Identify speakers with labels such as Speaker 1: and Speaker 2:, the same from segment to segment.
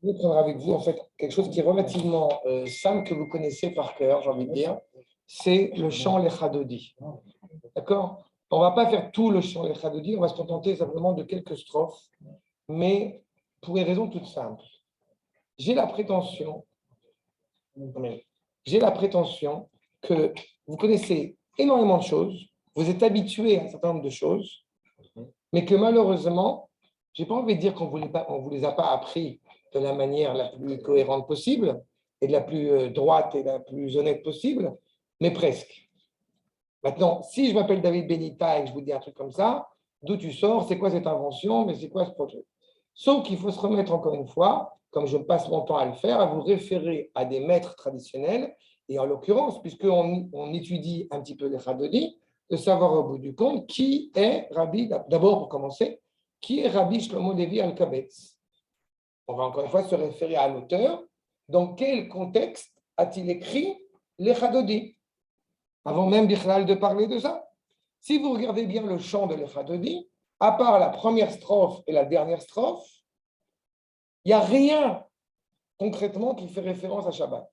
Speaker 1: Je vais prendre avec vous en fait quelque chose qui est relativement simple que vous connaissez par cœur, j'ai envie de dire. C'est le chant Lechadodi. D'accord? On ne va pas faire tout le chant Lechadodi, on va se contenter simplement de quelques strophes, mais pour une raison toute simple. J'ai la prétention que vous connaissez énormément de choses, vous êtes habitué à un certain nombre de choses, mais que malheureusement, je n'ai pas envie de dire qu'on ne vous les a pas appris de la manière la plus cohérente possible et de la plus droite et la plus honnête possible, mais presque. Maintenant, si je m'appelle David Benita et que je vous dis un truc comme ça, d'où tu sors, c'est quoi cette invention, mais c'est quoi ce projet? Sauf qu'il faut se remettre encore une fois, comme je passe mon temps à le faire, à vous référer à des maîtres traditionnels, et en l'occurrence, puisqu'on étudie un petit peu les Chadodi, de savoir au bout du compte qui est Rabbi, d'abord pour commencer, qui est Rabbi Shlomo Levi Alkabetz. On va encore une fois se référer à l'auteur. Dans quel contexte a-t-il écrit les Chadodi? Avant même Bichlal de parler de ça. Si vous regardez bien le chant de l'Echadodi, à part la première strophe et la dernière strophe, il n'y a rien concrètement qui fait référence à Shabbat.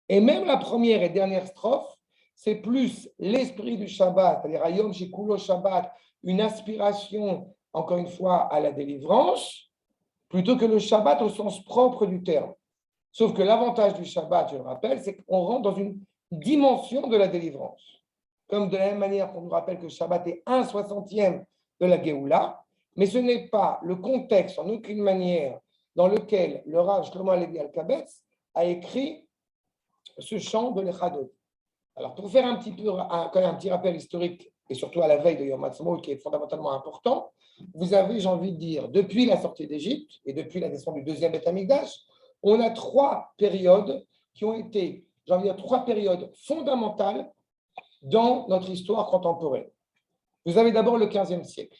Speaker 1: Et même la première et dernière strophe, c'est plus l'esprit du Shabbat, c'est-à-dire Ayom Shikulo Shabbat, une aspiration, encore une fois, à la délivrance, plutôt que le Shabbat au sens propre du terme. Sauf que l'avantage du Shabbat, je le rappelle, c'est qu'on rentre dans une dimension de la délivrance. Comme de la même manière qu'on nous rappelle que Shabbat est 1/60e de la Géoula, mais ce n'est pas le contexte en aucune manière dans lequel le Rav Shlomo Alevi Alkabetz a écrit ce chant de l'Echadod. Alors, pour faire un petit rappel historique, et surtout à la veille de Yom Ha'atzmaut, qui est fondamentalement important, vous avez, j'ai envie de dire, depuis la sortie d'Égypte et depuis la naissance du deuxième Beth Amikdash, on a trois périodes qui ont été, j'ai envie de dire, trois périodes fondamentales dans notre histoire contemporaine. Vous avez d'abord le 15e siècle.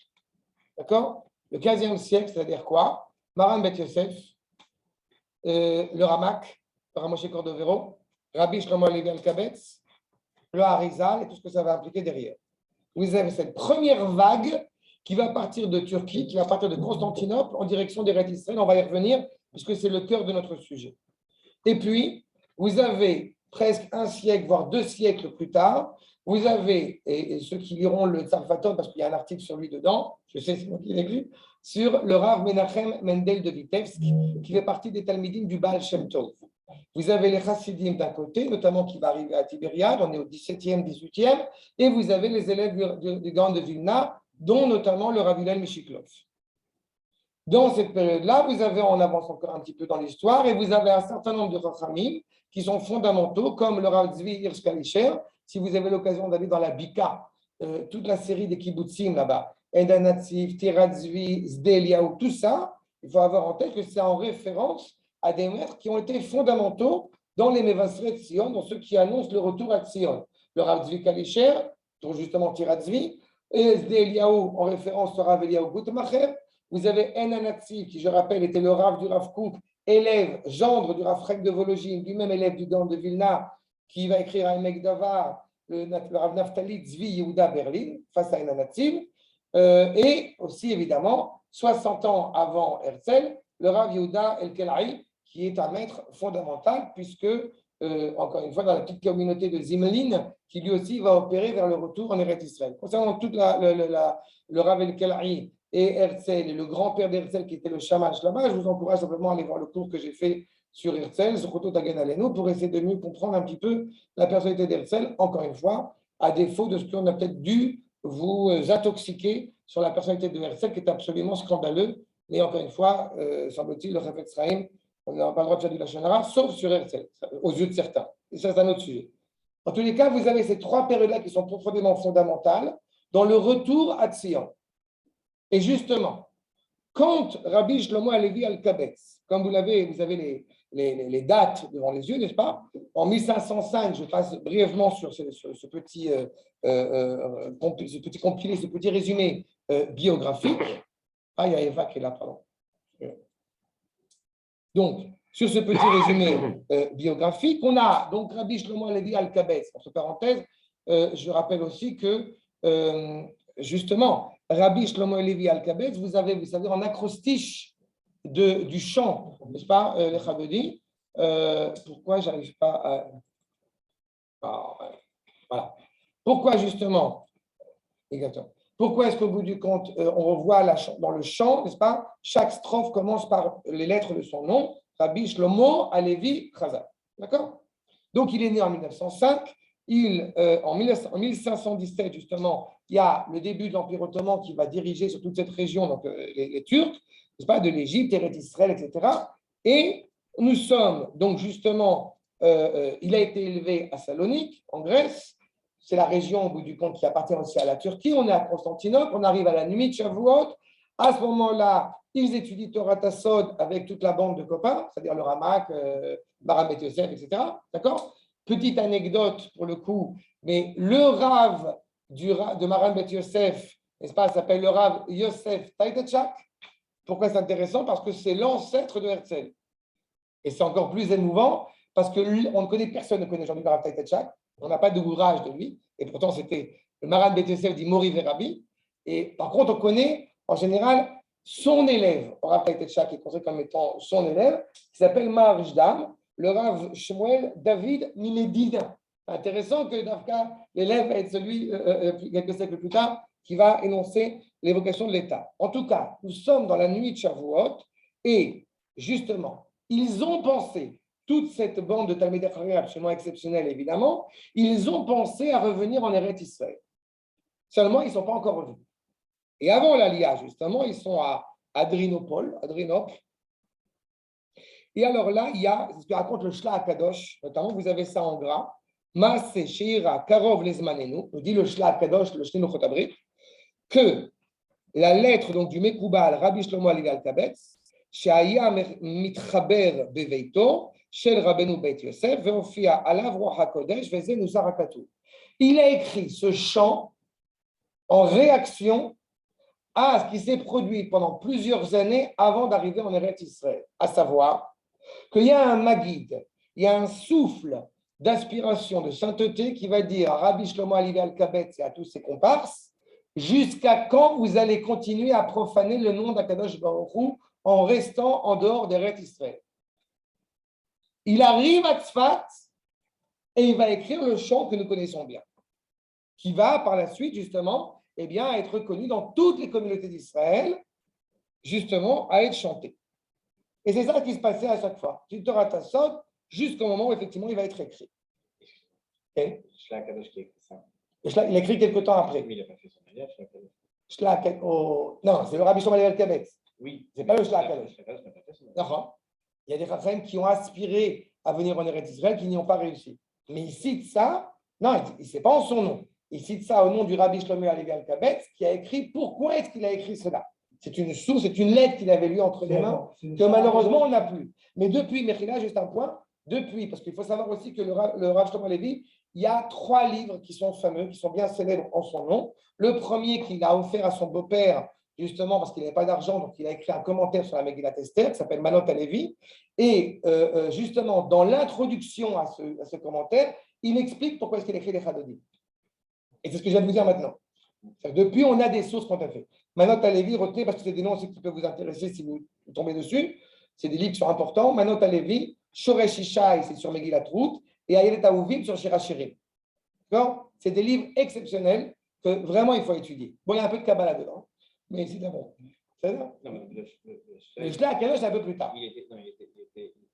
Speaker 1: D'accord? Le 15e siècle, c'est-à-dire quoi? Maran Bet Yosef, le Ramak, le Ramoshe Cordovero, Rabbi Shlomo Alevi Alkabetz, le Harizal et tout ce que ça va impliquer derrière. Vous avez cette première vague qui va partir de Turquie, qui va partir de Constantinople en direction d'Eretz Israël. On va y revenir puisque c'est le cœur de notre sujet. Et puis, vous avez presque un siècle, voire 2 siècles plus tard, vous avez, et ceux qui liront le Tzarfatot, parce qu'il y a un article sur lui dedans, je sais, c'est moi qui l'ai lu, sur le Rav Menachem Mendel de Vitebsk, qui fait partie des Talmidim du Baal Shem Tov. Vous avez les Chassidim d'un côté, notamment qui va arriver à Tibériade, on est au 17e, 18e, et vous avez les élèves du Gaon de Vilna, dont notamment le Rav Hillel Mishiklov. Dans cette période-là, vous avez, on avance encore un petit peu dans l'histoire, et vous avez un certain nombre de Chachamim qui sont fondamentaux, comme le Rav Tzvi Hirsch Kalischer. Si vous avez l'occasion d'aller dans la Bika, toute la série des kibbutzim là-bas, Eden Hatziv, Tirat Tzvi, Sde Eliyahu, tout ça, il faut avoir en tête que c'est en référence à des maîtres qui ont été fondamentaux dans les Mevasret de Sion, dans ceux qui annoncent le retour à Sion. Le Rav Tzvi Kalischer, dont justement Tirat Tzvi, et Sde Eliyahu, en référence au Rav Eliyahu Gutmacher. Vous avez Enan Hatziv, qui, je rappelle, était le Rav du Rav Kook, élève, gendre du Rav Frek de Vologine, lui-même élève du Gaon de Vilna, qui va écrire un Megdavar, le Rav Naftali Tzvi Yehuda Berlin, face à Enan Hatziv. Et aussi, évidemment, 60 ans avant Herzl, le Rav Yehuda El-Kelai, qui est un maître fondamental, puisque, encore une fois, dans la petite communauté de Zimlin, qui lui aussi va opérer vers le retour en Eretz Israël. Concernant toute le Rav El-Kelai et Herzl, et le grand-père d'Herzl, qui était le Shamash là-bas, je vous encourage simplement à aller voir le cours que j'ai fait sur Herzl, sur Choto Tagen Aleno, pour essayer de mieux comprendre un petit peu la personnalité d'Herzl, encore une fois, à défaut de ce qu'on a peut-être dû vous intoxiquer sur la personnalité de Herzl, qui est absolument scandaleux. Mais encore une fois, semble-t-il, le Chafetz Chaim, on n'a pas le droit de faire du Lachon Hara, sauf sur Herzl, aux yeux de certains. Et ça, c'est un autre sujet. En tous les cas, vous avez ces trois périodes-là qui sont profondément fondamentales dans le retour à Tzion. Et justement, quand Rabbi Shlomo Alevi Alkabetz, comme vous avez les dates devant les yeux, n'est-ce pas? En 1505, je passe brièvement sur ce petit compilé, ce petit résumé biographique. Ah, il y a Eva qui est là, pardon. Donc, sur ce petit résumé biographique, on a donc Rabbi Shlomo Alevi Alkabetz. Entre parenthèses, je rappelle aussi que, justement, Rabbi Shlomo Alevi Alkabetz, vous savez, en acrostiche, du chant, n'est-ce pas, les Chabedi. Pourquoi j'arrive pas à. Voilà. Pourquoi justement, exactement. Pourquoi est-ce qu'au bout du compte, on revoit dans le chant, n'est-ce pas, chaque strophe commence par les lettres de son nom, Rabbi Shlomo Alevi Chazal. D'accord? Donc, il est né en 1905. En 1517, justement, il y a le début de l'Empire ottoman qui va diriger sur toute cette région, donc les Turcs, n'est-ce pas, de l'Égypte, Eretz Israël, etc. Et nous sommes donc justement, il a été élevé à Salonique, en Grèce. C'est la région, au bout du compte, qui appartient aussi à la Turquie. On est à Constantinople, on arrive à la nuit de Shavuot. À ce moment-là, ils étudient Torah Tassod avec toute la bande de copains, c'est-à-dire le Ramak, Maran Bet Yosef, etc. D'accord? Petite anecdote pour le coup, mais le Rav de Maran Bet Yosef, n'est-ce pas, s'appelle le Rav Yosef Taitachak. Pourquoi c'est intéressant? Parce que c'est l'ancêtre de Herzl. Et c'est encore plus émouvant parce que on ne connaît personne, ne connaît aujourd'hui le Rav Taitachak. On n'a pas d'ouvrage de lui. Et pourtant, c'était le Maran Bet Yosef dit Mori Verabi. Et par contre, on connaît en général son élève, au Rav Taitachak, qui est considéré comme étant son élève, qui s'appelle Maharshdam, le Rav Shmuel David Miledina. Intéressant que Davka, l'élève, va être celui, quelques siècles plus tard, qui va énoncer l'évocation de l'État. En tout cas, nous sommes dans la nuit de Shavuot et justement, ils ont pensé, toute cette bande de Talmidei Chachamim absolument exceptionnelle, évidemment, ils ont pensé à revenir en Eretz Israël. Seulement, ils ne sont pas encore revenus. Et avant l'Aliyah, justement, ils sont à Adrinople. Et alors là, il y a, c'est ce que raconte le Shla Kadosh, notamment, vous avez ça en gras. Maase Sheira Karov Lezmanenu, nous dit le Shla Kadosh, le Shnei Luchot Abrit, que la lettre donc, du Mekubal Rabbi Shlomo Alevi Alkabetz, Sheaya Mitchaber Beveito, Shel Rabbeinu Beit Yosef, Veofia Alav Roch HaKodesh, Veze Nusar HaKatuv. Il a écrit ce chant en réaction à ce qui s'est produit pendant plusieurs années avant d'arriver en Eretz Israël, à savoir qu'il y a un Maguid, il y a un souffle d'aspiration, de sainteté qui va dire à Rabbi Shlomo Alevi Alkabetz et à tous ses comparses, jusqu'à quand vous allez continuer à profaner le nom d'Akadosh Baruch Hu en restant en dehors d'Eretz Israël. Il arrive à Tzfat et il va écrire le chant que nous connaissons bien, qui va par la suite justement être connu dans toutes les communautés d'Israël, justement à être chanté. Et c'est ça qui se passait à chaque fois. Du Torah Tassod jusqu'au moment où effectivement il va être écrit. Okay. Il a écrit quelques temps après.
Speaker 2: Mais il n'a pas fait son mariage.
Speaker 1: Non, c'est le Rabbi Shlomo Alevi Alkabetz.
Speaker 2: Oui.
Speaker 1: C'est pas le Shla Kadosh. Il y a des Chachamim qui ont aspiré à venir en Eretz Israël qui n'y ont pas réussi. Mais il cite ça, non, c'est pas en son nom. Il cite ça au nom du Rabbi Shlomo Alevi Alkabetz qui a écrit pourquoi est-ce qu'il a écrit cela. C'est une source, c'est une lettre qu'il avait lue entre les mains que malheureusement on n'a plus. Mais depuis, Mechila, juste un point, depuis, parce qu'il faut savoir aussi que le Rav Shlomo Alevi, il y a 3 livres qui sont fameux, qui sont bien célèbres en son nom. Le premier qu'il a offert à son beau-père, justement parce qu'il n'avait pas d'argent, donc il a écrit un commentaire sur la Megillat Esther qui s'appelle Manot Alevi. Et justement, dans l'introduction à ce commentaire, il explique pourquoi est-ce qu'il a écrit les Chadodim. Et c'est ce que je viens de vous dire maintenant. Depuis, on a des sources qu'on a fait. Manot Alevi, retenez parce que c'est des noms aussi qui peuvent vous intéresser si vous tombez dessus. C'est des livres qui sont importants. Manot Alevi, Shoresh Ishai, c'est sur Megillat Ruth, et Ayelet Ahuvim sur Shir HaShirim. D'accord? C'est des livres exceptionnels que vraiment il faut étudier. Bon, il y a un peu de Kabbalah dedans, mais c'est d'abord. C'est ça? Le Shla Kadosh, c'est un peu plus tard.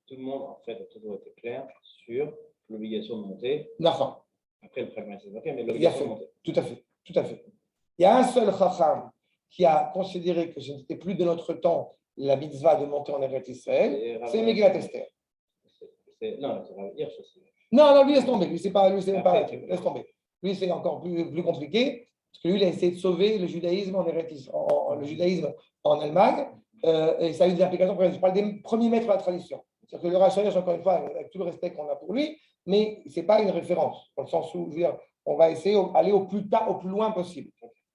Speaker 2: Tout le monde, en fait, a toujours été clair sur l'obligation de monter.
Speaker 1: D'accord.
Speaker 2: Après, le pragmatisme, mais l'obligation de monter.
Speaker 1: Tout à fait, tout à fait. Il y a un seul Chacham qui a considéré que ce n'était plus de notre temps la mitzvah de monter en Eretz Israël, c'est Megillat Esther.
Speaker 2: Non, c'est pas Hirsch aussi.
Speaker 1: Non, lui, laisse tomber. Lui, c'est pas, laisse tomber. Lui, c'est encore plus compliqué, parce que lui, il a essayé de sauver le judaïsme le judaïsme en Allemagne, et ça a eu des implications. Je parle des premiers maîtres de la tradition. C'est-à-dire que le Rachayach, encore une fois, avec tout le respect qu'on a pour lui, mais ce n'est pas une référence, dans le sens où, je veux dire, on va essayer d'aller au plus loin possible.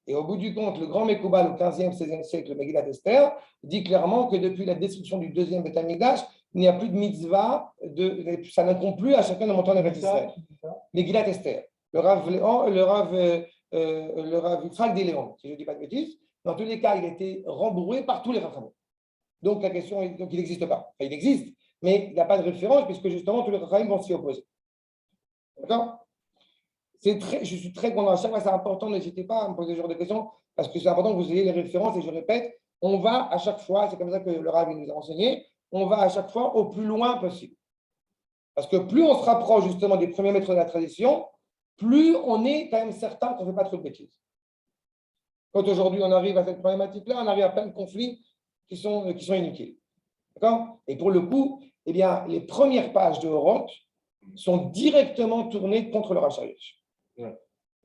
Speaker 1: Et au bout du compte, le grand Mekoubal au 15e, 16e siècle, le Megillat Esther, dit clairement que depuis la destruction du deuxième Beth Amikdash, il n'y a plus de mitzvah, ça n'incombe plus à chacun de monter en Eretz Israël. Megillat Esther. Le Rav Yitzhak des Léon, si je ne dis pas de bêtises, dans tous les cas, il a été remboursé par tous les Chachamim. Donc la question est, donc il n'existe pas. Enfin, il existe, mais il n'y a pas de référence puisque justement tous les Chachamim vont s'y opposer. D'accord? Je suis très content. À chaque fois, c'est important, n'hésitez pas à me poser ce genre de questions parce que c'est important que vous ayez les références et je répète, on va à chaque fois, c'est comme ça que le Rav nous a enseigné, on va à chaque fois au plus loin possible. Parce que plus on se rapproche justement des premiers maîtres de la tradition, plus on est quand même certain qu'on ne fait pas trop de bêtises. Quand aujourd'hui on arrive à cette problématique-là, on arrive à plein de conflits qui sont inutiles. D'accord? Et pour le coup, eh bien, les premières pages de Oroth sont directement tournées contre le Rav Shariach.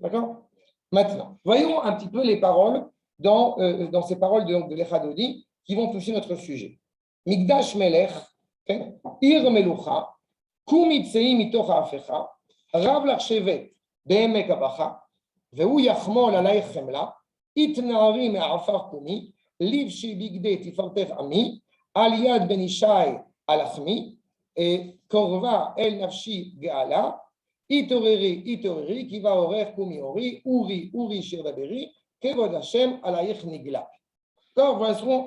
Speaker 1: D'accord? Maintenant, voyons un petit peu les paroles dans ces paroles de l'Echadodi qui vont toucher notre sujet. Migdash Melech, Ir Melucha, Kum Itzei Mitoch Ha'afecha, Rav Lachshevet Be'emek Habacha, Ve'u Yachmol Alaych Chemla, Itnari Me'afar Kumi, Liv Shebigde Tifartech Ami, Aliyad Ben Ishai Alachmi, et Korva El Nafshi Geala, Itoreri, qui va orer Kumi Ori, Uri Shirdaberi, Kevod Hashem Alayech Nigla.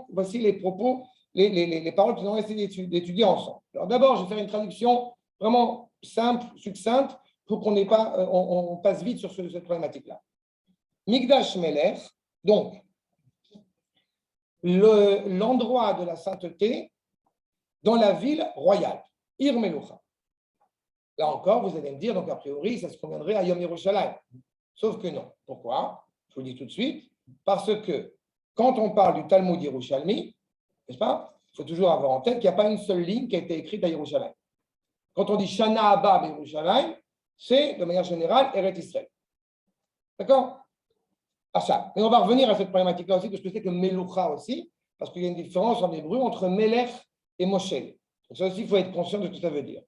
Speaker 1: Voici les propos, les paroles que nous allons essayer d'étudier ensemble. Alors d'abord, je vais faire une traduction vraiment simple, succincte, pour qu'on n'ait pas, on passe vite sur cette problématique-là. Migdash Melech, donc, l'endroit de la sainteté dans la ville royale, Ir Melucha. Là encore, vous allez me dire, donc a priori, ça se conviendrait à Yom Yerushalayim. Sauf que non. Pourquoi? Je vous le dis tout de suite. Parce que quand on parle du Talmud Yerushalmi, n'est-ce pas? Il faut toujours avoir en tête qu'il n'y a pas une seule ligne qui a été écrite à Yerushalayim. Quand on dit Shana Abba Yerushalayim, c'est de manière générale Eretz Israël. D'accord? À ça. Mais on va revenir à cette problématique-là aussi, parce que c'est que Melucha aussi, parce qu'il y a une différence en hébreu entre Melech et Moshel. Donc ça aussi, il faut être conscient de ce que ça veut dire.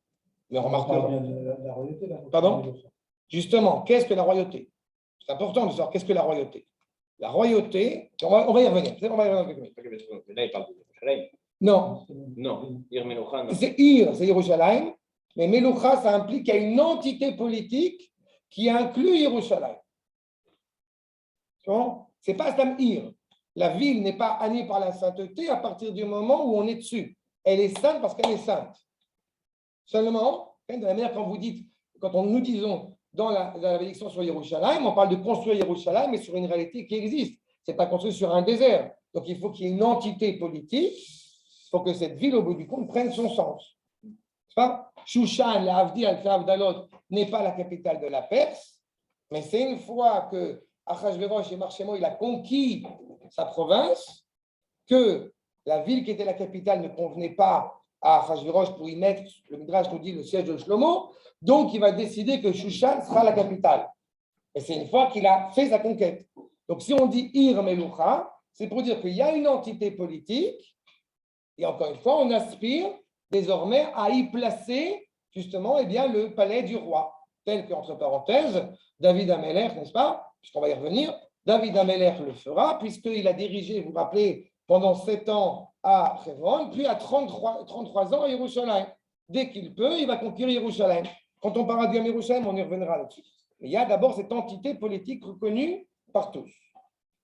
Speaker 1: Mais remarquez.
Speaker 3: La royauté, là.
Speaker 1: Pardon? Justement, qu'est-ce que la royauté? C'est important de savoir qu'est-ce que la royauté. La royauté, on va y revenir. On va y revenir.
Speaker 2: Là, il parle de Yerushalayim.
Speaker 1: Non.
Speaker 2: Non, Ir Melucha, non.
Speaker 1: C'est Ir, c'est Yerushalayim, mais Melucha, ça implique qu'il y a une entité politique qui inclut Yerushalayim. C'est pas Stam Ir. La ville n'est pas animée par la sainteté à partir du moment où on est dessus. Elle est sainte parce qu'elle est sainte. Seulement, de la manière quand nous disons dans la bénédiction sur Yerushalayim, on parle de construire Yerushalayim, mais sur une réalité qui existe. Ce n'est pas construit sur un désert. Donc il faut qu'il y ait une entité politique pour que cette ville, au bout du compte, prenne son sens. Shushan, la Havdi, Al-Avdalot, n'est pas la capitale de la Perse, mais c'est une fois que Achashverosh et Marchemo, il a conquis sa province, que la ville qui était la capitale ne convenait pas à Achashverosh pour y mettre, le Midrash nous dit, le siège de Shlomo, donc il va décider que Shushan sera la capitale. Et c'est une fois qu'il a fait sa conquête. Donc si on dit Ir Melucha, c'est pour dire qu'il y a une entité politique, et encore une fois, on aspire désormais à y placer justement le palais du roi, tel qu'entre parenthèses, David Amelech, n'est-ce pas? Puisqu'on va y revenir, David Amelech le fera, puisqu'il a dirigé, vous vous rappelez, pendant 7 ans à Hebron, puis à 33 ans à Yerushalayim. Dès qu'il peut, il va conquérir Yerushalayim. Quand on parlera de Yerushalayim, on y reviendra là-dessus. Mais il y a d'abord cette entité politique reconnue par tous.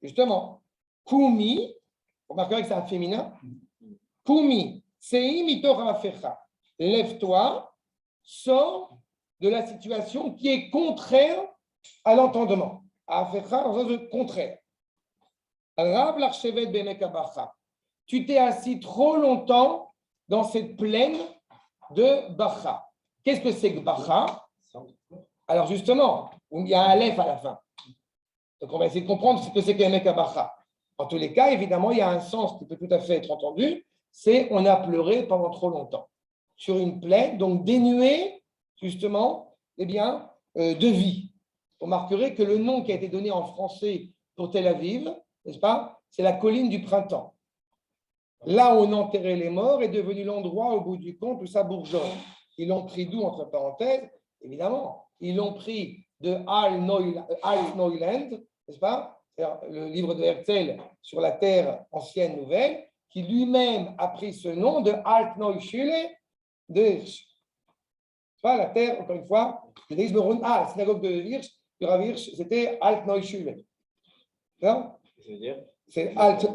Speaker 1: Justement, Kumi, vous remarquerez que c'est un féminin, Kumi, Sei Mitorah Afecha, lève-toi, sors de la situation qui est contraire à l'entendement. Afecha, dans un sens contraire. Rav Lachshevet Be'emek Habacha, tu t'es assis trop longtemps dans cette plaine de Bacha. Qu'est-ce que c'est que Bacha? Alors justement, il y a un Aleph à la fin. Donc on va essayer de comprendre ce que c'est qu'Emek Habacha. En tous les cas, évidemment, il y a un sens qui peut tout à fait être entendu, c'est on a pleuré pendant trop longtemps. Sur une plaine, donc dénuée, justement, de vie. Vous remarquerez que le nom qui a été donné en français pour Tel Aviv, n'est-ce pas? C'est la colline du printemps. Là où on enterrait les morts est devenu l'endroit au bout du compte où ça bourgeonne. Ils l'ont pris d'où, entre parenthèses? Évidemment, ils l'ont pris de Alt-Neuland, n'est-ce pas? Le livre de Herzl sur la terre ancienne nouvelle, qui lui-même a pris ce nom de Alt-Neuschule de Hirsch. Pas la terre, encore une fois, la synagogue de Hirsch, de Rav Hirsch, c'était Alt-Neuschule. C'est alt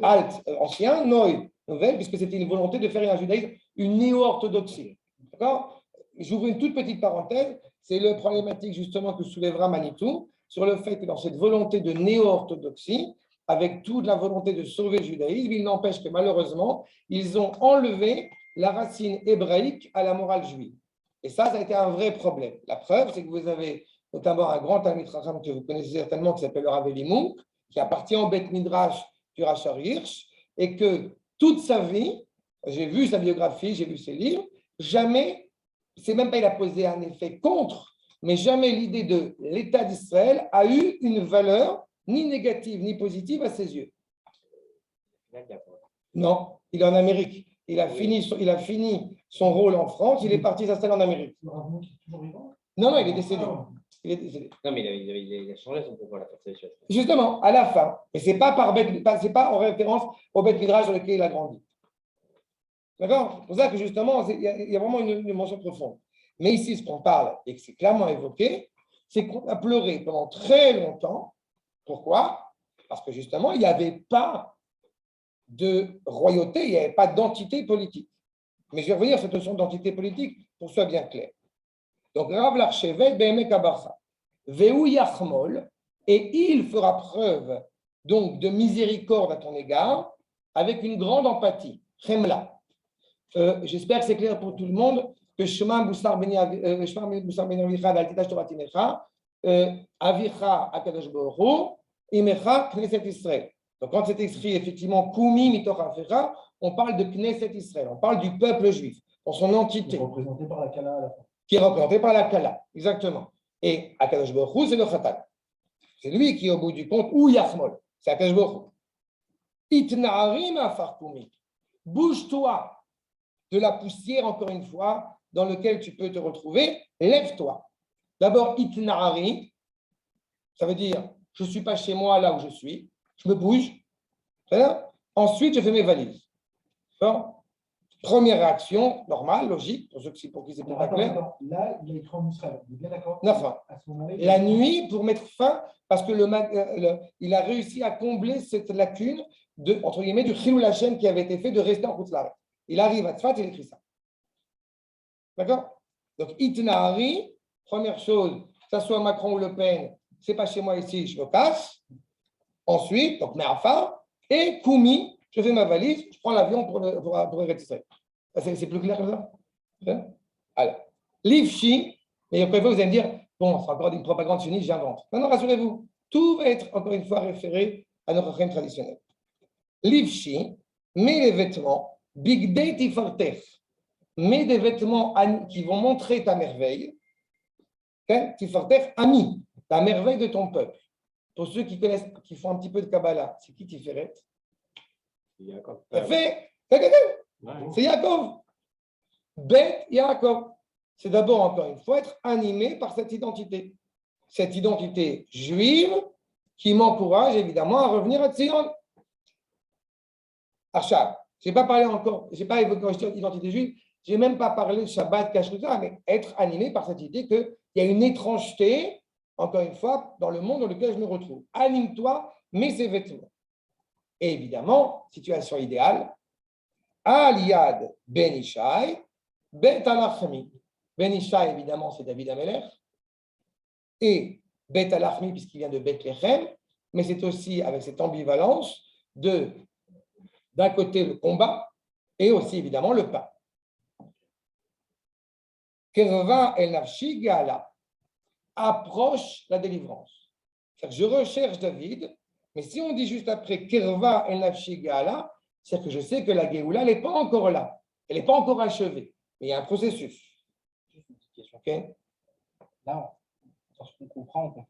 Speaker 1: ancien, Neu, nouvelle, puisque c'était une volonté de faire un judaïsme, une néo-orthodoxie. D'accord? J'ouvre une toute petite parenthèse, c'est le problématique justement que soulèvera Manitou sur le fait que dans cette volonté de néo-orthodoxie, avec toute la volonté de sauver le judaïsme, il n'empêche que malheureusement, ils ont enlevé la racine hébraïque à la morale juive. Et ça a été un vrai problème. La preuve, c'est que vous avez notamment un grand Talmid Chacham que vous connaissez certainement, qui s'appelle le Rav Eli Munk, qui appartient au Beth Midrash du Rachar Hirsch, et que toute sa vie, j'ai vu sa biographie, j'ai vu ses livres, jamais, c'est même pas il a posé un effet contre, mais jamais l'idée de l'État d'Israël a eu une valeur ni négative ni positive à ses yeux. Non, il est en Amérique. Il a fini son rôle en France, il est parti s'installer en Amérique.
Speaker 3: Non,
Speaker 1: Non, il est décédé. Il est décédé.
Speaker 2: Non, mais il a changé son propos à la fin.
Speaker 1: Justement, à la fin, et ce n'est pas c'est pas en référence au Beth Midrash dans lequel il a grandi. D'accord? C'est pour ça que justement, il y a vraiment une dimension profonde. Mais ici, ce qu'on parle, et que c'est clairement évoqué, c'est qu'on a pleuré pendant très longtemps. Pourquoi? Parce que justement, il n'y avait pas de royauté, il n'y avait pas d'entité politique. Mais je vais revenir à cette notion d'entité politique pour que ce soit bien clair. Donc, Rav l'archevêque, Be'emek Abarcha, Ve'u Yachmol, et il fera preuve donc de miséricorde à ton égard, avec une grande empathie. Chemla. J'espère que c'est clair pour tout le monde que Shema Boussar Ben Avicha Ve'al Torah Timecha, Avicha Akadosh Baruch Hu, Imecha Knesset Israël. Donc, quand c'est écrit effectivement Kumi Mitoch Afecha, on parle de Knesset Israël, on parle du peuple juif, dans son entité.
Speaker 3: Représenté par la Kala à la fin.
Speaker 1: Qui est représenté par la Kala, exactement. Et Akadosh Baruch Hu, c'est le Khatan. C'est lui qui, au bout du compte, ou Yachmol, c'est Akadosh Baruch Hu. Itna'arim afar Kumi. Bouge-toi de la poussière, encore une fois, dans lequel tu peux te retrouver, lève-toi. D'abord, Itna'ari, ça veut dire, je ne suis pas chez moi là où je suis, je me bouge. Ensuite, je fais mes valises. Bon. Première réaction, normale, logique, pour qui c'est pas clair.
Speaker 3: Là, il est écrit en Israël, vous êtes bien d'accord?
Speaker 1: La nuit, pour mettre fin, parce que il a réussi à combler cette lacune de, entre guillemets, du Chilul Hashem qui avait été fait de rester en Koutslaret. Il arrive à Tzfat, il écrit ça. D'accord? Donc, Itnahari, première chose, que ce soit Macron ou Le Pen, c'est pas chez moi ici, je me casse. Ensuite, donc Me'afa, et Koumi, je fais ma valise, je prends l'avion pour Eretz Israël. C'est plus clair comme ça? Alors, Livshi, et après vous allez me dire, bon, c'est encore une propagande sioniste, j'invente. Non, non, rassurez-vous, tout va être encore une fois référé à notre règne traditionnel. Livshi, mets les vêtements, Big Day Tifartef, mets des vêtements qui vont montrer ta merveille. Okay? Tifartef, ami, la merveille de ton peuple. Pour ceux qui connaissent, qui font un petit peu de Kabbalah, c'est qui Tiferet?
Speaker 2: Yaakov.
Speaker 1: C'est Yaakov. Bet Yaakov. C'est d'abord, encore une fois, être animé par cette identité. Cette identité juive qui m'encourage évidemment à revenir à Tzion. Achab. Je n'ai pas parlé encore, je n'ai pas évoqué l'identité juive, je n'ai même pas parlé de Shabbat, Kashrut, mais être animé par cette idée qu'il y a une étrangeté, encore une fois, dans le monde dans lequel je me retrouve. Anime-toi, mets ces vêtements. Et évidemment, situation idéale, Al-Yad Ben Ishai, Bet Alachmi. Ben Ishai, évidemment, c'est David Ameler. Et Bet Alachmi, puisqu'il vient de Bethléem, mais c'est aussi avec cette ambivalence d'un côté le combat et aussi évidemment le pain. Kerva El Nafshi Gala, approche la délivrance. Je recherche David. Mais si on dit juste après Kerva El Nafshi Gala, c'est que je sais que la Géoula n'est pas encore là. Elle n'est pas encore achevée. Mais il y a un processus. Okay?
Speaker 3: Là, lorsqu'on comprend qu'il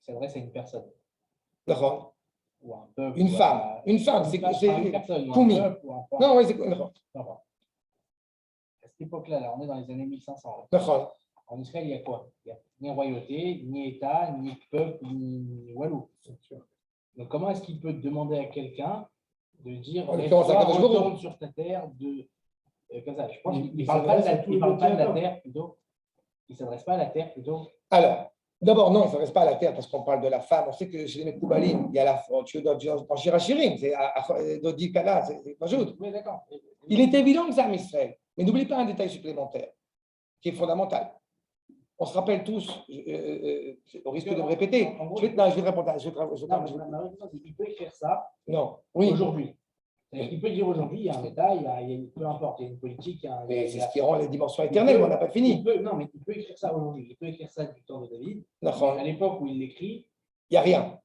Speaker 3: s'adresse à une personne.
Speaker 1: D'accord.
Speaker 3: Ou à un peuple.
Speaker 1: Une femme. Une femme. C'est
Speaker 3: une personne.
Speaker 1: Koumi. Non, oui, c'est
Speaker 3: d'accord. À cette époque-là, là, on est dans les années 1500.
Speaker 1: D'accord.
Speaker 3: En Israël, il y a quoi? Il n'y a ni royauté, ni État, ni peuple, ni Walou. Donc, comment est-ce qu'il peut demander à quelqu'un de dire retourne sur ta terre comme ça? Je pense qu'il ne parle pas de la terre plutôt. Il ne s'adresse pas à la terre plutôt.
Speaker 1: Alors, D'abord, non, il ne s'adresse pas à la terre parce qu'on parle de la femme. On sait que chez les Mekoubalim, il y a la dans Shirachirim, c'est Dodi Kala, c'est pas juste.
Speaker 3: Oui, d'accord.
Speaker 1: Il est évident que c'est un Israël. Mais n'oubliez pas un détail supplémentaire qui est fondamental. On se rappelle tous, au risque de me répéter. Je vais te répondre.
Speaker 3: Il peut écrire ça
Speaker 1: aujourd'hui.
Speaker 3: Il peut dire aujourd'hui, il y a un État, peu importe, il y a une politique.
Speaker 1: Mais c'est ce qui rend les dimensions éternelles, mais on n'a pas fini.
Speaker 3: Non, mais il peut écrire ça aujourd'hui. Il peut écrire ça du temps de David.
Speaker 1: À
Speaker 3: l'époque où il l'écrit,
Speaker 1: il n'y a rien.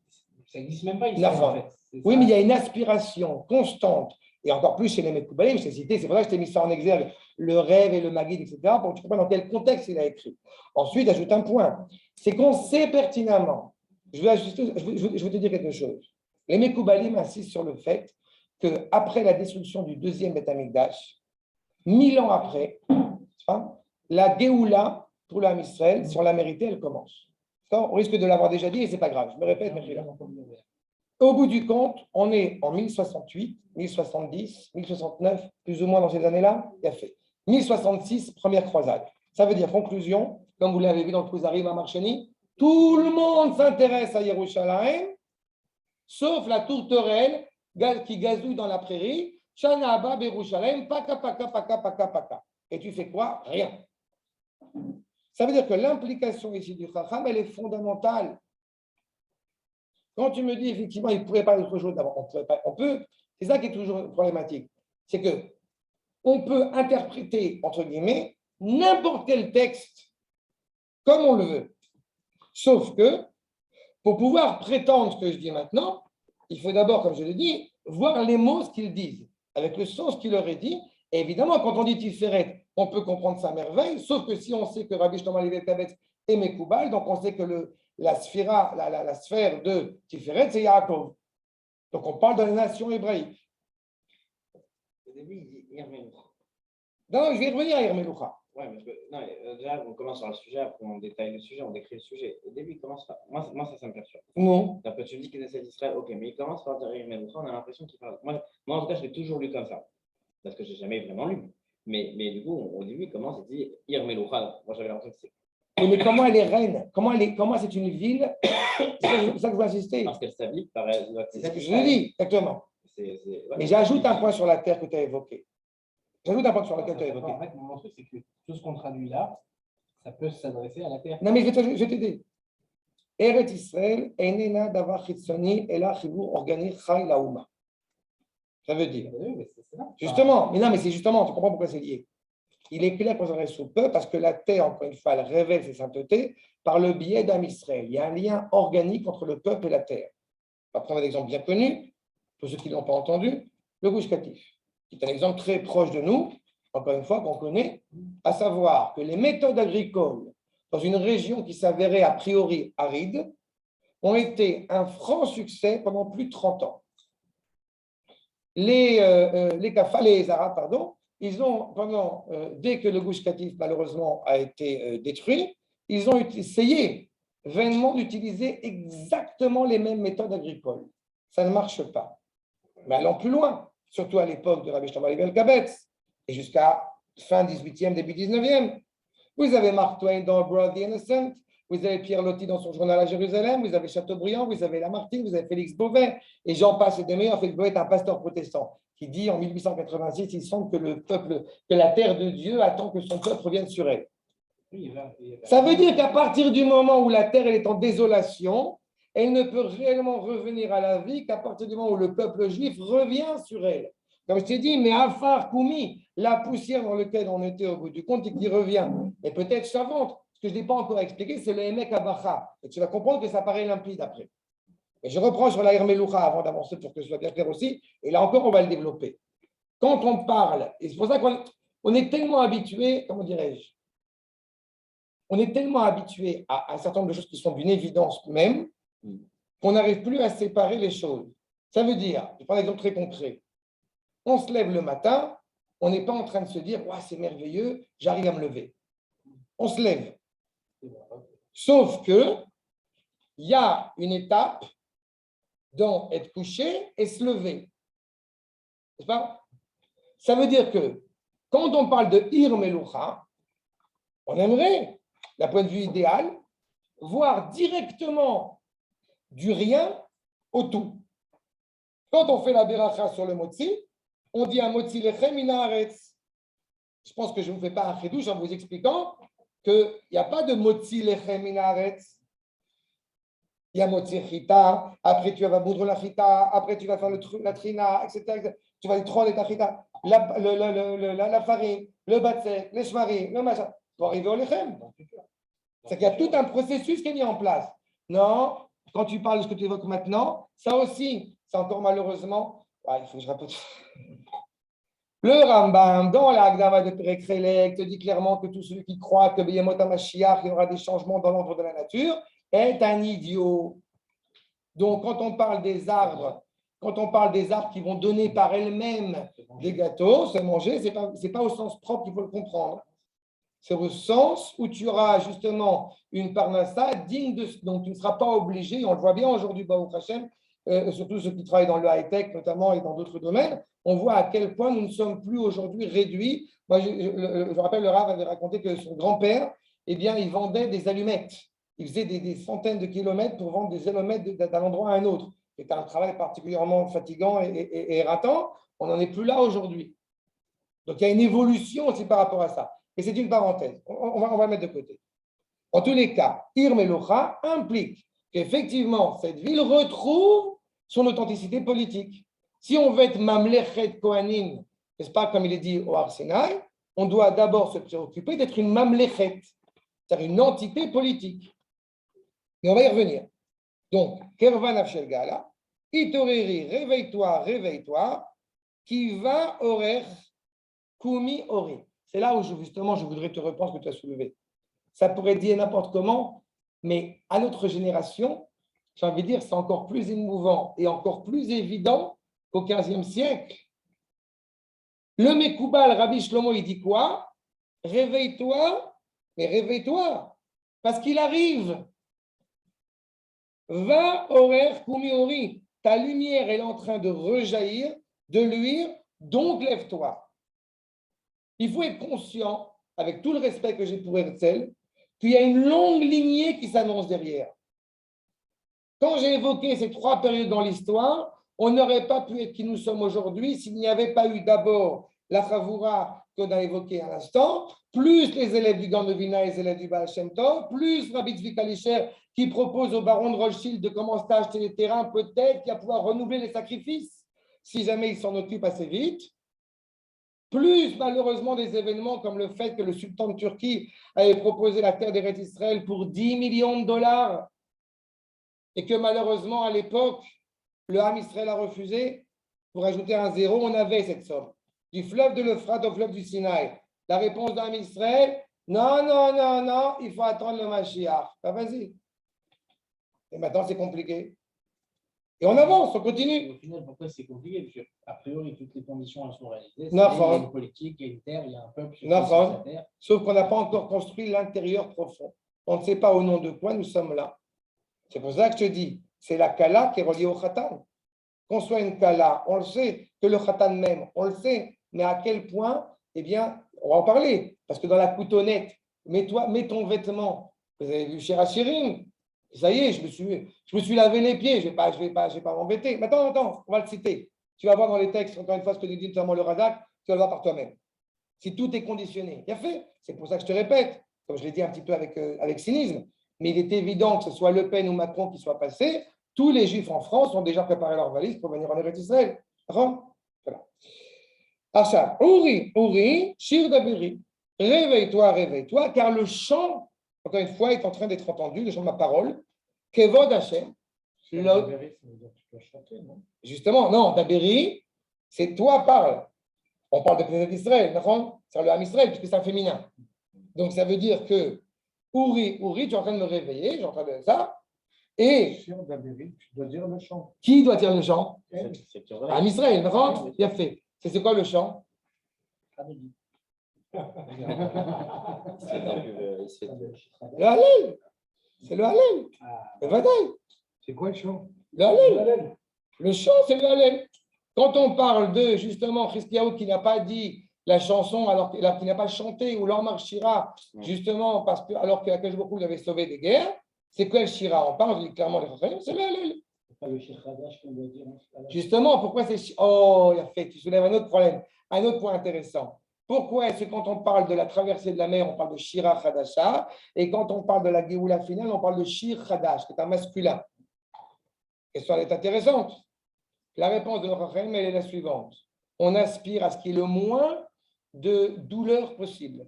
Speaker 3: Ça n'existe même pas ici, en fait.
Speaker 1: Oui, mais il y a une aspiration constante, et encore plus chez les Mekoubalim, je t'ai cité, c'est pour ça que je t'ai mis ça en exergue, le rêve et le Maguid, etc., pour que tu comprennes dans quel contexte il a écrit. Ensuite, ajoute un point, c'est qu'on sait pertinemment, je vais te dire quelque chose, les Mekoubalim insistent sur le fait qu'après la destruction du deuxième Beth Amikdash, 1000 ans après, la Géoula pour l'âme Israël, si on l'a mérité, elle commence. On risque de l'avoir déjà dit et ce n'est pas grave. Je me répète, mais au bout du compte, on est en 1068, 1070, 1069, plus ou moins dans ces années-là, il a fait. 1066, première croisade. Ça veut dire, conclusion, comme vous l'avez vu dans le Kouzarim à Marcheni, tout le monde s'intéresse à Yerushalayim, sauf la tourterelle qui gazouille dans la prairie, Shana Abba Yerushalayim, paka, paka, paka, paka, paka. Et tu fais quoi? Rien. Ça veut dire que l'implication ici du Chacham, elle est fondamentale. Quand tu me dis effectivement, il ne pourrait pas autre chose d'abord, on peut, c'est ça qui est toujours problématique. C'est que on peut interpréter, entre guillemets, n'importe quel texte comme on le veut. Sauf que, pour pouvoir prétendre ce que je dis maintenant, il faut d'abord, comme je l'ai dit, voir les mots, ce qu'ils disent, avec le sens qu'il leur est dit. Et évidemment, quand on dit Tiferet, on peut comprendre sa merveille, sauf que si on sait que Rabbi Shlomo Alevi Kabetz est Mekoubal, donc on sait que la sphère de Tiferet, c'est Yaakov. Donc on parle de la nation hébraïque. Non, je vais revenir à Yermeloucha.
Speaker 2: Oui, déjà, on commence sur le sujet, après on détaille le sujet, on décrit le sujet. Au début, il commence par. Moi ça me perturbe.
Speaker 1: Non.
Speaker 2: Après, tu me dis qu'il essaie d'Israël, ok, mais il commence par dire Yermeloucha, on a l'impression qu'il parle. Moi, en tout cas, je l'ai toujours lu comme ça, parce que je n'ai jamais vraiment lu. Mais du coup, au début, il commence, il dit Yermeloucha. Moi, j'avais l'impression que c'est.
Speaker 1: Mais comment elle est reine? Comment c'est une ville? C'est pour ça que je veux insister.
Speaker 2: Parce qu'elle s'habille par.
Speaker 1: C'est ce que je vous dis, exactement. Mais j'ajoute un point sur la terre que tu as évoqué. J'ajoute un point sur lequel tu as évoqué.
Speaker 3: En fait, mon truc, c'est que tout ce qu'on traduit là, ça peut s'adresser à la terre.
Speaker 1: Non, mais je vais t'aider. Eret Israël, enena davar chitzoni, ela chibur organique chay laouma. Ça veut dire. Justement, mais non, mais c'est justement, tu comprends pourquoi c'est lié. Il est clair qu'on s'adresse au peuple parce que la terre, encore une fois, elle révèle ses saintetés par le biais d'Am Israël. Il y a un lien organique entre le peuple et la terre. On va prendre un exemple bien connu, pour ceux qui ne l'ont pas entendu, le Gush Katif. C'est un exemple très proche de nous, encore une fois, qu'on connaît, à savoir que les méthodes agricoles dans une région qui s'avérait a priori aride ont été un franc succès pendant plus de 30 ans. Les Arabes, pardon, ils ont, dès que le Gush Katif, malheureusement, a été détruit, ils ont essayé vainement d'utiliser exactement les mêmes méthodes agricoles. Ça ne marche pas. Mais allons plus loin, surtout à l'époque de Rabbi Shlomo Alevi Kabetz, et jusqu'à fin 18e, début 19e. Vous avez Mark Twain dans Brother the Innocent, vous avez Pierre Loti dans son journal à Jérusalem, vous avez Chateaubriand, vous avez Lamartine, vous avez Félix Beauvais, et j'en passe et des meilleurs. Félix Beauvais est un pasteur protestant qui dit en 1886, il semble que la terre de Dieu attend que son peuple revienne sur elle. Ça veut dire qu'à partir du moment où la terre elle est en désolation, elle ne peut réellement revenir à la vie qu'à partir du moment où le peuple juif revient sur elle. Comme je t'ai dit, mais Afar Koumi, la poussière dans laquelle on était au bout du compte et qui revient, et peut-être savante, ce que je n'ai pas encore expliqué, c'est le Emek Abacha. Et tu vas comprendre que ça paraît limpide après. Et je reprends sur la Yermeloucha avant d'avancer pour que ce soit bien clair aussi, et là encore, on va le développer. Quand on parle, et c'est pour ça qu'on est tellement habitué, comment dirais-je, on est tellement habitué à un certain nombre de choses qui sont d'une évidence même, qu'on n'arrive plus à séparer les choses. Ça veut dire, je prends un exemple très concret, on se lève le matin, on n'est pas en train de se dire « c'est merveilleux, j'arrive à me lever ». On se lève. Sauf que il y a une étape dans être couché et se lever. N'est-ce pas? Ça veut dire que quand on parle de Ir Meloucha, on aimerait, d'un point de vue idéal, voir directement du rien au tout. Quand on fait la beracha sur le motzi, on dit un motzi lechem min haaretz. Je pense que je ne vous fais pas un chidouche en vous expliquant qu'il n'y a pas de motzi lechem min haaretz. Il y a motzi chita, après tu vas boudre la chita, après tu vas faire la trina, etc. Tu vas troller ta chita, la farine, le batzek, les shmarim, le machin, pour arriver au lechem. C'est qu'il y a tout un processus qui est mis en place. Non, quand tu parles de ce que tu évoques maintenant, ça aussi, c'est encore malheureusement, il faut que je répète. Le Rambam, dans la Hagdama de Perek Chelek, te dit clairement que tout celui qui croit que Beyemot HaMashiach, il y aura des changements dans l'ordre de la nature, est un idiot. Donc, quand on parle des arbres, qui vont donner par elles-mêmes des gâteaux, se manger, ce n'est pas au sens propre qu'il faut le comprendre. C'est au sens où tu auras justement une parnassa digne de... Donc, tu ne seras pas obligé, on le voit bien aujourd'hui, Baruch Hashem, surtout ceux qui travaillent dans le high-tech notamment et dans d'autres domaines, on voit à quel point nous ne sommes plus aujourd'hui réduits. Moi, je rappelle, le Rav avait raconté que son grand-père, eh bien, il vendait des allumettes. Il faisait des centaines de kilomètres pour vendre des allumettes d'un endroit à un autre. C'était un travail particulièrement fatigant et éreintant. On n'en est plus là aujourd'hui. Donc, il y a une évolution aussi par rapport à ça. Et c'est une parenthèse. On va le mettre de côté. En tous les cas, Ir Melocha implique qu'effectivement, cette ville retrouve son authenticité politique. Si on veut être Mamlechet Kohanim, n'est-ce pas, comme il est dit au Har Sinaï, on doit d'abord se préoccuper d'être une Mamlechet, c'est-à-dire une entité politique. Et on va y revenir. Donc, Kervan Afshel Gala, Itoreri, réveille-toi, qui va Orer, Kumi Ori. C'est là où justement je voudrais te reprendre ce que tu as soulevé. Ça pourrait dire n'importe comment, mais à notre génération, j'ai envie de dire, c'est encore plus émouvant et encore plus évident qu'au XVe siècle. Le Mekoubal, Rabbi Shlomo, il dit quoi? Réveille-toi, mais réveille-toi, parce qu'il arrive. Va Orer Kumi Ori. Ta lumière est en train de rejaillir, de luire, donc lève-toi. Il faut être conscient, avec tout le respect que j'ai pour Herzl, qu'il y a une longue lignée qui s'annonce derrière. Quand j'ai évoqué ces 3 périodes dans l'histoire, on n'aurait pas pu être qui nous sommes aujourd'hui s'il n'y avait pas eu d'abord la Chavoura qu'on a évoquée à l'instant, plus les élèves du Gaon de Vilna et les élèves du Baal Shem Tov, plus Rabbi Tzvi Kalisher qui propose au baron de Rothschild de commencer à acheter les terrains, peut-être, qui va pouvoir renouveler les sacrifices, si jamais il s'en occupe assez vite. Plus malheureusement des événements comme le fait que le sultan de Turquie avait proposé la terre d'Eretz Israël pour 10 millions de dollars et que malheureusement à l'époque, le Ham Israël a refusé. Pour ajouter un zéro, on avait cette somme. Du fleuve de l'Euphrate au fleuve du Sinaï. La réponse d'Ham Israël, non, il faut attendre le Mashiach. Ben, vas-y. Et maintenant, c'est compliqué. Et on avance, on continue.
Speaker 3: Au final, pourquoi c'est compliqué? Parce qu'a priori, toutes les conditions elles sont réalisées. Il
Speaker 1: y
Speaker 3: y a une politique, il y a une terre, il y a un peuple sur sa terre.
Speaker 1: Sauf qu'on n'a pas encore construit l'intérieur profond. On ne sait pas au nom de quoi nous sommes là. C'est pour ça que je te dis, c'est la Kala qui est reliée au Khatan. Qu'on soit une Kala, on le sait, que le Khatan même, on le sait. Mais à quel point, eh bien, on va en parler. Parce que dans la coutonnette, mets ton vêtement. Vous avez vu chez Rachirim. Ça y est, je me suis lavé les pieds, je vais pas m'embêter. Mais attends, on va le citer. Tu vas voir dans les textes, encore une fois, ce que nous dit notamment le Razak, tu vas le voir par toi-même. Si tout est conditionné, bien fait. C'est pour ça que je te répète, comme je l'ai dit un petit peu avec cynisme, mais il est évident que ce soit Le Pen ou Macron qui soit passé, tous les Juifs en France ont déjà préparé leur valise pour venir en Eretz Israël. Voilà. Acha, Uri, Shir Dabiri, réveille-toi, car le chant, encore une fois, est en train d'être entendu, le chant de ma parole. Kevod Hashem. Justement, non, Daberi, c'est toi parle. On parle de Knesset d'Israël, c'est le Ham Israël, puisque c'est un féminin. Donc ça veut dire que Uri, tu es en train de me réveiller, j'ai en train de ça. Et
Speaker 4: tu dois dire le chant.
Speaker 1: Qui doit dire le chant? Ham Israël, il a fait. C'est quoi le chant? Le Hallel. C'est le Hallel. Le Vadaï.
Speaker 4: C'est quoi le chant?
Speaker 1: Le Hallel. Le chant, c'est le Hallel. Quand on parle de, justement, Christiaou qui n'a pas dit la chanson, alors qu'il n'a pas chanté, ou l'Ormar Shira, justement, alors que Akash Bokhu l'avait sauvé des guerres, C'est quoi le Shira? On parle, je dis clairement, les Chachamim, c'est le Hallel.
Speaker 5: C'est pas le Shir Hadash qu'on doit dire.
Speaker 1: Justement, pourquoi c'est. Oh, il a fait, tu soulèves un autre problème, un autre point intéressant. Pourquoi est-ce que quand on parle de la traversée de la mer, on parle de Shira Hadasha, et quand on parle de la Géoula finale, on parle de Shir Hadash, qui est un masculin? Question est intéressante. La réponse de Rachem, elle est la suivante. On aspire à ce qu'il y ait le moins de douleurs possible.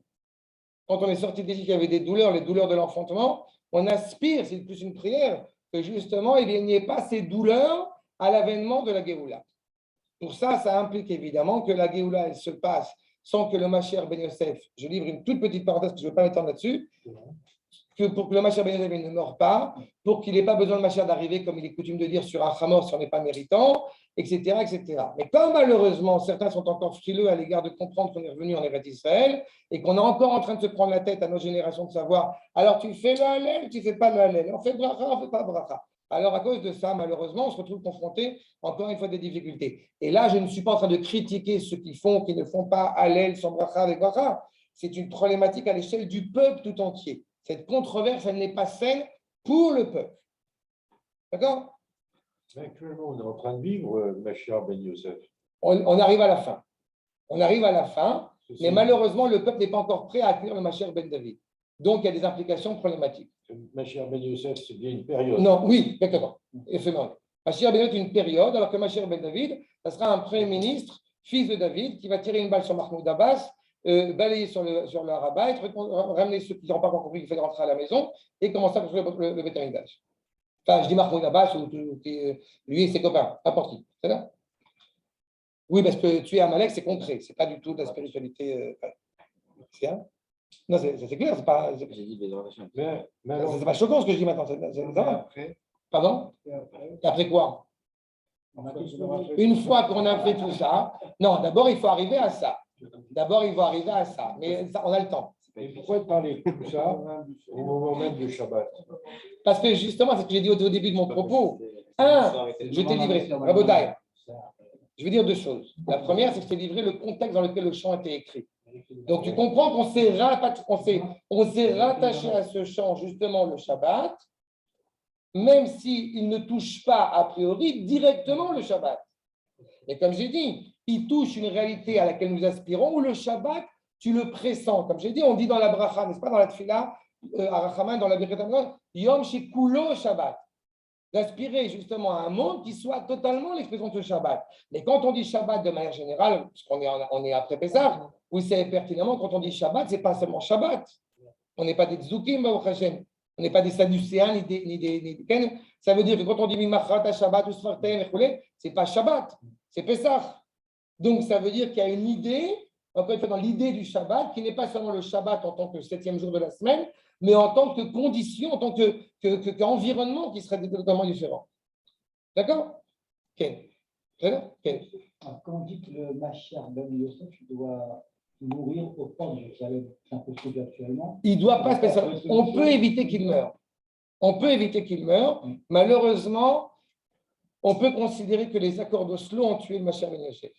Speaker 1: Quand on est sorti d'Égypte, il y avait des douleurs, les douleurs de l'enfantement. On aspire, c'est plus une prière, que justement, il n'y ait pas ces douleurs à l'avènement de la Géoula. Pour ça, ça implique évidemment que la Géoula, elle se passe sans que le Mashiach Ben Yosef, je livre une toute petite parenthèse que je ne veux pas m'étendre là-dessus, que pour que le Mashiach Ben Yosef ne meure pas, pour qu'il n'ait pas besoin de Mashiach d'arriver, comme il est coutume de dire, sur un Hamor si on n'est pas méritant, etc., etc. Mais comme malheureusement, certains sont encore frileux à l'égard de comprendre qu'on est revenu en Eretz Israël et qu'on est encore en train de se prendre la tête à nos générations de savoir, alors tu fais le Hallel, tu ne fais pas le Hallel, on fait bracha, on ne fait pas bracha. Alors, à cause de ça, malheureusement, on se retrouve confronté, encore une fois, des difficultés. Et là, je ne suis pas en train de critiquer ceux qui ne font pas Hallel sans bracha avec bracha. C'est une problématique à l'échelle du peuple tout entier. Cette controverse, elle n'est pas saine pour le peuple. D'accord?
Speaker 4: Actuellement, on est en train de vivre Mashiach Ben Yosef.
Speaker 1: On arrive à la fin. On arrive à la fin, mais malheureusement, le peuple n'est pas encore prêt à accueillir le Mashiach Ben David. Donc, il y a des implications problématiques.
Speaker 4: Mashiach Ben Yosef, c'est bien une période.
Speaker 1: Non, oui, exactement. Effectivement. Mashiach Ben David est une période, alors que Mashiach Ben David, ça sera un premier ministre, fils de David, qui va tirer une balle sur Mahmoud Abbas, balayer sur le Rabat, ramener ceux qui n'ont pas compris qu'il fait rentrer à la maison et commencer à construire le Beth Amikdash. Enfin, je dis Mahmoud Abbas ou lui et ses copains, n'importe qui. C'est là? Oui, parce que tuer Amalek, c'est concret. Ce n'est pas du tout de la spiritualité. C'est un. Non, c'est clair, c'est pas.
Speaker 2: J'ai dit des orations.
Speaker 4: Mais alors,
Speaker 1: C'est pas choquant ce que je dis maintenant.
Speaker 4: après,
Speaker 1: Pardon? Et après quoi? Une fois qu'on a fait tout ça, non, d'abord il faut arriver à ça. Mais ça, on a le temps.
Speaker 4: et pourquoi parler de tout ça au moment même du Shabbat?
Speaker 1: Parce que justement, c'est ce que j'ai dit au début de mon propos. Je t'ai livré. Rabotai. Je veux dire deux choses. La première, c'est que je t'ai livré le contexte dans lequel le chant a été écrit. Donc, tu comprends qu'on s'est rattaché à ce chant, justement, le Shabbat, même s'il ne touche pas, a priori, directement le Shabbat. Et comme j'ai dit, il touche une réalité à laquelle nous aspirons, où le Shabbat, tu le pressens. Comme j'ai dit, on dit dans la bracha, n'est-ce pas, dans la tfila, à Rachaman, dans la Birkat Hamikdash, Yom Shekulo Shabbat. D'aspirer justement à un monde qui soit totalement l'expression de ce Shabbat. Mais quand on dit Shabbat de manière générale, parce qu'on est après Pessah, vous savez pertinemment, quand on dit Shabbat, ce n'est pas seulement Shabbat. On n'est pas des Tzoukim, Baruch Hashem. On n'est pas des Sadducéens, ni des Ken. Ça veut dire que quand on dit Mimachrat, Shabbat, ou Sfartem, ce n'est pas Shabbat, c'est Pessah. Donc ça veut dire qu'il y a une idée, encore une fois, dans l'idée du Shabbat, qui n'est pas seulement le Shabbat en tant que 7e jour de la semaine, mais en tant que condition, en tant qu'environnement qui serait totalement différent. D'accord? Ken.
Speaker 5: Quand on dit que le Mashiach Ben Yosef doit mourir au port de Jérusalem, c'est un peu ce que actuellement.
Speaker 1: Il ne doit pas spécialement. On peut éviter qu'il meure. Malheureusement, on peut considérer que les accords d'Oslo ont tué le Mashiach Ben Yosef.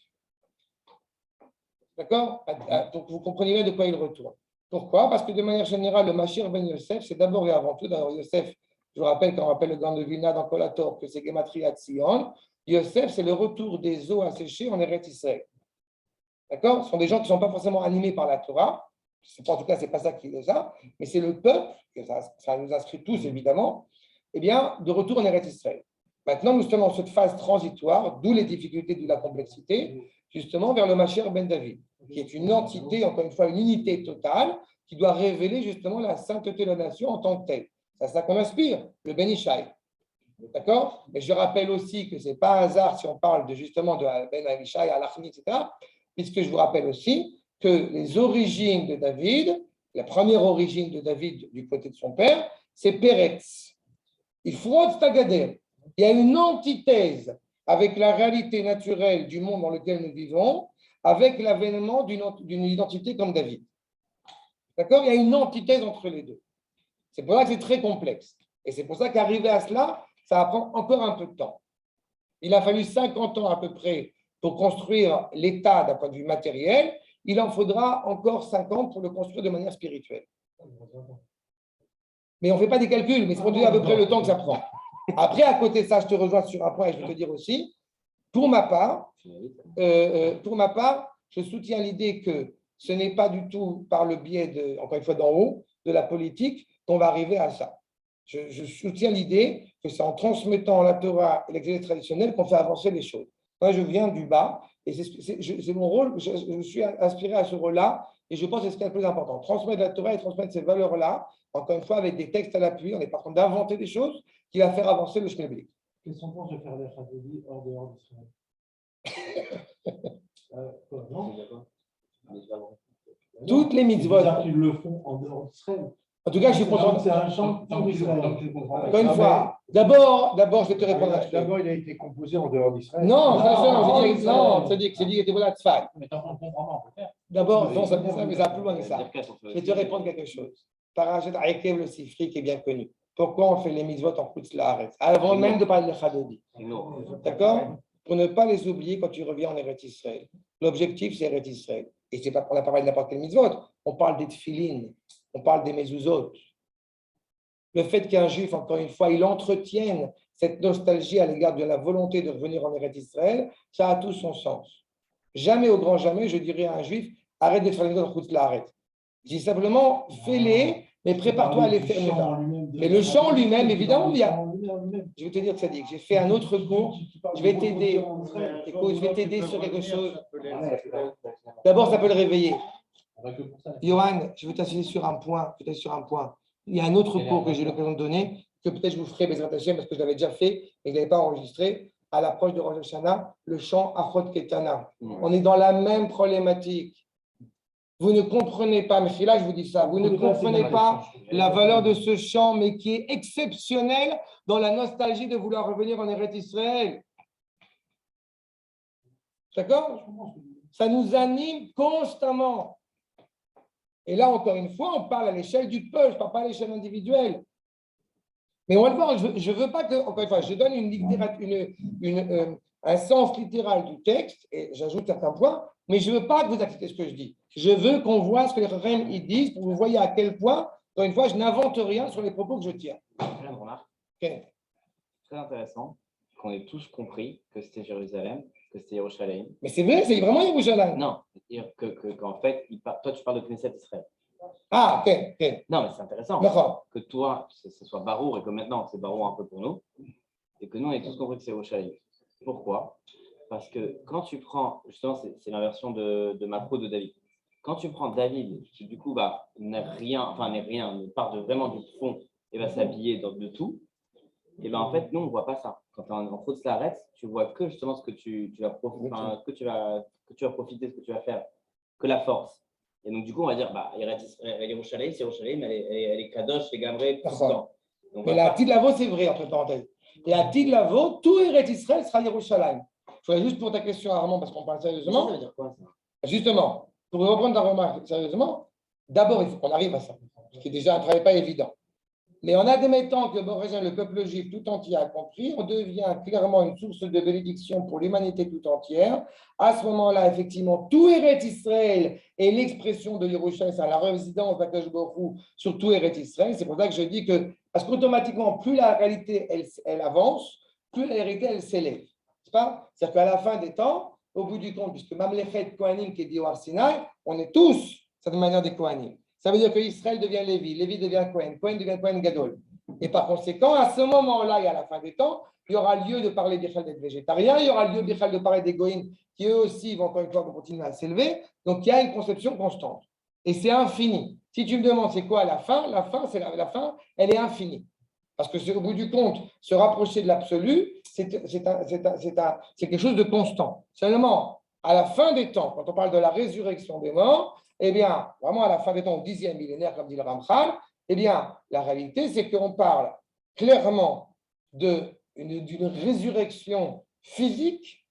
Speaker 1: D'accord? Donc vous comprenez bien de quoi il retourne. Pourquoi? Parce que de manière générale, le Mashiach Ben Yosef, c'est d'abord et avant tout, d'ailleurs Yosef, je vous rappelle, quand on rappelle le Gan de Vilna dans Kolator, que c'est Gematria Tzion, Yosef, c'est le retour des eaux asséchées en Eretz Israël. D'accord? Ce sont des gens qui ne sont pas forcément animés par la Torah, en tout cas, ce n'est pas ça qui les a, mais c'est le peuple, et ça nous inscrit tous évidemment, eh bien, de retour en Eretz Israël. Maintenant, nous sommes dans cette phase transitoire, d'où les difficultés, d'où la complexité, justement vers le Mashiach Ben David, qui est une entité, encore une fois, une unité totale, qui doit révéler justement la sainteté de la nation en tant que telle. C'est à ça qu'on aspire, le Ben Ishai. D'accord? Mais je rappelle aussi que ce n'est pas un hasard si on parle justement de Ben Ishai, Al-Achmi, etc., puisque je vous rappelle aussi que les origines de David, la première origine de David du côté de son père, c'est Peretz. Il faut Tagader. Il y a une antithèse avec la réalité naturelle du monde dans lequel nous vivons, avec l'avènement d'une identité comme David. D'accord? Il y a une antithèse entre les deux. C'est pour ça que c'est très complexe. Et c'est pour ça qu'arriver à cela, ça va prendre encore un peu de temps. Il a fallu 50 ans à peu près pour construire l'État d'un point de vue matériel. Il en faudra encore 50 pour le construire de manière spirituelle. Mais on ne fait pas des calculs, mais c'est pour te dire à peu près le temps que ça prend. Après, à côté de ça, je te rejoins sur un point et je vais te dire aussi, pour ma part, je soutiens l'idée que ce n'est pas du tout par le biais, encore une fois d'en haut, de la politique qu'on va arriver à ça. Je soutiens l'idée que c'est en transmettant la Torah et l'exégèse traditionnelle qu'on fait avancer les choses. Moi, je viens du bas et c'est mon rôle, je suis inspiré à ce rôle-là et je pense que c'est ce qui est le plus important. Transmettre la Torah et transmettre ces valeurs-là, encore une fois, avec des textes à l'appui, on n'est pas en train d'inventer des choses qui va faire avancer le Shmei Blik.
Speaker 3: Quels sont de faire des Chadodi hors dehors d'Israël? Non.
Speaker 1: Toutes les mitzvot.
Speaker 3: Ils le font en dehors d'Israël.
Speaker 1: En tout cas, je suis content.
Speaker 3: C'est un chant pour Israël.
Speaker 1: Encore une fois, d'abord, je vais te répondre à ça.
Speaker 4: D'abord, il a été composé en dehors d'Israël.
Speaker 1: Non, c'est dit que c'est dit que voilà, Tzfat.
Speaker 3: Mais tant qu'on le comprend pas, on peut faire.
Speaker 1: D'abord, non, ça mais ça plus loin que ça. Je vais te répondre quelque chose. Parachet Aïkev le Sifri qui est bien connu. Pourquoi on fait les mitzvot en Chutz La'aretz avant même de parler de Chadodi? D'accord? Pour ne pas les oublier quand tu reviens en Eretz Israël. L'objectif, c'est Eretz Israël. Et c'est pas, on n'a pas parlé de n'importe quel mitzvot. On parle des tefilines, on parle des mezuzot. Le fait qu'un juif, encore une fois, il entretienne cette nostalgie à l'égard de la volonté de revenir en Eretz Israël, ça a tout son sens. Jamais, au grand jamais, je dirais à un juif, arrête de faire les mitzvot en Chutz La'aretz. Je dis simplement, fais-les, mais prépare-toi à les faire. Mais le chant lui-même, évidemment, il y a. Je vais te dire, Tzadik, j'ai fait un autre cours. Je vais t'aider. Écoute, je vais t'aider sur quelque chose. D'abord, ça peut le réveiller. Johan, je veux t'assurer sur un point. Il y a un autre cours que j'ai eu l'occasion de donner, que peut-être je vous ferai Bezrat Hashem parce que je l'avais déjà fait, mais je ne l'avais pas enregistré. À l'approche de Rosh Hashanah, le chant Achot Ketana. On est dans la même problématique. Vous ne comprenez pas, mais là je vous dis ça, vous ne comprenez pas la valeur de ce chant, mais qui est exceptionnel dans la nostalgie de vouloir revenir en Eretz Israël. D'accord? Ça nous anime constamment. Et là, encore une fois, on parle à l'échelle du peuple, je ne parle pas à l'échelle individuelle. Mais on va le voir, je ne veux pas que, encore une fois, je donne un sens littéral du texte, et j'ajoute certains points, mais je ne veux pas que vous acceptez ce que je dis. Je veux qu'on voit ce que les Chachamim ils disent pour que vous voyez à quel point, encore une fois, je n'invente rien sur les propos que je tiens.
Speaker 2: J'ai une remarque.
Speaker 1: Okay.
Speaker 2: Très intéressant qu'on ait tous compris que c'était Jérusalem, que c'était Yerushalayim.
Speaker 1: Mais c'est vrai, c'est vraiment Yerushalayim.
Speaker 2: Non, c'est-à-dire qu'en fait, toi, tu parles de Knesset Israël.
Speaker 1: Ah, ok.
Speaker 2: Non, mais c'est intéressant.
Speaker 1: D'accord.
Speaker 2: Que toi, ce soit Barour et que maintenant, c'est Barour un peu pour nous, et que nous, on ait tous compris que c'est Yerushalayim. Pourquoi? Parce que quand tu prends, justement, c'est l'inversion de Macro de David. Quand tu prends David, qui du coup n'est rien, mais part vraiment du fond et va s'habiller de tout, et bien en fait, nous, on ne voit pas ça. Quand tu es en Chutz La'aretz, tu vois que justement ce que tu vas profiter, que tu vas profiter, ce que tu vas faire, que la force. Et donc, du coup, on va dire, Yerushalayim, c'est Yerushalayim, elle est kadosh, elle est gamrée tout le temps. Donc,
Speaker 1: mais la Tid Lavo, c'est vrai, entre parenthèses. La Tid Lavo, tout Eretz Israël sera Yerushalayim. Je voulais juste pour ta question, Armand, parce qu'on parle sérieusement.
Speaker 2: Ça veut dire quoi, ça?
Speaker 1: Justement, pour reprendre ta remarque sérieusement, d'abord, il faut qu'on arrive à ça, ce qui est déjà un travail pas évident. Mais en admettant que le peuple juif tout entier a compris, on devient clairement une source de bénédiction pour l'humanité tout entière. À ce moment-là, effectivement, tout Eretz Israël est l'expression de Yerushalayim, c'est la résidence d'Akadosh Baruch Hu sur tout Eretz Israël. C'est pour ça que je dis que, parce qu'automatiquement, plus la réalité elle avance, plus la réalité elle s'élève. C'est-à-dire qu'à la fin des temps, au bout du compte, puisque Mamlechet Kohanim qui est dit au Arsinaï, on est tous, cette manière des Kohanim. Ça veut dire qu'Israël devient Lévi, Lévi devient Kohen, Kohen devient Kohen Gadol. Et par conséquent, à ce moment-là et à la fin des temps, il y aura lieu de parler d'Ichal d'être végétarien, il y aura lieu d'Ichal de parler des Goïms qui eux aussi vont encore une fois continuer à s'élever. Donc il y a une conception constante. Et c'est infini. Si tu me demandes c'est quoi la fin, la fin, elle est infinie. Parce que au bout du compte, se rapprocher de l'absolu, c'est quelque chose de constant. Seulement, à la fin des temps, quand on parle de la résurrection des morts, eh bien, vraiment à la fin des temps, au 10e millénaire, comme dit le Ramchal, eh bien, la réalité, c'est qu'on parle clairement d'une résurrection physique,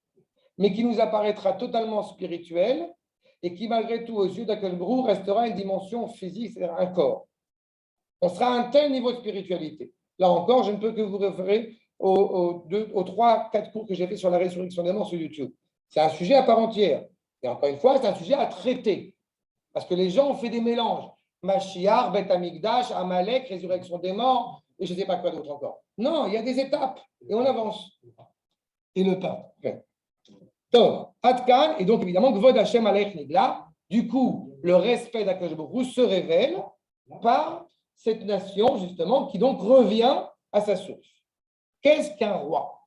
Speaker 1: mais qui nous apparaîtra totalement spirituelle et qui, malgré tout, aux yeux d'Akadosh Baruch Hu, restera une dimension physique, c'est-à-dire un corps. On sera à un tel niveau de spiritualité. Là encore, je ne peux que vous référer aux 3-4 cours que j'ai fait sur la résurrection des morts sur YouTube. C'est un sujet à part entière. Et encore une fois, c'est un sujet à traiter. Parce que les gens ont fait des mélanges. Mashiach, Bet Amikdash, Amalek, résurrection des morts, et je ne sais pas quoi d'autre encore. Non, il y a des étapes, et on avance. Et le pain. Donc, Atkan, et donc évidemment, Gvod Hashem Alech Nigla, du coup, le respect d'Akadosh Baruch Hu se révèle par cette nation, justement, qui donc revient à sa source. Qu'est-ce qu'un roi?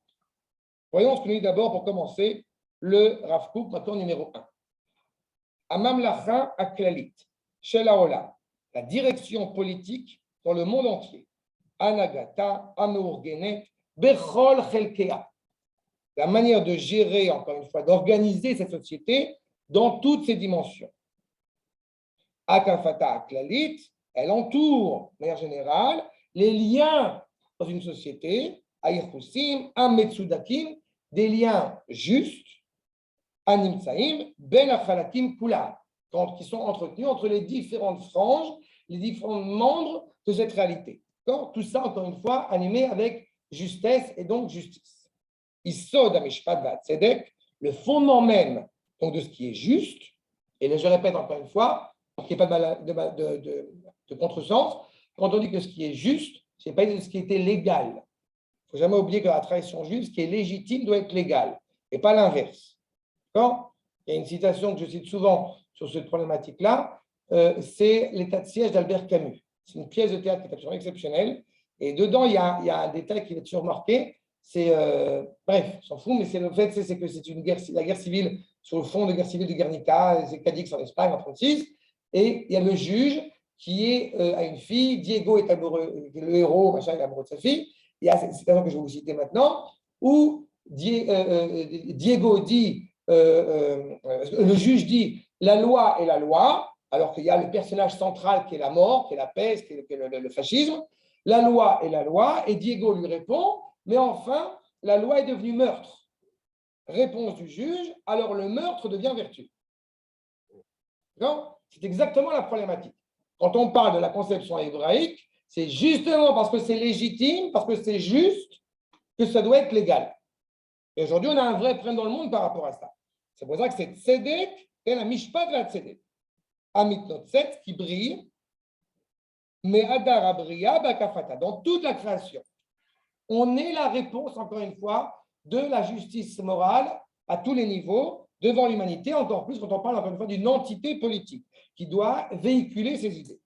Speaker 1: Voyons ce que nous dit d'abord pour commencer le Rav Kook, rapport numéro 1. Amamlacha Aklalit, Shel Haolam, la direction politique dans le monde entier. Anagata, Ameurgenet, Bechol Chelkea. La manière de gérer, encore une fois, d'organiser cette société dans toutes ses dimensions. Akafata Aklalit, elle entoure, de manière générale, les liens dans une société, Aïchusim, Ametsudakim, des liens justes, Animtsaim, Ben Achalakim Kulam, qui sont entretenus entre les différentes franges, les différents membres de cette réalité. Tout ça, encore une fois, animé avec justesse et donc justice. Isod Amishpat Va'atzedek, le fondement même donc, de ce qui est juste, et là, je répète encore une fois, pour qu'il n'y ait pas de contresens, quand on dit que ce qui est juste, ce n'est pas ce qui était légal. Il ne faut jamais oublier que la tradition juive, ce qui est légitime doit être légal, et pas l'inverse. D'accord ? Il y a une citation que je cite souvent sur cette problématique-là, c'est l'état de siège d'Albert Camus. C'est une pièce de théâtre qui est absolument exceptionnelle, et dedans, il y a un détail qui va être surmarqué, c'est, bref, on s'en fout, mais c'est le fait, c'est que c'est la guerre civile, sur le fond de guerre civile de Guernica, c'est Cadix en Espagne en 1936, et il y a le juge qui a une fille, Diego est amoureux, le héros, machin, il est amoureux de sa fille. Il y a cette citation que je vais vous citer maintenant, où Diego dit, le juge dit, la loi est la loi, alors qu'il y a le personnage central qui est la mort, qui est la peste, qui est le fascisme. La loi est la loi, et Diego lui répond, mais enfin, la loi est devenue meurtre. Réponse du juge, alors le meurtre devient vertu. Non ? C'est exactement la problématique. Quand on parle de la conception hébraïque, c'est justement parce que c'est légitime, parce que c'est juste, que ça doit être légal. Et aujourd'hui, on a un vrai problème dans le monde par rapport à ça. C'est pour ça que c'est tzedek et la mishpat de la tzedek. Amitnot tzedek qui brille, mais adar abriya bakafata, dans toute la création. On est la réponse, encore une fois, de la justice morale à tous les niveaux devant l'humanité, encore plus quand on parle, encore une fois, d'une entité politique qui doit véhiculer ses idées.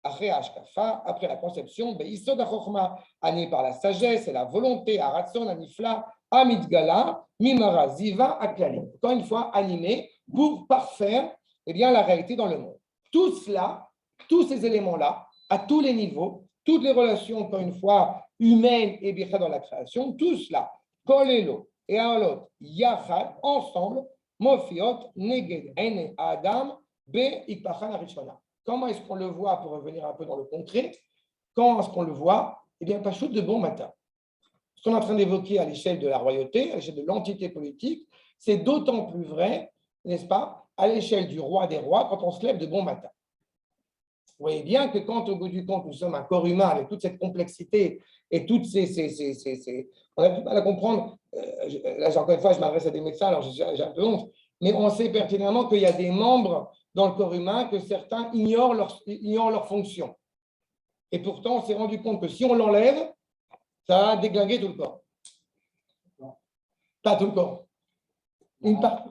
Speaker 1: Après Ashkafa, après la conception, Isod HaChochma, animé par la sagesse et la volonté, Aratson, Anifla, Amidgala, Mimara, Ziva, Aklali. Encore une fois, animé pour parfaire la réalité dans le monde. Tout cela, tous ces éléments-là, à tous les niveaux, toutes les relations, encore une fois, humaines et bircha dans la création, tout cela, Kolelo et Aolot, Yachad, ensemble, Mofiot, Neged, Ene, Adam, Be, Ikpachan, Arishona. Comment est-ce qu'on le voit, pour revenir un peu dans le concret? Quand est-ce qu'on le voit? Eh bien, pas chaud de bon matin. Ce qu'on est en train d'évoquer à l'échelle de la royauté, à l'échelle de l'entité politique, c'est d'autant plus vrai, n'est-ce pas, à l'échelle du roi des rois, quand on se lève de bon matin. Vous voyez bien que quand, au bout du compte, nous sommes un corps humain avec toute cette complexité et toutes on a du mal à comprendre. Là, encore une fois, je m'adresse à des médecins, alors j'ai un peu honte, mais on sait pertinemment qu'il y a des membres dans le corps humain que certains ignorent leur fonction. Et pourtant, on s'est rendu compte que si on l'enlève, ça va déglinguer tout le corps. Pas tout le corps. Une partie.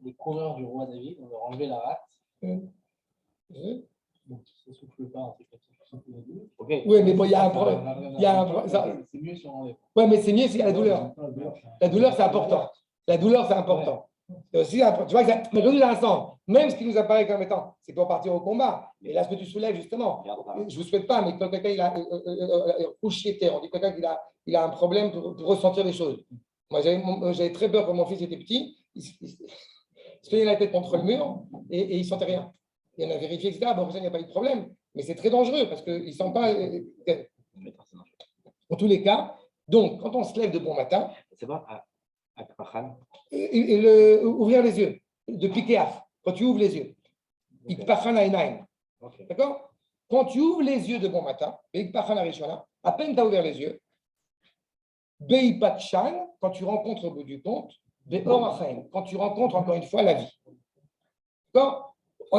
Speaker 3: Les coureurs du roi David, on leur enlevé la rate. Donc, ça ne souffle pas, c'est
Speaker 2: Okay.
Speaker 1: Oui, mais bon, il y a un problème.
Speaker 3: C'est mieux si on enlève.
Speaker 1: Oui, mais c'est mieux s'il y a la douleur. La douleur, c'est important. La douleur, c'est important. C'est aussi important. Tu vois, mais dans l'instant, même ce qui nous apparaît comme étant, c'est pour partir au combat. Et là, ce que tu soulèves, justement, je ne vous souhaite pas, mais quand quelqu'un il a couchiété, on dit quelqu'un qu'il a un problème pour ressentir les choses. Moi, j'avais très peur quand mon fils était petit. Il se tenait la tête contre le mur et il ne sentait rien. Et on a vérifié, etc. Bon, ça, il n'y a pas eu de problème. Mais c'est très dangereux parce qu'il ne sent pas. En tous les cas, donc, quand on se lève de bon matin,
Speaker 2: c'est pas Akpachan.
Speaker 1: Ouvrir les yeux, de piquer quand tu ouvres les yeux. Ikpachan Ainaim. D'accord? Quand tu ouvres les yeux de bon matin, Ikpachan Arishona, à peine tu as ouvert les yeux, Beipakshan, quand tu rencontres au bout du compte, Quand tu rencontres encore une fois la vie. D'accord ?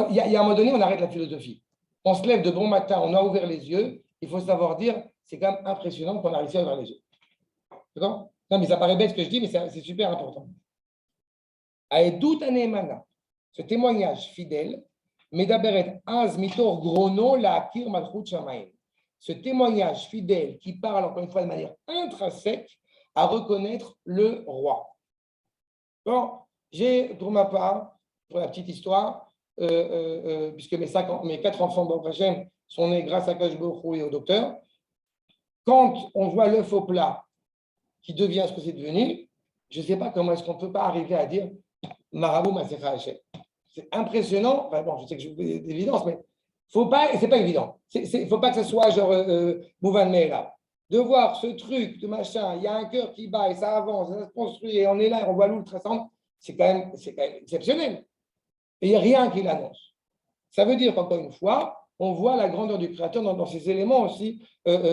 Speaker 1: Il y a un moment donné, on arrête la philosophie. On se lève de bon matin, on a ouvert les yeux. Il faut savoir dire, c'est quand même impressionnant qu'on a réussi à ouvrir les yeux. D'accord ? Non, mais ça paraît bête ce que je dis, mais c'est super important. Aedut aneemana, ce témoignage fidèle, Medaberet az mitor grono la akir malchut shamayim. Ce témoignage fidèle qui parle encore une fois de manière intrinsèque à reconnaître le roi. Bon, j'ai pour ma part, pour la petite histoire, puisque mes 4 enfants d'Abraham sont nés grâce à Kadosh Baruch Hu et au docteur, quand on voit l'œuf au plat qui devient ce que c'est devenu, je ne sais pas comment est-ce qu'on ne peut pas arriver à dire Marabout Masecha Hachem. C'est impressionnant. Enfin, bon, je sais que je vous dis d'évidence, mais faut pas, c'est pas évident. Il ne faut pas que ce soit genre Mouvan Meela. De voir ce truc de machin, il y a un cœur qui bat et ça avance, ça se construit et on est là et on voit l'ultrasound, c'est quand même exceptionnel. Et il n'y a rien qui l'annonce. Ça veut dire qu'encore une fois, on voit la grandeur du Créateur dans ces éléments aussi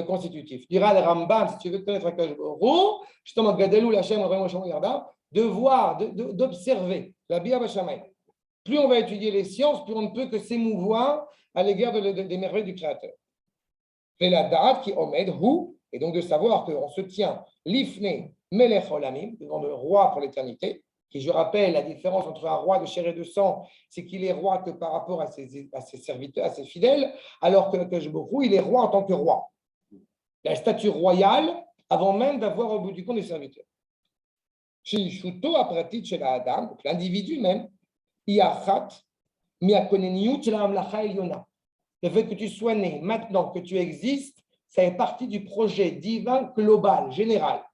Speaker 1: constitutifs. Dira le Rambam, si tu veux connaître Akadosh Baruch Hu, justement, Gadelou, Lachem, de voir, d'observer la Bia Bashamayim. Plus on va étudier les sciences, plus on ne peut que s'émouvoir à l'égard des merveilles du Créateur. Et la Da'at qui omed hu, et donc de savoir qu'on se tient l'ifne melech olamim, devant le roi pour l'éternité, qui, je rappelle, la différence entre un roi de chair et de sang, c'est qu'il est roi que par rapport à ses serviteurs, à ses fidèles, alors que il est roi en tant que roi. La statue royale avant même d'avoir au bout du compte des serviteurs. Chez Shuto apratit chez la Adam, donc l'individu même, Iachat, miakoneniut chez la Amlacha Eliona. Le fait que tu sois né, maintenant que tu existes, ça fait partie du projet divin global, général.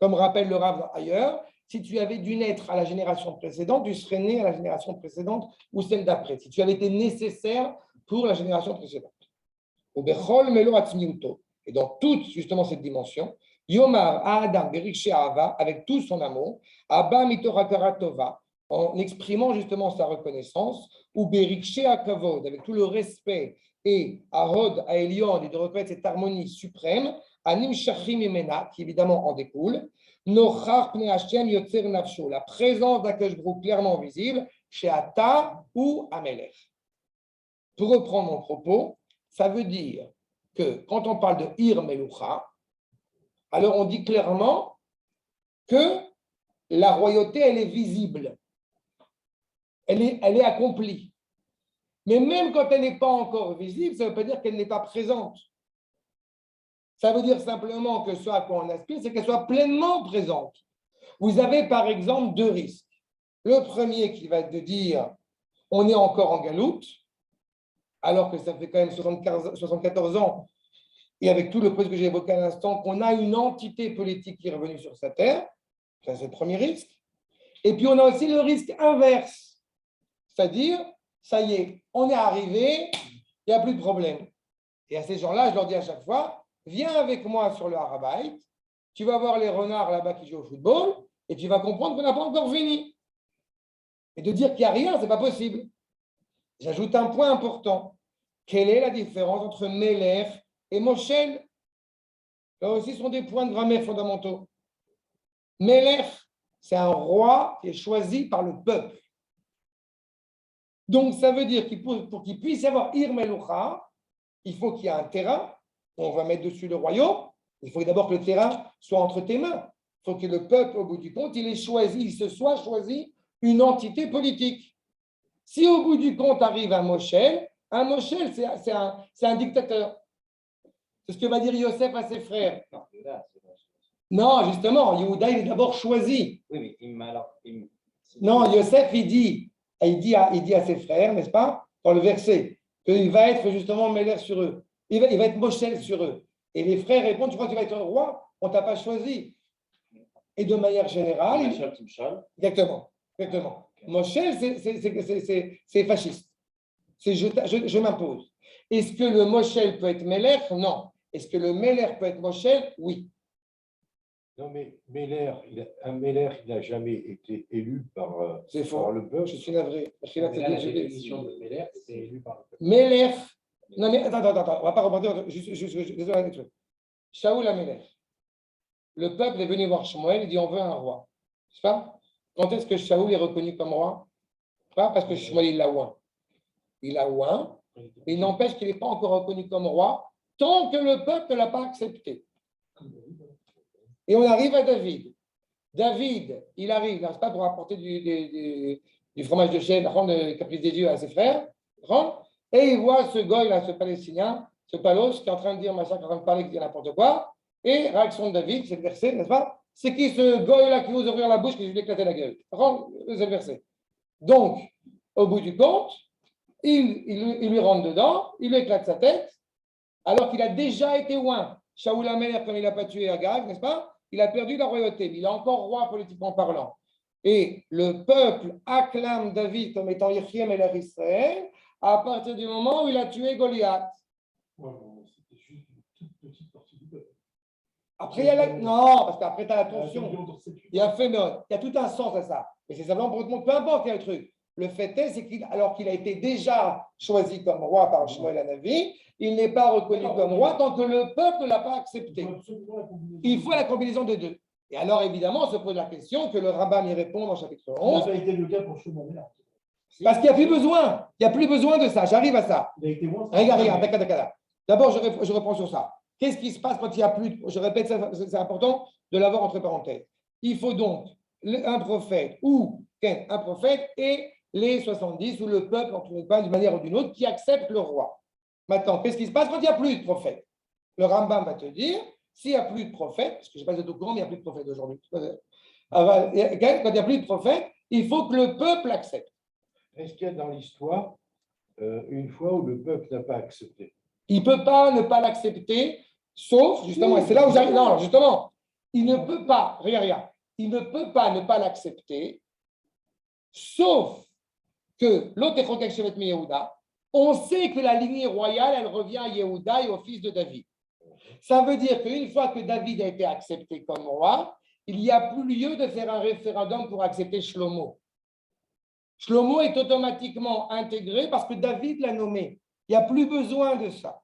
Speaker 1: Comme rappelle le Rav ailleurs, si tu avais dû naître à la génération précédente, tu serais né à la génération précédente ou celle d'après, si tu avais été nécessaire pour la génération précédente. Et dans toute justement cette dimension, Yomar Adam Berikshé Ava, avec tout son amour, Abba Mitorakara Tova, en exprimant justement sa reconnaissance, ou Berikshé Akavod, avec tout le respect, et Arod Aelion, et de reconnaître cette harmonie suprême, Anim Shachim Imena, qui évidemment en découle, Nochar Pne Hashem Yotzer Nafsho, la présence d'Akadosh Baruch Hu clairement visible, chez Ata ou Amelech. Pour reprendre mon propos, ça veut dire que quand on parle de Ir Melucha, alors on dit clairement que la royauté, elle est visible, elle est accomplie. Mais même quand elle n'est pas encore visible, ça ne veut pas dire qu'elle n'est pas présente. Ça veut dire simplement que ce à quoi on aspire, c'est qu'elle soit pleinement présente. Vous avez par exemple 2 risques. Le premier qui va être de dire on est encore en galoute, alors que ça fait quand même 74 ans, et avec tout le processus que j'ai évoqué à l'instant, qu'on a une entité politique qui est revenue sur sa terre. Ça, c'est le premier risque. Et puis, on a aussi le risque inverse. C'est-à-dire, ça y est, on est arrivé, il n'y a plus de problème. Et à ces gens-là, je leur dis à chaque fois, viens avec moi sur le Harabait, tu vas voir les renards là-bas qui jouent au football, et tu vas comprendre qu'on n'a pas encore fini. Et de dire qu'il n'y a rien, ce n'est pas possible. J'ajoute un point important. Quelle est la différence entre Melech et Moshel? Là aussi, ce sont des points de grammaire fondamentaux. Melech, c'est un roi qui est choisi par le peuple. Donc, ça veut dire pour qu'il puisse y avoir Ir Melucha, il faut qu'il y ait un terrain, on va mettre dessus le royaume. Il faut d'abord que le terrain soit entre tes mains. Il faut que le peuple, au bout du compte, il se soit choisi une entité politique. Si au bout du compte arrive un Moshel, c'est un dictateur. C'est ce que va dire Yosef à ses frères. Non, justement, Yehuda, il est d'abord choisi.
Speaker 2: Oui, mais
Speaker 1: Non, Yosef, il dit à ses frères, n'est-ce pas, dans le verset, qu'il va être justement Melech sur eux. Il va être Moshel sur eux. Et les frères répondent, tu crois que tu vas être un roi? On ne t'a pas choisi. Et de manière générale... Exactement. Moshel, c'est fasciste. C'est je m'impose. Est-ce que le Moshel peut être Melech? Non. Est-ce que le Melech peut être Moshel? Oui.
Speaker 4: Non, mais un Meller, il n'a jamais été élu par le peuple.
Speaker 1: Je suis navré.
Speaker 3: La définition de Meller, c'est élu par le peuple.
Speaker 1: Melech. Non, mais attends, on ne va pas repartir. Désolé, un truc. Shaoul Amelech. Le peuple est venu voir Shmuel, il dit on veut un roi. C'est pas? Quand est-ce que Shaoul est reconnu comme roi? Pas parce que Shmuel il l'a oint. Il a oint, mais il n'empêche qu'il n'est pas encore reconnu comme roi tant que le peuple ne l'a pas accepté. Et on arrive à David. David, il arrive, n'est-ce pas, pour apporter du fromage de chèvre, le caprice des dieux à ses frères, et il voit ce goy-là, ce Palestinien, ce Palos, qui est en train de dire, machin, qui est en train de parler, qui dit n'importe quoi, et réaction de David, c'est le verset, n'est-ce pas? C'est qui ce goy-là qui ose ouvrir la bouche, qui lui éclater la gueule? C'est le verset. Donc, au bout du compte, il lui rentre dedans, il lui éclate sa tête, alors qu'il a déjà été oint. Shaoul HaMelech, comme il n'a pas tué Agag, n'est-ce pas? Il a perdu la royauté, mais il est encore roi politiquement parlant. Et le peuple acclame David comme étant Yechiem Melech Israël à partir du moment où il a tué Goliath.
Speaker 4: Ouais, bon, c'était juste une toute petite partie du peuple.
Speaker 1: Après, il y a la... Non, parce qu'après, tu as l'attention. Il y a phénomène. Il y a tout un sens à ça. Mais c'est simplement pour te montrer, peu importe quel truc. Le fait est, c'est alors qu'il a été déjà choisi comme roi par Shmuel HaNavi, il n'est pas reconnu comme roi tant que le peuple ne l'a pas accepté. Il faut la combinaison des deux. Et alors, évidemment, on se pose la question que le Rambam y répond dans chapitre 11.
Speaker 5: Ça a été le cas pour Shmuel.
Speaker 1: Parce qu'il n'y a plus besoin. Il n'y a plus besoin de ça. J'arrive à ça. Regarde. D'abord, je reprends sur ça. Qu'est-ce qui se passe quand il n'y a plus de... Je répète, c'est important de l'avoir entre parenthèses. Il faut donc un prophète et les 70 ou le peuple, en tout cas, d'une manière ou d'une autre, qui acceptent le roi. Maintenant, qu'est-ce qui se passe quand il n'y a plus de prophète? Le Rambam va te dire, s'il n'y a plus de prophète, parce que je ne sais pas si vous êtes au courant, mais il n'y a plus de prophète aujourd'hui. Quand il n'y a plus de prophète, il faut que le peuple accepte.
Speaker 4: Est-ce qu'il y a dans l'histoire une fois où le peuple n'a pas accepté?
Speaker 1: Il ne peut pas ne pas l'accepter, sauf, justement, et c'est là où j'arrive. Non, justement, il ne peut pas, regarde, il ne peut pas ne pas l'accepter, sauf que l'Otechokek Shevet mi Yehuda, on sait que la lignée royale, elle revient à Yehuda et au fils de David. Ça veut dire qu'une fois que David a été accepté comme roi, il n'y a plus lieu de faire un référendum pour accepter Shlomo. Shlomo est automatiquement intégré parce que David l'a nommé. Il n'y a plus besoin de ça.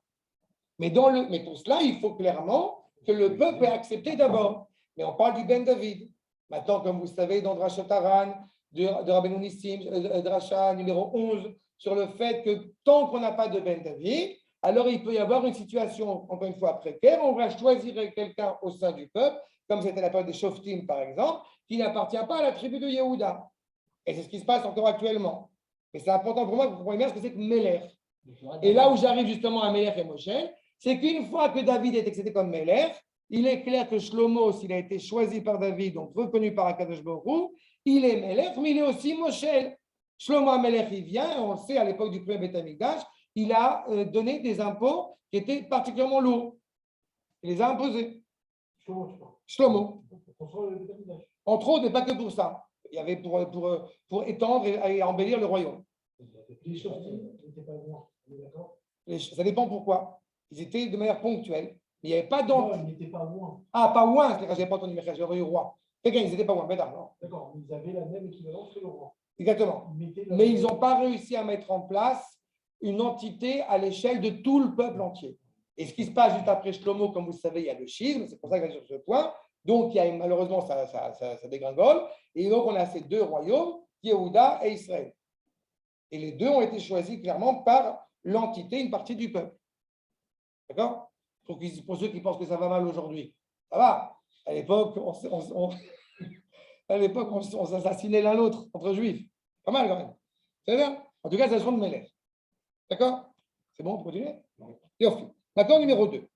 Speaker 1: Mais pour cela, il faut clairement que le peuple ait accepté d'abord. Mais on parle du Ben David. Maintenant, comme vous savez, dans Drashot Haran, de Rabbeinu Nissim, Drasha numéro 11, sur le fait que tant qu'on n'a pas de Ben David, alors il peut y avoir une situation, encore une fois, précaire. On va choisir quelqu'un au sein du peuple, comme c'était la période des Shoftim, par exemple, qui n'appartient pas à la tribu de Yehuda. Et c'est ce qui se passe encore actuellement. Et c'est important pour moi que vous compreniez bien ce que c'est que Melech. Et là où j'arrive justement à Melech et Moshe, c'est qu'une fois que David est accepté comme Melech, il est clair que Shlomo, s'il a été choisi par David, donc reconnu par Akadosh Baruch Hu, il est Melech, mais il est aussi Moshe. Shlomo HaMelech, il vient, on le sait, à l'époque du premier Beth Amikdash, il a donné des impôts qui étaient particulièrement lourds. Il les a imposés. Shlomo. Entre autres, mais pas que pour ça. Il y avait pour étendre et embellir le royaume. Ça dépend pourquoi. Ils étaient de manière ponctuelle. Il n'y avait pas d'entre.
Speaker 5: Non, ils n'étaient pas loin.
Speaker 1: Ah, pas loin, je n'avais pas entendu, mais j'aurais eu roi. Ils n'étaient pas loin, d'accord.
Speaker 5: D'accord, ils avaient la même équivalence que le roi.
Speaker 1: Exactement. Mais ils n'ont pas réussi à mettre en place une entité à l'échelle de tout le peuple entier. Et ce qui se passe juste après Shlomo, comme vous le savez, il y a le schisme, c'est pour ça que je vais sur ce point. Donc, malheureusement, ça dégringole. Et donc, on a ces deux royaumes, Yehuda et Israël. Et les deux ont été choisis clairement par l'entité, une partie du peuple. D'accord? Pour ceux qui pensent que ça va mal aujourd'hui, ça va. À l'époque, on s'assassinait l'un l'autre entre juifs. Pas mal quand même. C'est bien. En tout cas, c'est la de Melech. D'accord? C'est bon, on peut continuer? Yofi. Maintenant, numéro 2.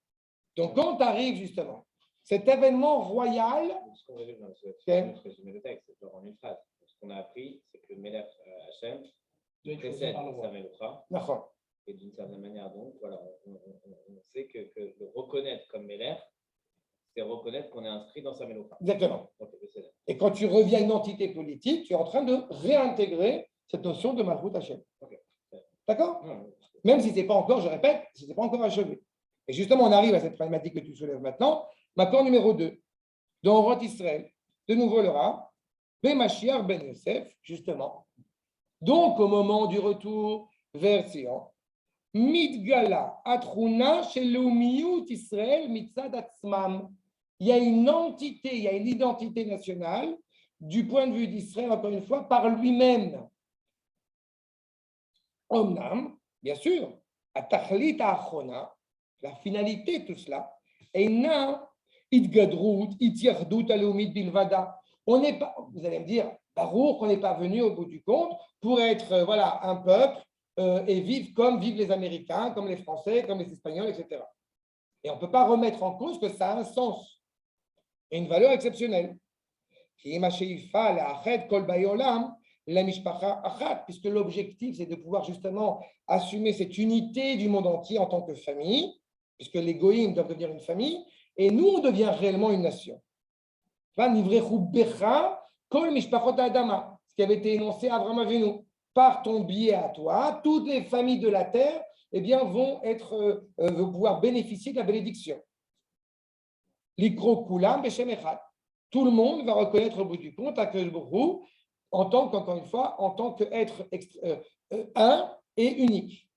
Speaker 1: Donc, quand arrive justement cet événement royal.
Speaker 2: Ce qu'on résume dans le résumé de texte, c'est en une phrase. Ce qu'on a appris, c'est que Melech Hachem précède sa Melucha.
Speaker 1: D'accord.
Speaker 2: Et d'une certaine manière, donc, voilà, on sait que le reconnaître comme Melech, c'est reconnaître qu'on est inscrit dans sa Melucha.
Speaker 1: Exactement. Et quand tu reviens à une entité politique, tu es en train de réintégrer cette notion de Malchut Hachem. Okay. D'accord? Même si ce n'est pas encore, je répète, si ce n'est pas encore achevé. Et justement, on arrive à cette problématique que tu soulèves maintenant. Maintenant, numéro 2. Dans Rot Israël, de nouveau le Rav, Ben Mashiach Ben Yosef, justement. Donc, au moment du retour vers Sion, Midgala Atruna Sheloumiyut Israël Mitzad Atzmam. Il y a une entité, il y a une identité nationale du point de vue d'Israël, encore une fois, par lui-même. Omnam, bien sûr, atachlit achona, la finalité de tout cela, eina itgadrut, ityardut aleumit bilvada. On n'est pas, vous allez me dire, Baruch, on n'est pas venu au bout du compte pour être voilà, un peuple et vivre comme vivent les Américains, comme les Français, comme les Espagnols, etc. Et on ne peut pas remettre en cause que ça a un sens et une valeur exceptionnelle. Puisque l'objectif, c'est de pouvoir justement assumer cette unité du monde entier en tant que famille, puisque les goïms doivent devenir une famille, et nous, on devient réellement une nation. Ce qui avait été énoncé à Abraham Avinu. Par ton biais à toi, toutes les familles de la terre eh bien, vont pouvoir bénéficier de la bénédiction. L'ikro kulam beshem echad. Tout le monde va reconnaître au bout du compte Akadosh Baruch Hu en tant qu'encore une fois, en tant qu'être un et unique.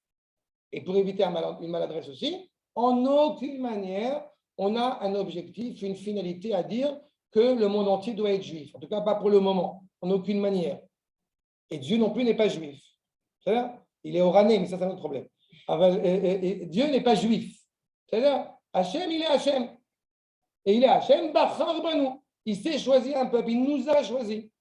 Speaker 1: Et pour éviter une maladresse aussi, en aucune manière, on a un objectif, une finalité à dire que le monde entier doit être juif. En tout cas, pas pour le moment, en aucune manière. Et Dieu non plus n'est pas juif. C'est-à-dire, il est orané, mais ça, c'est un autre problème. Et Dieu n'est pas juif. C'est-à-dire, Hachem, il est Hachem. Et il est Hachem, Bachar Banu. Il s'est choisi un peuple, il nous a choisi.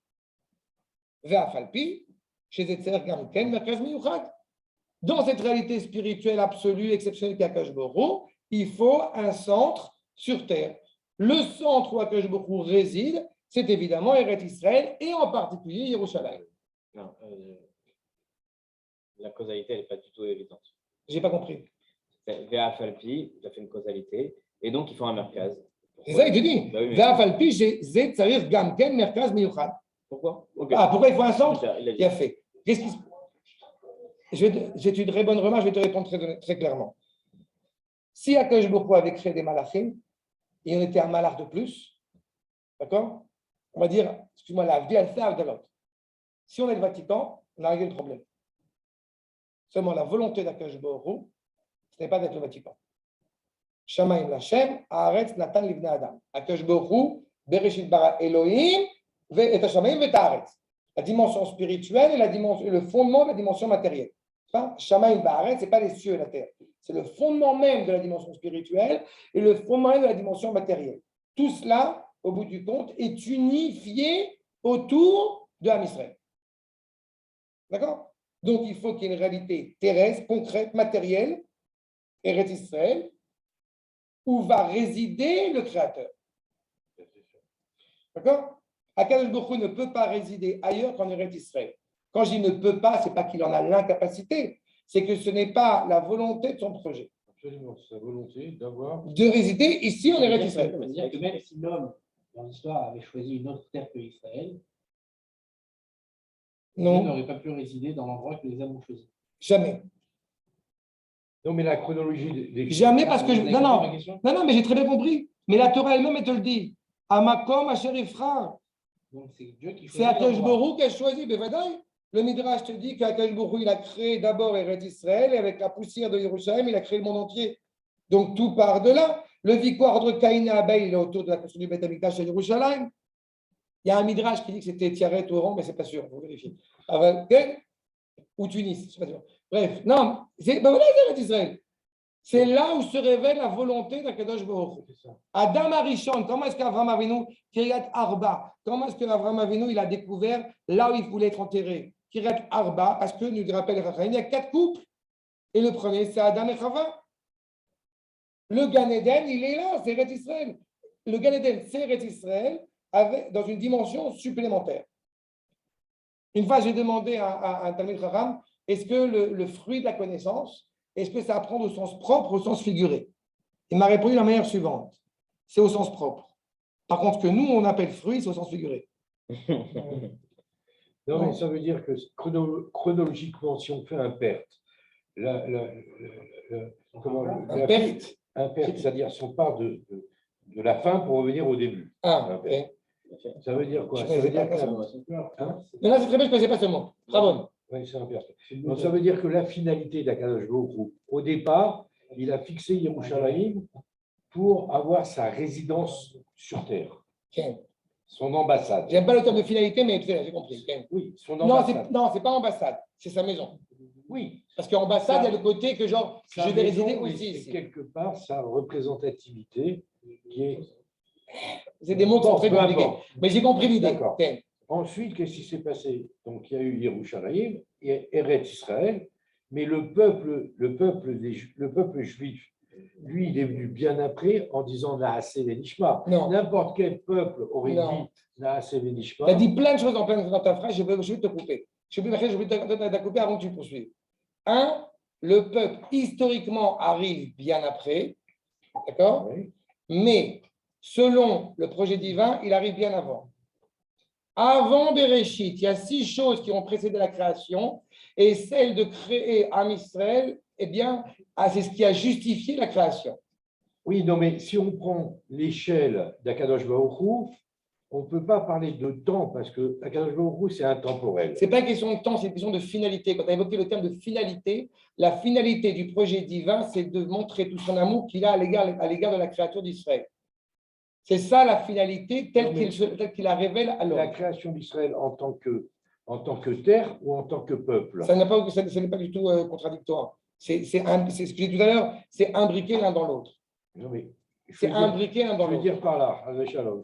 Speaker 1: Dans cette réalité spirituelle absolue, exceptionnelle qu'Akadosh Baruch Hu, il faut un centre sur terre. Le centre où Akadosh Baruch Hu réside, c'est évidemment Eretz Israël et en particulier Yerushalayim.
Speaker 2: Non, la causalité, elle n'est pas du tout évidente.
Speaker 1: Je n'ai pas compris.
Speaker 2: Véa Falpi, tu as fait une causalité, et donc il faut un merkaz.
Speaker 1: C'est ça, il te dit. Véa Falpi, c'est c'est-à-dire Gamken, Merkaz, Miyuchad.
Speaker 2: Pourquoi okay.
Speaker 1: Ah, pourquoi il faut un centre?
Speaker 2: Il
Speaker 1: a fait. C'est une très bonne remarque, je vais te répondre très clairement. Si Akadosh Baruch Hu avait créé des malachim, et on était un malach de plus, d'accord? On va dire, excuse-moi, la vie, elle fait avec l'autre. Si on est le Vatican, on a réglé le problème. Seulement, la volonté d'Akadosh Baruch Hu, ce n'est pas d'être le Vatican. Shamaim Lashem, Haaretz Natan Livnei Adam. Akadosh Baruch Hu, Bereshit bara Elohim, et Shamaim et Haaretz. La dimension spirituelle et le fondement de la dimension matérielle. Shamaim Haaretz, ce n'est pas les cieux et la terre. C'est le fondement même de la dimension spirituelle et le fondement même de la dimension matérielle. Tout cela, au bout du compte, est unifié autour de Am Israël. D'accord? Donc, il faut qu'il y ait une réalité terrestre, concrète, matérielle, Eretz Israël, où va résider le Créateur. D'accord? Akadosh Baruch Hu ne peut pas résider ailleurs qu'en Eretz Israël. Quand je dis ne peut pas, ce n'est pas qu'il en a l'incapacité, c'est que ce n'est pas la volonté de son projet.
Speaker 4: Absolument, c'est sa volonté d'avoir.
Speaker 1: De résider ici en Eretz Israël.
Speaker 3: C'est-à-dire que même si l'homme, dans l'histoire, avait choisi une autre terre que Israël,
Speaker 1: non.
Speaker 3: Il n'aurait pas pu résider dans l'endroit que les hommes ont choisi.
Speaker 1: Jamais.
Speaker 4: Non, mais la chronologie des...
Speaker 1: Jamais parce que... Non, mais j'ai très bien compris. Mais la Torah elle-même, elle te le dit. Amakom, Asher Ifra.
Speaker 3: Donc c'est Dieu qui choisit.
Speaker 1: C'est Akadosh Baruch Hu qui a choisi. Le Midrash te dit qu'Akadosh Baruch Hu, il a créé d'abord Eretz Israël et avec la poussière de Yerushalayim, il a créé le monde entier. Donc tout part de là. Le victoire entre Caïn et Abel, il est autour de la construction du Beth Amikdash à Yerushalayim. Il y a un Midrash qui dit que c'était Tiaret au Oran, mais ce n'est pas sûr, il faut vérifier. Ou Tunis, je ne sais pas sûr. Bref, non, voilà Eretz Israël. C'est là où se révèle la volonté d'Akadosh Baruch Hu. Adam Arishon, comment est-ce qu'Avraham Avinu, Kiryat Arba, comment est-ce qu'Avraham Avinu, il a découvert là où il voulait être enterré? Kiryat Arba, parce que, nous rappelle Raphaël, il y a 4 couples, et le premier, c'est Adam et Chava. Le Gan Eden, il est là, c'est Eretz Israël. Le Gan Eden, c'est Eretz Israël, dans une dimension supplémentaire. Une fois, j'ai demandé à un Talmid Chacham, est-ce que le fruit de la connaissance, est-ce que ça apprend au sens propre ou au sens figuré? Il m'a répondu de la manière suivante. C'est au sens propre. Par contre, ce que nous, on appelle fruit, c'est au sens figuré.
Speaker 4: Non, mais ça veut dire que chronologiquement, si on fait un perte, un perte, c'est-à-dire si on part de la fin pour revenir au début.
Speaker 1: Ah, ok.
Speaker 4: Ça veut dire quoi? Ça veut dire que...
Speaker 1: Mais là, c'est très bien, je ne connaissais pas ce mot. Bravo.
Speaker 4: Oui, c'est un perte. Donc, ça veut dire que la finalité d'Akadosh Baruch Hu, au départ, il a fixé Yerushalayim pour avoir sa résidence sur terre.
Speaker 1: Okay.
Speaker 4: Son ambassade.
Speaker 1: J'aime pas le terme de finalité, mais j'ai compris.
Speaker 4: Oui, son ambassade.
Speaker 1: Non, c'est pas ambassade, c'est sa maison.
Speaker 4: Oui.
Speaker 1: Parce qu'ambassade, il y a le côté que genre, je vais résider aussi ici.
Speaker 4: Quelque part, sa représentativité qui est.
Speaker 1: C'est des mots qui sont très compliqués. Mais j'ai compris l'idée.
Speaker 4: D'accord. Ensuite, qu'est-ce qui s'est passé? Donc, il y a eu Yerushalayim, Eretz Israël, mais le peuple juif, lui, il est venu bien après en disant Naaseh Venishma. N'importe quel peuple aurait dit Naaseh Venishma.
Speaker 1: Tu as dit plein de choses dans ta phrase, je vais te couper. Je vais te couper avant que tu poursuives. Un, le peuple, historiquement, arrive bien après, d'accord? Oui. Mais selon le projet divin, il arrive bien avant. Avant Bereshit, il y a 6 choses qui ont précédé la création, et celle de créer Am Israël, eh bien, c'est ce qui a justifié la création.
Speaker 4: Oui, non, mais si on prend l'échelle d'Akadosh Baruch Hu, on ne peut pas parler de temps, parce que Akadosh Baruch Hu, c'est intemporel.
Speaker 1: Ce n'est pas une question de temps, c'est une question de finalité. Quand tu as évoqué le terme de finalité, la finalité du projet divin, c'est de montrer tout son amour qu'il a à l'égard de la créature d'Israël. C'est ça la finalité telle qu'il la révèle à l'homme.
Speaker 4: La création d'Israël en tant que terre ou en tant que peuple?
Speaker 1: Ça n'est pas du tout contradictoire. C'est ce que j'ai dit tout à l'heure, c'est imbriqué l'un dans l'autre.
Speaker 4: C'est imbriqué l'un dans l'autre. Je veux dire par là,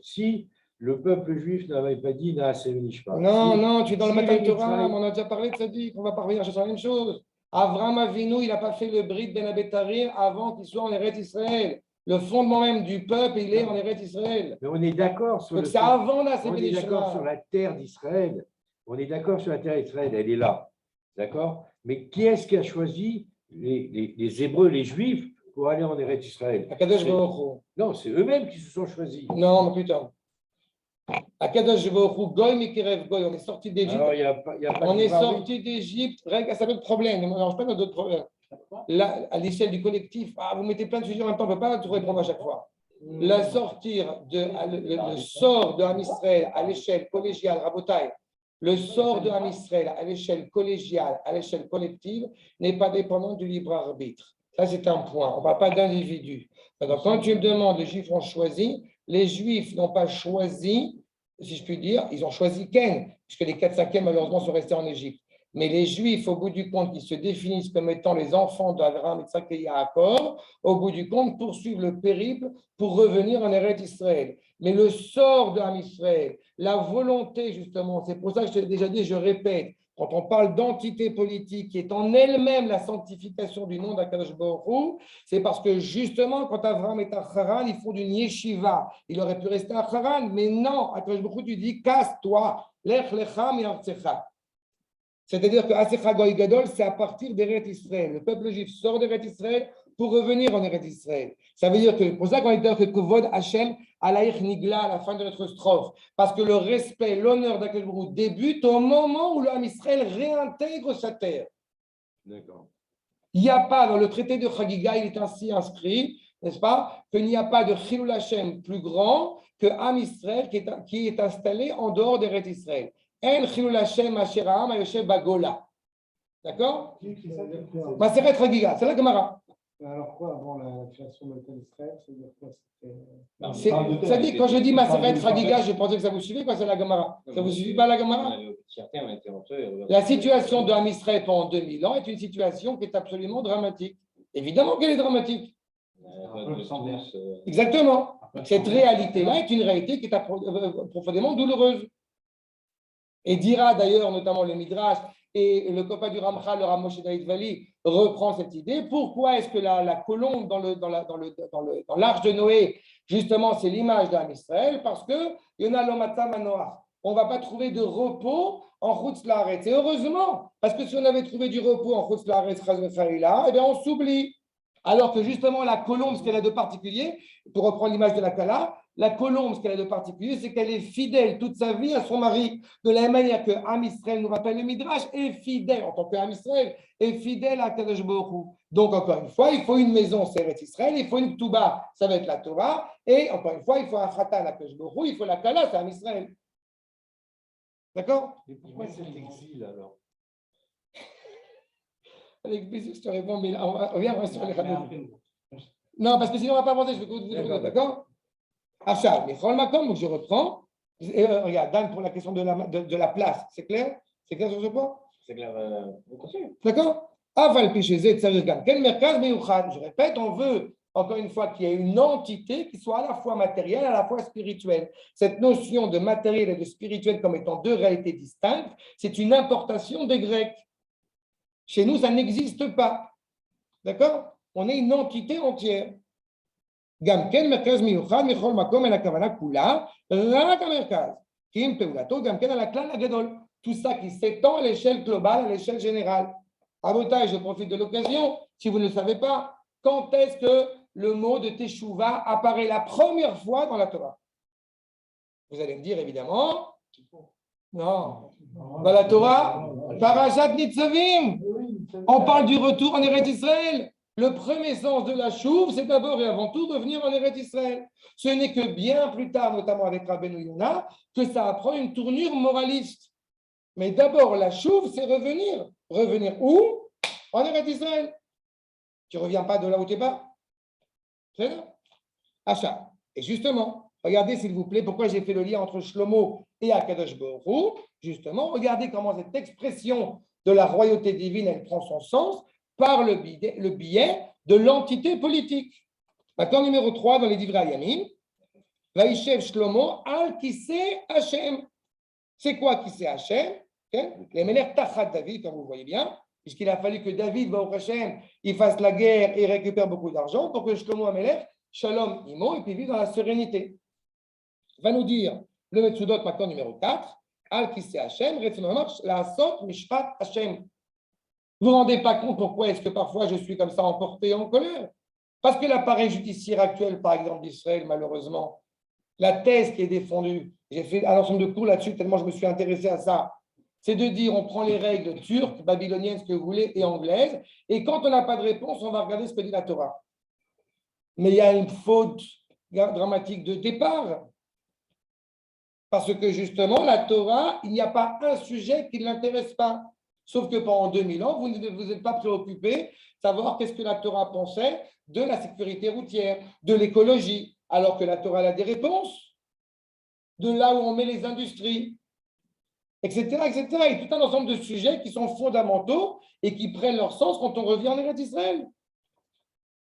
Speaker 4: si le peuple juif n'avait pas dit Naaseh Venishma.
Speaker 1: Non, tu es dans le Matan Torah, on a déjà parlé de ça, dit qu'on va pas revenir sur la même chose. Avraham Avinu, il n'a pas fait le brit Ben Abetarim avant qu'il soit en Eretz Israël. Le fondement même du peuple, il est en Eretz Israël.
Speaker 4: Mais on est d'accord sur
Speaker 1: c'est avant Naaseh Venishma.
Speaker 4: On est d'accord sur la terre d'Israël. On est d'accord sur la terre d'Israël, elle est là. D'accord? Mais qui est-ce qui a choisi les Hébreux, les Juifs, pour aller en Eretz Israël?
Speaker 1: Akadosh Baruch Hu.
Speaker 4: Non, c'est eux-mêmes qui se sont choisis.
Speaker 1: Non, mais putain. Akadosh Baruch Hu, Goy Mikirev Goy, on est sorti d'Égypte. On est sorti d'Égypte, ça fait de problème. On n'arrange pas d'autres problèmes. Là, à l'échelle du collectif, vous mettez plein de sujets en même temps, on ne peut pas tout répondre à chaque fois. Le sort de Am Israël à l'échelle collégiale, Rabotai, le sort de Am Israël à l'échelle collégiale, à l'échelle collective, n'est pas dépendant du libre arbitre. Ça, c'est un point. On ne parle pas d'individus. Quand tu me demandes, les Juifs ont choisi, les Juifs n'ont pas choisi, si je puis dire, ils ont choisi Ken, puisque les 4/5e, malheureusement, sont restés en Égypte. Mais les Juifs, au bout du compte, qui se définissent comme étant les enfants d'Abraham, Yitzhak et Yaakov, au bout du compte, poursuivent le périple pour revenir en Eretz Israël. Mais le sort d'Am Israël, la volonté, justement, c'est pour ça que je t'ai déjà dit, je répète, quand on parle d'entité politique qui est en elle-même la sanctification du nom d'Akadosh Baruch Hu, c'est parce que justement, quand Abraham est à Haran, ils font d'une yeshiva. Il aurait pu rester à Haran, mais non, Akadosh Baruch Hu, tu dis, casse-toi, lech lecha mi'artzecha. C'est-à-dire que Asecha Goy Gadol, c'est à partir d'Eretz Israël. Le peuple juif sort d'Eretz Israël pour revenir en Eretz Israël. Ça veut dire que, pour ça qu'on dit que Kovod Hashem Alaïch Nigla à la fin de notre strophe, parce que le respect, l'honneur d'Akadosh Baruch Hu débute au moment où l'homme Israël réintègre sa terre.
Speaker 4: D'accord.
Speaker 1: Il n'y a pas, dans le traité de Chagiga, il est ainsi inscrit, n'est-ce pas, qu'il n'y a pas de Chilul Hashem plus grand que Am Israël qui est installé en dehors d'Eretz Israël. En Chilul Hashem Asher Ha'am Hayoshev Bagola. D'accord? Maseret Chagiga, c'est la Gemara.
Speaker 6: Alors quoi, avant la création de l'État d'Israël, c'est-à-dire quoi?
Speaker 1: Ça dit, quand je dis Maseret Chagiga, je pensais que ça vous suivait, quoi, c'est la Gemara. Ça vous suit pas la Gemara? La situation de Am Israël pendant 2000 ans est une situation qui est absolument dramatique. Évidemment qu'elle est dramatique. Exactement. Cette réalité-là est une réalité qui est profondément douloureuse. Et dira d'ailleurs, notamment le Midrash et le copain du Ramchal, le Rav Moshe David Vali, reprend cette idée. Pourquoi est-ce que la colombe dans l'arche de Noé, justement, c'est l'image d'Am Israël? Parce que Yona Lomata Manoach. On ne va pas trouver de repos en Chutz Laaretz. Et heureusement, parce que si on avait trouvé du repos en Chutz Laaretz, eh bien on s'oublie. Alors que justement, la colombe, ce qu'elle a de particulier, pour reprendre l'image de la Kala, la colombe, ce qu'elle a de particulier, c'est qu'elle est fidèle toute sa vie à son mari. De la même manière que Am Israël nous rappelle le Midrash, est fidèle, en tant qu'Am Israël, est fidèle à Kadosh Baruch Hu. Donc, encore une fois, il faut une maison, c'est Eretz Israël, il faut une Touba, ça va être la Torah, et encore une fois, il faut un Khatan à Kadosh Baruch Hu, il faut la Kala, c'est Am Israël. D'accord?
Speaker 4: Et pourquoi cet exil alors?
Speaker 1: Avec plaisir, je te réponds, mais là, on revient sur les rabbinim. Non, parce que sinon, on ne va pas avancer, je vais vous dire, d'accord? Achab, mais donc je reprends. Regarde, Dan, pour la question de la place, c'est clair? C'est clair sur ce point?
Speaker 2: C'est clair, on continue.
Speaker 1: D'accord? Je répète, on veut, encore une fois, qu'il y ait une entité qui soit à la fois matérielle, à la fois spirituelle. Cette notion de matériel et de spirituel comme étant deux réalités distinctes, c'est une importation des Grecs. Chez nous, ça n'existe pas. D'accord? On est une entité entière. Gam ken merkaz miyuchad michol makom el hakavana kula, rak hamerkaz, ki im peulato gam ken al haklal hagadol. Tout ça qui s'étend à l'échelle globale, à l'échelle générale. Abotai, je profite de l'occasion, si vous ne le savez pas, quand est-ce que le mot de Teshuvah apparaît la première fois dans la Torah? Vous allez me dire évidemment, non, dans la Torah, Parashat Nitzavim, on parle du retour en Eretz Israël. Le premier sens de la chouve, c'est d'abord et avant tout revenir en Eretz Israël. Ce n'est que bien plus tard, notamment avec Rabbeinu Yonah, que ça prend une tournure moraliste. Mais d'abord, la chouve, c'est revenir. Revenir où? En Eretz Israël. Tu ne reviens pas de là où tu n'es pas? C'est ça? Achat. Et justement, regardez s'il vous plaît pourquoi j'ai fait le lien entre Shlomo et Akadosh Baruch Hu. Justement, regardez comment cette expression de la royauté divine, elle prend son sens par le biais de l'entité politique. Maintenant, numéro 3 dans les Divrei Hayamim, Vaïshev Shlomo al Kiseh Hashem. C'est quoi Kiseh Hashem? Les Melech Tachat David, comme vous voyez bien, puisqu'il a fallu que David, Baruch Hashem, il fasse la guerre et récupère beaucoup d'argent pour que Shlomo Amelech, Shalom Imo, et puis vive dans la sérénité. Va nous dire le Metsudot maintenant numéro 4, al Kiseh Hashem, Retzonamach, la Asot Mishpat Hashem. Vous ne vous rendez pas compte pourquoi est-ce que parfois je suis comme ça emporté en colère? Parce que l'appareil judiciaire actuel, par exemple d'Israël, malheureusement, la thèse qui est défendue, j'ai fait un ensemble de cours là-dessus tellement je me suis intéressé à ça, c'est de dire on prend les règles turques, babyloniennes, ce que vous voulez, et anglaises, et quand on n'a pas de réponse, on va regarder ce que dit la Torah. Mais il y a une faute dramatique de départ. Parce que justement, la Torah, il n'y a pas un sujet qui ne l'intéresse pas. Sauf que pendant 2000 ans, vous ne vous êtes pas préoccupé de savoir qu'est-ce que la Torah pensait de la sécurité routière, de l'écologie, alors que la Torah a des réponses, de là où on met les industries, etc., etc. Et tout un ensemble de sujets qui sont fondamentaux et qui prennent leur sens quand on revient en Eretz Israël.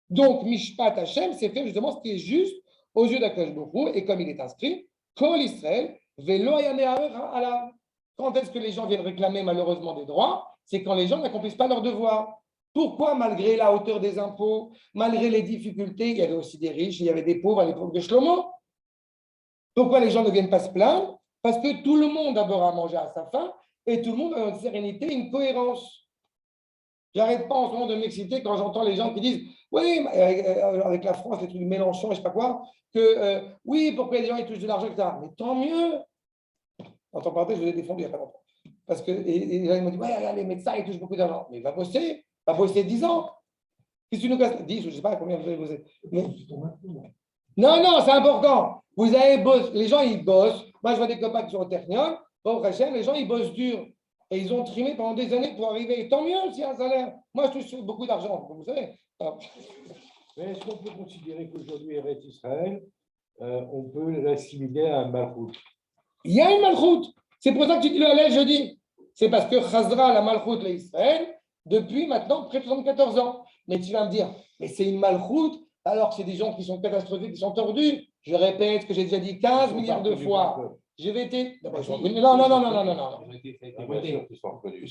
Speaker 1: Donc, Mishpat Hashem, c'est faire justement ce qui est juste aux yeux d'Akadosh Baruch Hu, et comme il est inscrit, Kol Israël, Velo Ala. Quand est-ce que les gens viennent réclamer malheureusement des droits? C'est quand les gens n'accomplissent pas leurs devoirs. Pourquoi, malgré la hauteur des impôts, malgré les difficultés, il y avait aussi des riches, il y avait des pauvres à l'époque de Shlomo? Pourquoi les gens ne viennent pas se plaindre? Parce que tout le monde d'abord a mangé à sa faim et tout le monde a une sérénité, une cohérence. J'arrête pas en ce moment de m'exciter quand j'entends les gens qui disent oui, avec la France, les trucs de Mélenchon, je ne sais pas quoi, que oui, pourquoi les gens ils touchent de l'argent, etc. Mais tant mieux. En tant que je les ai défendus il n'y a pas longtemps. Parce que et là, ils m'ont dit ouais, les médecins, ils touchent beaucoup d'argent. Mais va bosser 10 ans. Qu'est-ce que tu nous casses 10 ou je ne sais pas combien vous avez bossé. Mais... Non, c'est important. Vous avez bossé, les gens, ils bossent. Moi, je vois des copains qui sont au Technion. Au Hachem, les gens, ils bossent dur. Et ils ont trimé pendant des années pour arriver. Et tant mieux s'il y a un salaire. Moi, je touche beaucoup d'argent, vous savez.
Speaker 4: Mais est-ce qu'on peut considérer qu'aujourd'hui, Eretz Israël, on peut l'assimiler à un malchout?
Speaker 1: Il y a une malchoute. C'est pour ça que tu dis le Hallel jeudi. C'est parce que Chazra, la malchoute, l'Israël, depuis maintenant près de 74 ans. Mais tu vas me dire, mais c'est une malchoute alors que c'est des gens qui sont catastrophiques, qui sont tordus. Je répète ce que j'ai déjà dit 15 milliards de fois. Je vais été. Non. Ils sont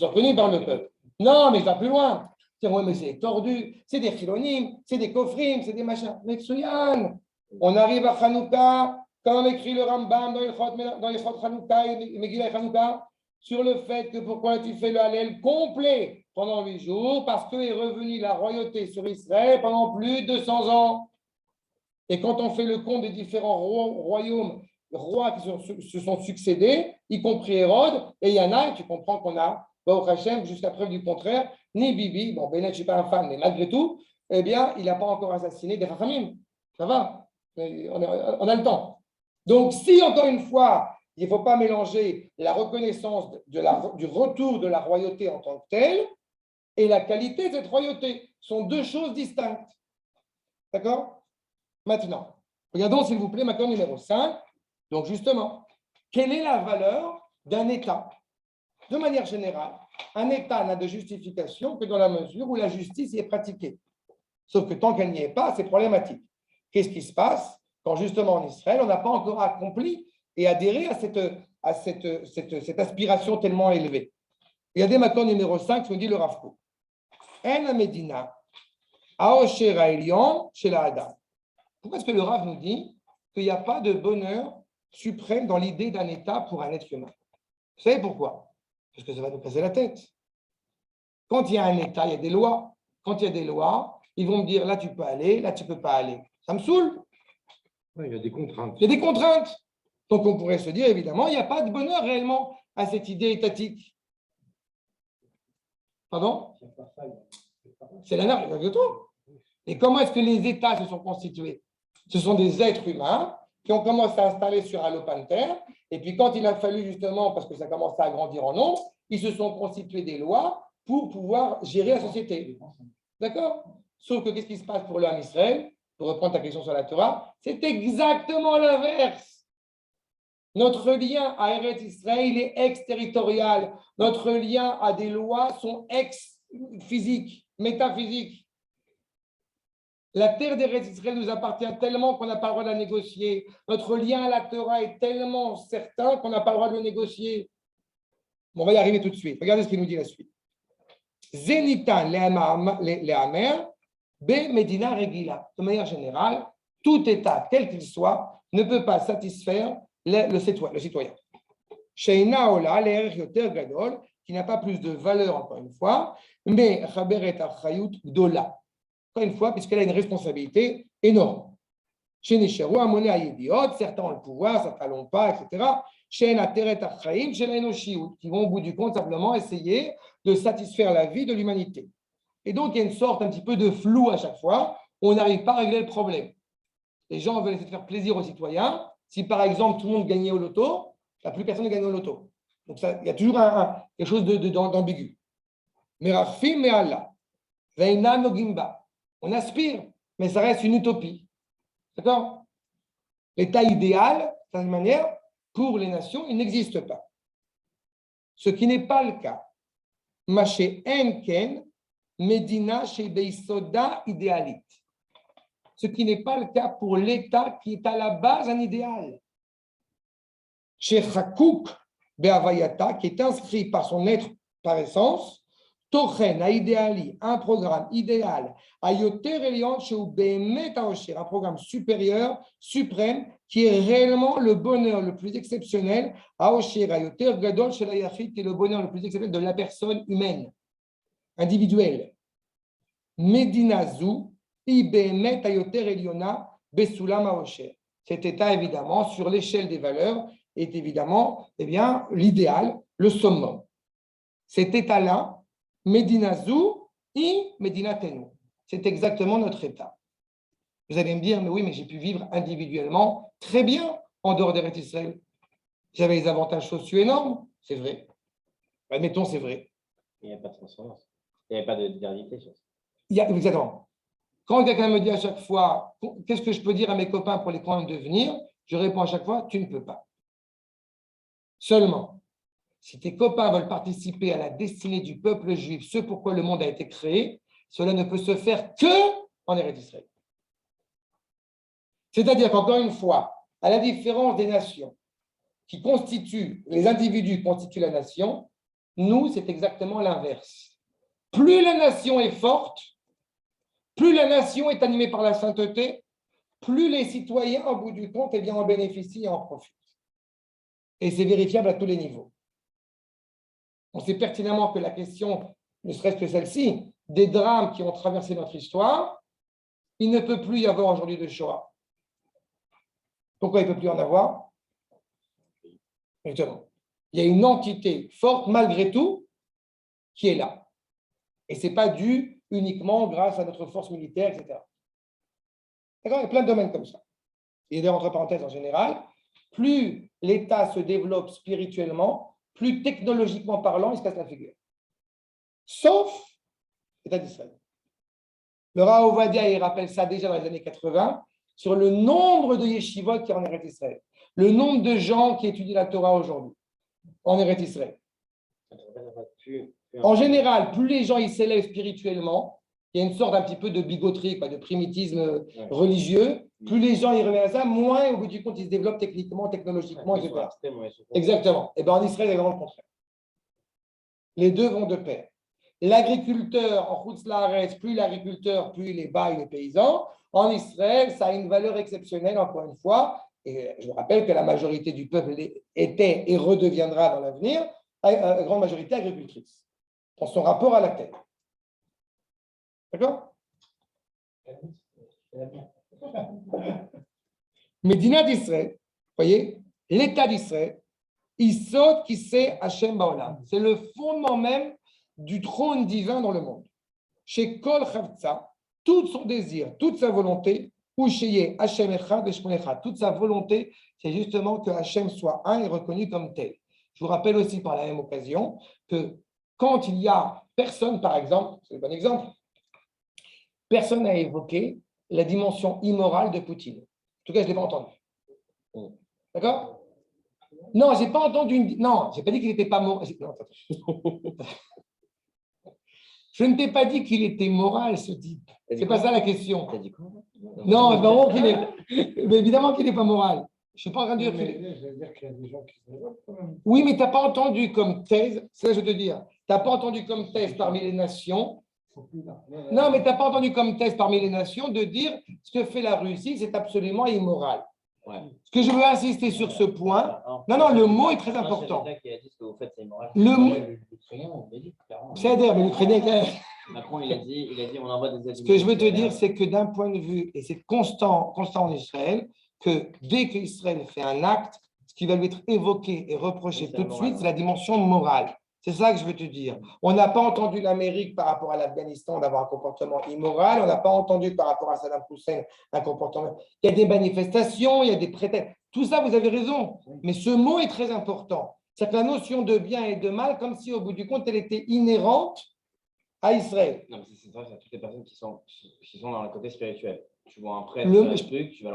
Speaker 1: reconnus par le peuple. Non, mais je vais plus loin. C'est ouais, mais c'est tordu. C'est des chilonimes, c'est des kofrim, c'est des machins. Mais Tsuyan, on arrive à Hanouka, comme écrit le Rambam dans les Chot Hanouka et Megillah Hanouka, sur le fait que pourquoi tu fais le Hallel complet pendant 8 jours, parce que est revenue la royauté sur Israël pendant plus de 200 ans. Et quand on fait le compte des différents royaumes, rois qui se sont succédés, y compris Hérode, et il y en a, et tu comprends qu'on a, Baruch Hashem, jusqu'à preuve du contraire, ni Bibi, bon, Bennett, je ne suis pas un fan, mais malgré tout, eh bien, il n'a pas encore assassiné des Chachamim. Ça va, on a le temps. Donc, si, encore une fois, il ne faut pas mélanger la reconnaissance du retour de la royauté en tant que telle et la qualité de cette royauté. Ce sont deux choses distinctes. D'accord? Maintenant, regardons, s'il vous plaît, maintenant numéro 5. Donc, justement, quelle est la valeur d'un État? De manière générale, un État n'a de justification que dans la mesure où la justice y est pratiquée. Sauf que tant qu'elle n'y est pas, c'est problématique. Qu'est-ce qui se passe quand justement en Israël, on n'a pas encore accompli et adhéré à cette aspiration tellement élevée? Il y a des matins numéro 5, ce que dit le Rav Kook. En Medina, Aosher Elion chez la Adam. Pourquoi est-ce que le Rav nous dit qu'il n'y a pas de bonheur suprême dans l'idée d'un État pour un être humain? Vous savez pourquoi? Parce que ça va nous casser la tête. Quand il y a un État, il y a des lois. Quand il y a des lois, ils vont me dire là tu peux aller, là tu ne peux pas aller. Ça me saoule.
Speaker 4: Oui, il y a des contraintes.
Speaker 1: Il y a des contraintes. Donc on pourrait se dire évidemment, il n'y a pas de bonheur réellement à cette idée étatique. Pardon? C'est la norme de tout. Et comment est-ce que les États se sont constitués? Ce sont des êtres humains qui ont commencé à s'installer sur Allopanter. Et puis quand il a fallu justement, parce que ça commençait à grandir en nombre, ils se sont constitués des lois pour pouvoir gérer la société. D'accord? Sauf que qu'est-ce qui se passe pour l'homme Israël? Pour reprendre ta question sur la Torah, c'est exactement l'inverse. Notre lien à Eretz Israël est exterritorial. Notre lien à des lois sont ex-physiques, métaphysiques. La terre d'Eretz Israël nous appartient tellement qu'on n'a pas le droit de la négocier. Notre lien à la Torah est tellement certain qu'on n'a pas le droit de le négocier. Bon, on va y arriver tout de suite. Regardez ce qu'il nous dit la suite. Zenitan le Amer, be Medina Regila. De manière générale, tout État, quel qu'il soit, ne peut pas satisfaire le citoyen. Sheina Ola, l'Erech Yoter Gadol, qui n'a pas plus de valeur, encore une fois, mais Chaberet Achayut Gdola. Encore une fois, puisqu'elle a une responsabilité énorme. Chez Nesheru, Amoné Ayediot, certains ont le pouvoir, certains ne l'ont pas, etc. Chez Nateret Achayim, chez Enoshiut, qui vont au bout du compte simplement essayer de satisfaire la vie de l'humanité. Et donc, il y a une sorte un petit peu de flou à chaque fois, où on n'arrive pas à régler le problème. Les gens veulent essayer de faire plaisir aux citoyens. Si par exemple tout le monde gagnait au loto, plus personne ne gagne au loto. Donc ça, il y a toujours quelque chose d'ambigu. Merachfim et Allah. Veina Nogimba. On aspire, mais ça reste une utopie. D'accord? L'état idéal, de cette manière, pour les nations, il n'existe pas. Ce qui n'est pas le cas. Maché Enken, Medina chez Beisoda idéalite. Ce qui n'est pas le cas pour l'État qui est à la base un idéal. Chez Chakouk Be'avayata, qui est inscrit par son être, par essence, Tochen, à idéali, un programme idéal, à Yoter Elion, chez Behemet Aosher, un programme supérieur, suprême, qui est réellement le bonheur le plus exceptionnel, Aosher, à Yoter Gadol, chez la Yachid, qui est le bonheur le plus exceptionnel de la personne humaine, individuelle. Medina Zou, Ibemet Ayoter Eliona, Besulam Aosher. Cet état, évidemment, sur l'échelle des valeurs, est évidemment l'idéal, le summum. Cet état-là, Medina Zou et Medina Tenu. C'est exactement notre état. Vous allez me dire, mais oui, mais j'ai pu vivre individuellement très bien en dehors d'Eretz Israël. J'avais des avantages sociaux énormes, c'est vrai. Admettons, c'est vrai.
Speaker 2: Il n'y a pas de transformance. Il n'y a pas de diversité sur ça.
Speaker 1: Exactement. Quand quelqu'un me dit à chaque fois, qu'est-ce que je peux dire à mes copains pour les convaincre de venir, je réponds à chaque fois, tu ne peux pas. Seulement, si tes copains veulent participer à la destinée du peuple juif, ce pourquoi le monde a été créé, cela ne peut se faire que en Eretz Israël. C'est-à-dire qu'encore une fois, à la différence des nations qui constituent, les individus constituent la nation, nous, c'est exactement l'inverse. Plus la nation est forte, plus la nation est animée par la sainteté, plus les citoyens, au bout du compte, en bénéficient et en profitent. Et c'est vérifiable à tous les niveaux. On sait pertinemment que la question, ne serait-ce que celle-ci, des drames qui ont traversé notre histoire, il ne peut plus y avoir aujourd'hui de Shoah. Pourquoi il ne peut plus y en avoir? Justement, il y a une entité forte, malgré tout, qui est là. Et ce n'est pas dû uniquement grâce à notre force militaire, etc. D'accord? Il y a plein de domaines comme ça. Et d'ailleurs, entre parenthèses, en général, plus l'État se développe spirituellement, plus technologiquement parlant, il se casse la figure. Sauf l'État d'Israël. Le Rav Ovadia, il rappelle ça déjà dans les années 80, sur le nombre de yeshivot qui en Eretz Israël. le nombre de gens qui étudient la Torah aujourd'hui en Eretz Israël. En général, plus les gens ils s'élèvent spirituellement, il y a une sorte un petit peu de bigoterie, de primitisme religieux. Plus les gens y reviennent à ça, moins au bout du compte ils se développent techniquement, technologiquement, etc. Exactement. Et bien en Israël, c'est vraiment le contraire. Les deux vont de pair. L'agriculteur en Chutz La'aretz, plus l'agriculteur, plus il est bas, il est paysan. En Israël, ça a une valeur exceptionnelle, encore une fois. Et je vous rappelle que la majorité du peuple était et redeviendra dans l'avenir, une grande majorité agricultrice, dans son rapport à la terre. D'accord? Médina d'Israël, vous voyez, l'État d'Israël, il saute qui c'est Hachem Baolam. C'est le fondement même du trône divin dans le monde. Chez Kol Chavtza, tout son désir, toute sa volonté, ou chez Hachem Echad Veshmon Echad, toute sa volonté, c'est justement que Hachem soit un et reconnu comme tel. Je vous rappelle aussi par la même occasion que quand il y a personne, par exemple, c'est un bon exemple, personne n'a évoqué la dimension immorale de Poutine. En tout cas, je ne l'ai pas entendu. D'accord? Non, je n'ai pas entendu. Non, je n'ai pas dit qu'il n'était pas moral. Je ne t'ai pas dit qu'il était moral, ce type. Ce n'est pas ça la question.
Speaker 2: T'as dit quoi?
Speaker 1: Non, mais évidemment qu'il n'est pas moral. Je ne suis pas en train de dire
Speaker 6: Mais je veux dire qu'il y a des gens qui se développent quand même.
Speaker 1: Oui, mais tu n'as pas entendu comme thèse, c'est ça que je veux te dire. Tu n'as pas entendu comme thèse parmi les nations. Non, mais tu n'as pas entendu comme thèse parmi les nations de dire ce que fait la Russie, c'est absolument immoral.
Speaker 2: Ouais.
Speaker 1: Ce que je veux insister sur ce point, non, le mot est très important. Le mot, c'est-à-dire, mais l'Ukrainien,
Speaker 2: Macron, il a dit, on envoie des aides.
Speaker 1: ce que je veux te dire, c'est que d'un point de vue, et c'est constant en Israël, que dès qu'Israël fait un acte, ce qui va lui être évoqué et reproché tout de suite, c'est la dimension morale. C'est ça que je veux te dire. On n'a pas entendu l'Amérique par rapport à l'Afghanistan d'avoir un comportement immoral. On n'a pas entendu par rapport à Saddam Hussein un comportement. Il y a des manifestations, il y a des prétextes. Tout ça, vous avez raison. Mais ce mot est très important. C'est que la notion de bien et de mal, comme si au bout du compte, elle était inhérente à Israël.
Speaker 2: Non, mais c'est ça, c'est toutes les personnes qui sont dans le côté spirituel. Tu vois un prêtre, un truc, tu vas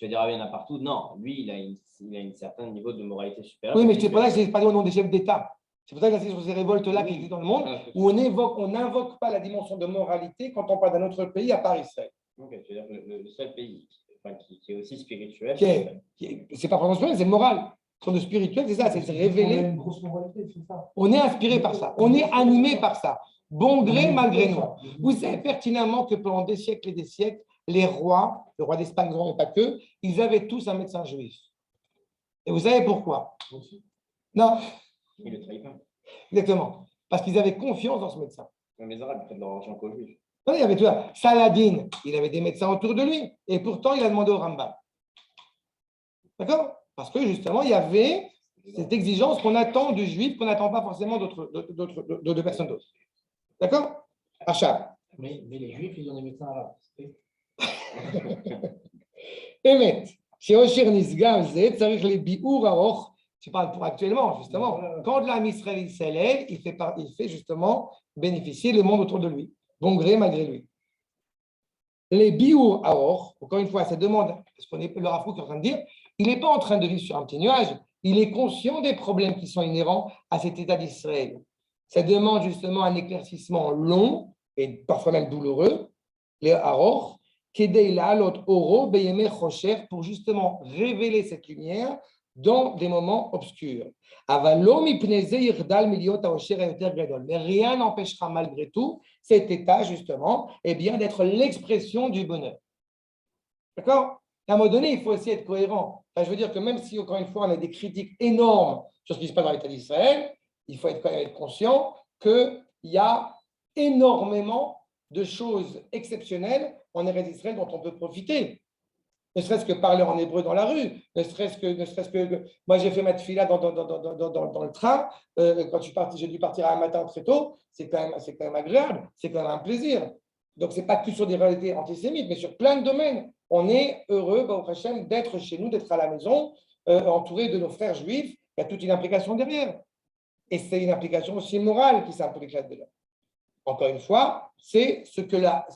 Speaker 2: dire, ah, il y en a partout. Non, lui, il a un certain niveau de moralité supérieure.
Speaker 1: Oui, mais c'est pour ça que je n'ai pas dit au nom des chefs d'État. C'est pour ça que c'est sur ces révoltes-là qui existent dans le monde, où on n'invoque pas la dimension de moralité quand on parle d'un autre pays à part Israël.
Speaker 2: Ok, tu veux dire que le seul pays qui est aussi spirituel.
Speaker 1: C'est pas vraiment spirituel, c'est moral. Quand le spirituel, c'est ça, c'est révéler.
Speaker 6: On a une grosse moralité, c'est ça.
Speaker 1: On est inspiré par ça, on est animé par ça. Bon gré, malgré nous. Vous savez pertinemment que pendant des siècles et des siècles, les rois, le roi d'Espagne, mais pas que, ils avaient tous un médecin juif. Et vous savez pourquoi? Non.
Speaker 2: Il ne le trahit pas.
Speaker 1: Exactement. Parce qu'ils avaient confiance dans ce médecin.
Speaker 2: Les Arabes prennent leur argent qu'aux Juifs.
Speaker 1: Non, il y avait tout ça. Saladin, il avait des médecins autour de lui. Et pourtant, il a demandé au Rambam. D'accord? Parce que justement, il y avait cette exigence qu'on attend du juif, qu'on n'attend pas forcément de personnes d'autres. D'accord? Achab.
Speaker 3: Mais les juifs, ils ont des médecins arabes.
Speaker 1: Emet. Chez Osher Nisgav Zet, ça veut dire les biour aoch. Tu parles pour actuellement, justement. Quand l'âme Israël s'élève, il fait justement bénéficier le monde autour de lui. Bon gré, malgré lui. Les biour aoch, encore une fois, ça demande, parce qu'on est le Rav Kook qui est en train de dire, il n'est pas en train de vivre sur un petit nuage, il est conscient des problèmes qui sont inhérents à cet état d'Israël. Ça demande justement un éclaircissement long et parfois même douloureux, les aroch, pour justement révéler cette lumière dans des moments obscurs. Mais rien n'empêchera malgré tout cet état justement d'être l'expression du bonheur. D'accord? À un moment donné, il faut aussi être cohérent. Enfin, je veux dire que même si, encore une fois, on a des critiques énormes sur ce qui se passe dans l'État d'Israël, il faut être conscient qu'il y a énormément de choses exceptionnelles en Eretz Israël dont on peut profiter. Ne serait-ce que parler en hébreu dans la rue, ne serait-ce que moi j'ai fait ma tefila dans le train, quand j'ai dû partir un matin très tôt, c'est quand même agréable, c'est quand même un plaisir. Donc ce n'est pas que sur des réalités antisémites, mais sur plein de domaines. On est heureux, Baruch Hashem, d'être chez nous, d'être à la maison, entouré de nos frères juifs. Il y a toute une implication derrière. Et c'est une implication aussi morale qui s'implique là-dedans. Encore une fois, c'est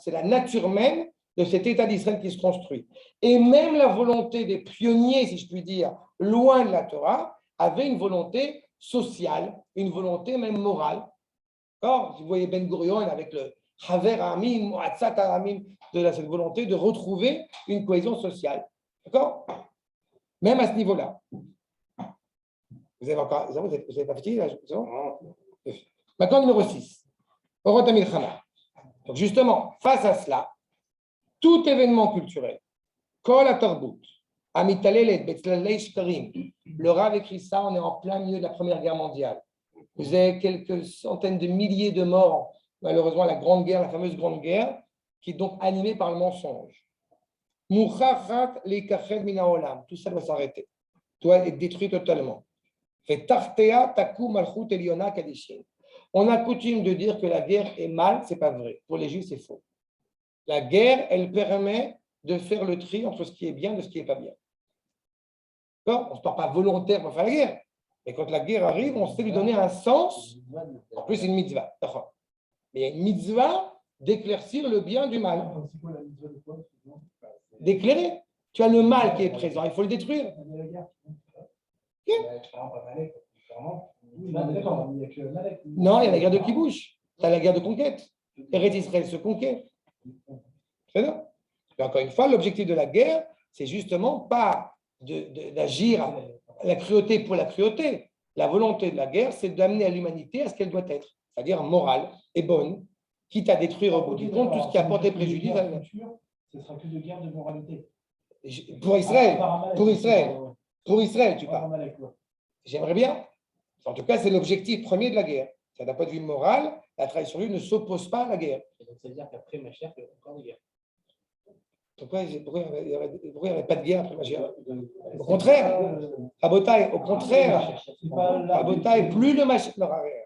Speaker 1: la nature même de cet État d'Israël qui se construit. Et même la volonté des pionniers, si je puis dire, loin de la Torah, avait une volonté sociale, une volonté même morale. D'accord ? Vous voyez Ben Gurion avec le Haver Amim, Moatzat Amim, de cette volonté de retrouver une cohésion sociale. D'accord ? Même à ce niveau-là. Vous avez pas fini là, c'est bon ? Maintenant, numéro 6. Orot HaMilchama. Donc, justement, face à cela, tout événement culturel, Kol HaTarbut, Amitalelet, Betzlalei Shkarim, le Rav écrit ça, on est en plein milieu de la Première Guerre mondiale. Vous avez quelques centaines de milliers de morts, malheureusement, la Grande Guerre, la fameuse Grande Guerre, qui est donc animée par le mensonge. Mouchachat leikached min haolam, tout ça doit s'arrêter, doit être détruit totalement. Fait tartea taku malchut eliona kadishin. On a coutume de dire que la guerre est mal, c'est pas vrai. Pour les Juifs, c'est faux. La guerre, elle permet de faire le tri entre ce qui est bien et ce qui n'est pas bien. On ne se part pas volontaire pour faire la guerre. Mais quand la guerre arrive, on sait lui donner un sens. En plus, c'est une mitzvah. Mais il y a une mitzvah d'éclaircir le bien du mal. D'éclairer. Tu as le mal qui est présent, il faut le détruire. Non, il y a la guerre de Kibouch. Tu as la guerre de conquête. Eretz Israël se conquiert. C'est ça. Mais encore une fois, l'objectif de la guerre, c'est justement pas d'agir la cruauté pour la cruauté. La volonté de la guerre, c'est d'amener à l'humanité à ce qu'elle doit être, c'est-à-dire morale et bonne, quitte à détruire au bout du compte tout ce qui apporte préjudice à la
Speaker 3: future. Ce ne sera que de guerre de moralité.
Speaker 1: Pour Israël, tu parles. J'aimerais bien. En tout cas, c'est l'objectif premier de la guerre. Ça, d'un point de vue moral, la tradition juive ne s'oppose pas à la guerre.
Speaker 3: Donc, ça veut dire qu'après Mashiach, il y a encore des guerres.
Speaker 1: Pourquoi il n'y aurait pas de guerre après Mashiach ? Au contraire, Rabotai, au contraire, Rabotai, plus le Mashiach n'aura rien.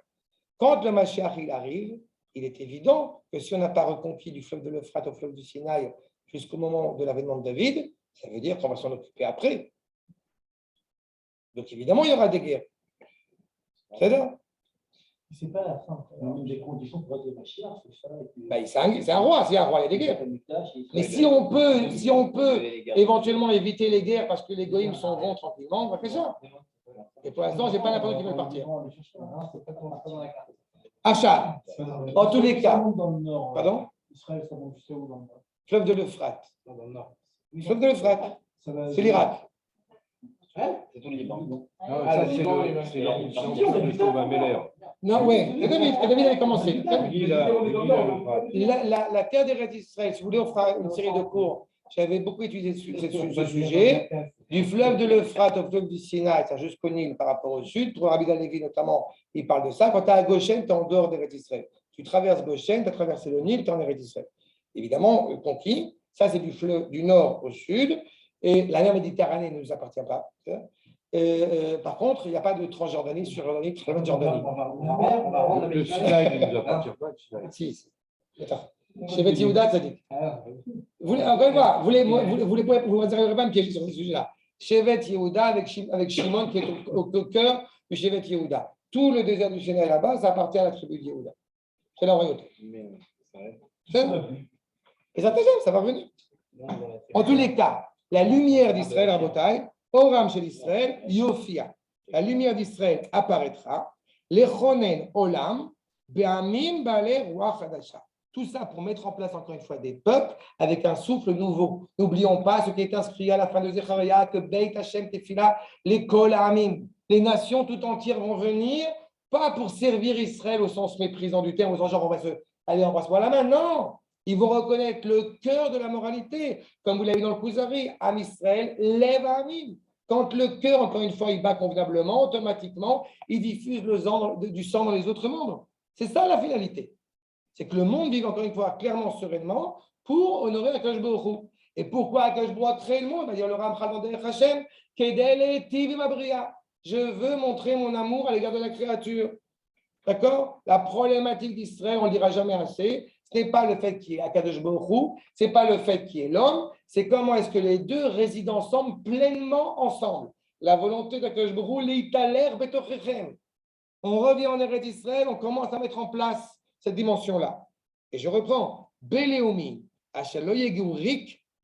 Speaker 1: Quand le Mashiach il arrive, il est évident que si on n'a pas reconquis du fleuve de l'Euphrate au fleuve du Sinaï jusqu'au moment de l'avènement de David, ça veut dire qu'on va s'en occuper après. Donc évidemment, il y aura des guerres. C'est ça.
Speaker 5: C'est pas la fin. Une des conditions pour être le Mashiach, c'est ça.
Speaker 1: C'est un roi, il y a des guerres. Mais si on peut éventuellement éviter les guerres parce que les goïms s'en vont tranquillement, on va faire ça. Et pour l'instant, je n'ai pas l'impression qu'ils veulent partir. Achat. En tous les cas. Pardon ?
Speaker 6: Israël, ça monte jusqu'à où dans le nord ?
Speaker 1: Fleuve de l'Euphrate.
Speaker 3: Dans le nord.
Speaker 1: Fleuve de l'Euphrate. C'est l'Irak.
Speaker 2: C'est tout le Liban.
Speaker 4: C'est l'empire de Shlomo Meller.
Speaker 1: Non, oui. Et David avait commencé.
Speaker 4: La
Speaker 1: La terre d'Eretz Israël, si vous voulez, on fera une série de cours. J'avais beaucoup étudié ce sujet. Du fleuve de l'Euphrate au fleuve du Sinaï, c'est jusqu'au Nil par rapport au sud. Pour Rabbi Lévi notamment, il parle de ça. Quand tu es à Goshen, tu es en dehors d'Eretz Israël. Tu traverses Goshen, tu as traversé le Nil, tu es en Eretz Israël. Évidemment, conquis. Ça, c'est du fleuve du nord au sud. Et la mer Méditerranée ne nous appartient pas. Par contre, il n'y a pas de Transjordanie sur Jordanie.
Speaker 4: Le Sinaï ne nous appartient pas.
Speaker 1: Si. Chez Beth Yehuda, ça dit. Encore une fois, vous n'arriverez pas à me piéger sur ce sujet-là. Chez Beth Yehuda, avec Shimon qui est au cœur de chez Beth Yehuda. Tout le désert du Sinaï là-bas, ça appartient à la tribu de Yehuda. C'est la royauté. Et ça va venir. En tous les cas, la lumière d'Israël, Rabotai, Oram chez l'Israël, Yofia. La lumière d'Israël apparaîtra. Lechonen Olam, Be'amim Bale Ruach Hadasha. Tout ça pour mettre en place encore une fois des peuples avec un souffle nouveau. N'oublions pas ce qui est inscrit à la fin de Zechariah, que Beit Hashem Tefila, les Kol Amim. Les nations tout entières vont venir, pas pour servir Israël au sens méprisant du terme, au sens genre embrasse-moi la main, non. Ils vont reconnaître le cœur de la moralité, comme vous l'avez vu dans le Kuzari, Am Israël, lève Amim. Quand le cœur, encore une fois, il bat convenablement, automatiquement, il diffuse du sang dans les autres membres. C'est ça la finalité. C'est que le monde vive encore une fois clairement, sereinement, pour honorer Akadosh Baruch Hu. Et pourquoi Akadosh Baruch Hu a créé le monde ? Le Ramchal dans Derech Hashem, Kedele Tivim Abria. Je veux montrer mon amour à l'égard de la créature. D'accord ? La problématique d'Israël, on ne le dira jamais assez. Ce n'est pas le fait qu'il y ait Akadosh Baruch Hu, ce n'est pas le fait qu'il y ait l'homme, c'est comment est-ce que les deux résident ensemble, pleinement ensemble. La volonté d'Akadosh Baruch Hu, l'italer betochechem. On revient en Eretz Israël, on commence à mettre en place cette dimension-là. Et je reprends, Béléoumi,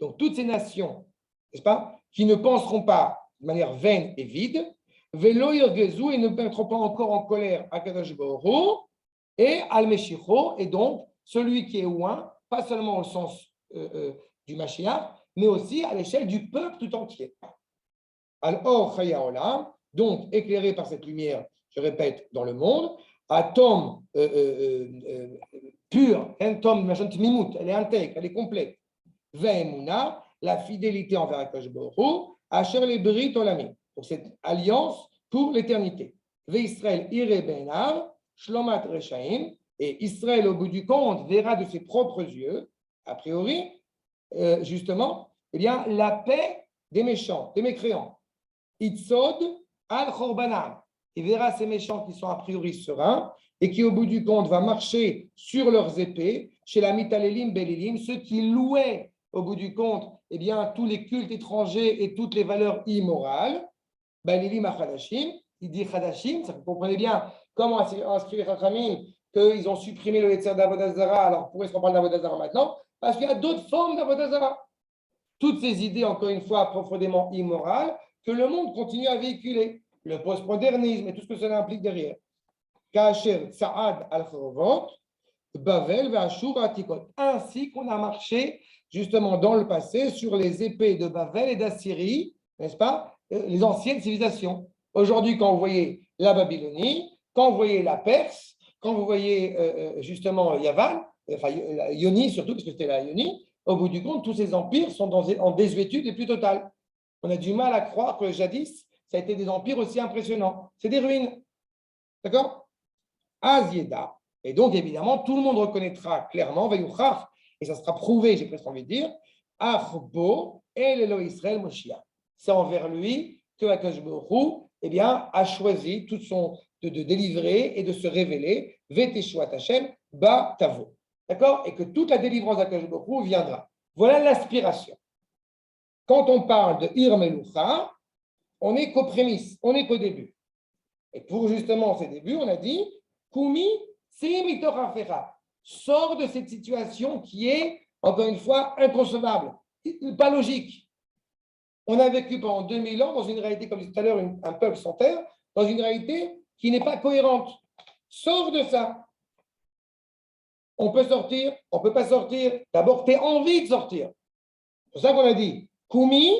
Speaker 1: donc toutes ces nations, n'est-ce pas, qui ne penseront pas de manière vaine et vide, Velo Yergezu, et ne mettront pas encore en colère Akadosh Baruch Hu, et Al-Meshicho, et donc celui qui est loin, pas seulement au sens du Mashiach, mais aussi à l'échelle du peuple tout entier. Al-Or Chaya Olam, donc éclairé par cette lumière, je répète, dans le monde, atome pur, un tome, mimout, elle est intègre, elle est complète. Ve'emuna, la fidélité envers Akadosh Baruch Hu, Asher les Brit Olami, pour cette alliance pour l'éternité. Ve'Israël ire benav, shlomat rechaim, et Israël, au bout du compte, verra de ses propres yeux, a priori, justement, eh bien, la paix des méchants, des mécréants. Itzod al chorbanam. Il verra ces méchants qui sont a priori sereins et qui, au bout du compte, va marcher sur leurs épées chez la mitalelim belilim, ceux qui louaient, au bout du compte, eh bien, tous les cultes étrangers et toutes les valeurs immorales. Belilim à Hadashim, il dit Hadashim, ça vous comprenez bien comment inscrire les Chachamim qu'ils ont supprimé le Yetzer d'Avodah Zarah. Alors, pourquoi est-ce qu'on parle d'Avodah Zarah maintenant? Parce qu'il y a d'autres formes d'Avodah Zarah. Toutes ces idées, encore une fois, profondément immorales, que le monde continue à véhiculer. Le postmodernisme et tout ce que cela implique derrière. Kacher Saad al-Khovot, Bavel, Vashur, Atikot. Ainsi qu'on a marché, justement, dans le passé, sur les épées de Bavel et d'Assyrie, n'est-ce pas? Les anciennes civilisations. Aujourd'hui, quand vous voyez la Babylonie, quand vous voyez la Perse, quand vous voyez justement Yavan, enfin Yoni surtout, parce que c'était la Yoni, au bout du compte, tous ces empires sont en désuétude les plus totales. On a du mal à croire que jadis, ça a été des empires aussi impressionnants. C'est des ruines. D'accord? Azieda. Et donc, évidemment, tout le monde reconnaîtra clairement, Vayuchach, et ça sera prouvé, j'ai presque envie de dire, Achbo el Elo Israël Moshiach. C'est envers lui que Akadosh Baruch Hu, eh bien, a choisi de délivrer et de se révéler, Veteshuat Hashem, Ba Tavo. D'accord? Et que toute la délivrance d'Akadosh Baruch Hu viendra. Voilà l'aspiration. Quand on parle de Ir Melucha, on n'est qu'aux prémices, on n'est qu'au début. Et pour justement ces débuts, on a dit Kumi Simitorafera, sors de cette situation qui est, encore une fois, inconcevable, pas logique. On a vécu pendant 2000 ans dans une réalité, comme je disais tout à l'heure, un peuple sans terre, dans une réalité qui n'est pas cohérente. Sors de ça. On peut sortir, on ne peut pas sortir. D'abord, tu as envie de sortir. C'est pour ça qu'on a dit Kumi,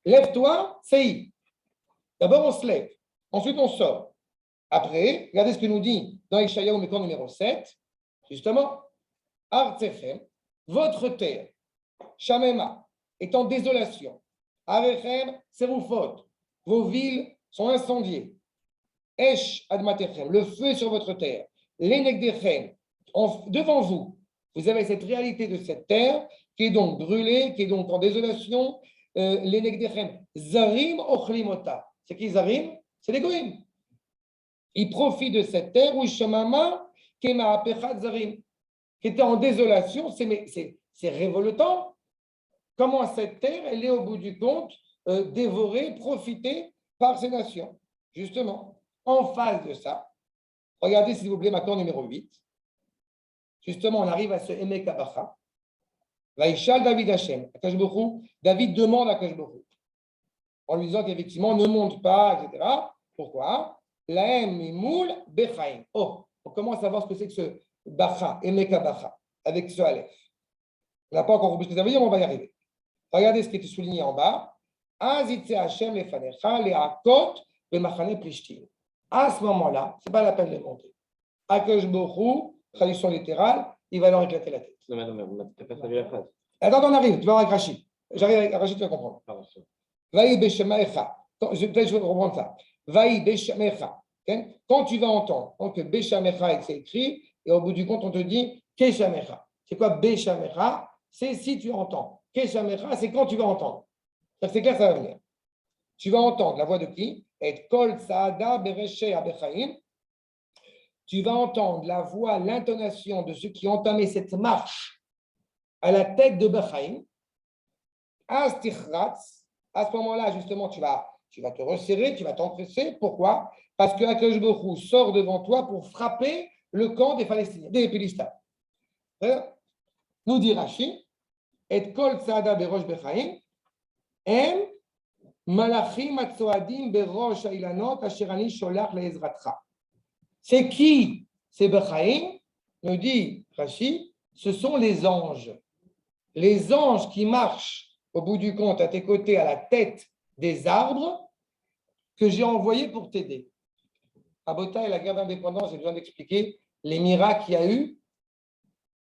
Speaker 1: lève-toi, Sei. D'abord, on se lève. Ensuite, on sort. Après, regardez ce que nous dit dans Ishaïa au Mekor numéro 7, justement, Artsechem, votre terre, Shamema, est en désolation. Arechem, Serufot, vos villes sont incendiées. Esh Admatechem, le feu est sur votre terre. L'Enegdechem, devant vous, vous avez cette réalité de cette terre qui est donc brûlée, qui est donc en désolation. L'Enegdechem, Zarim Ochlimota. C'est qui Zarim? C'est les Goïm. Ils profitent de cette terre où Shamama, Kema Apechat Zarim, qui était en désolation. C'est révoltant. Comment cette terre, elle est au bout du compte dévorée, profitée par ces nations. Justement, en face de ça, regardez s'il vous plaît maintenant numéro 8. Justement, on arrive à ce Emek Abacha. Vaïchal David Hashem. David demande à Akash Baruch Hu, en lui disant qu'effectivement, ne monte pas, etc. Pourquoi? Laem Mimoul Bechaim. Oh, on commence à voir ce que c'est que ce Bacha, Emek Abacha, avec ce Aleph. On n'a pas encore compris ce que ça veut dire, mais on va y arriver. Regardez ce qui est souligné en bas. À ce moment-là, ce n'est pas la peine de monter. Akash Baruch Hu, traduction littérale, il va leur éclater la tête.
Speaker 2: Non, mais tu n'as pas traduit la phrase.
Speaker 1: Attends, on arrive, tu vas voir avec Rachid. J'arrive avec Rachid, tu vas comprendre. Vaï Beshamaecha. Peut-être je vais reprendre ça. Vaï Beshamecha. Quand tu vas entendre, donc Beshamecha, c'est écrit, et au bout du compte, on te dit Keshamecha. C'est quoi Beshamecha? C'est si tu entends. Keshamecha, c'est quand tu vas entendre. C'est clair, ça va venir. Tu vas entendre la voix de qui? Et Kol Saada Bereshe Abechaim. Tu vas entendre la voix, l'intonation de ceux qui ont entamé cette marche à la tête de Bechaim. Astichratz. À ce moment-là, justement, tu vas te resserrer, tu vas t'empresser. Pourquoi? Parce que Akadosh Baruch Hu sort devant toi pour frapper le camp des Palestiniens, des Philistins. Nous dit Rashi, et kol tzada berosh bechaim, em malachim atzoadim berosh hailanot asher ani sholach le'ezratcha. C'est qui ces bechaim? Nous dit Rashi, ce sont les anges. Les anges qui marchent au bout du compte à tes côtés, à la tête des arbres, que j'ai envoyés pour t'aider. À Bota et la guerre d'indépendance, j'ai besoin d'expliquer les miracles qu'il y a eu.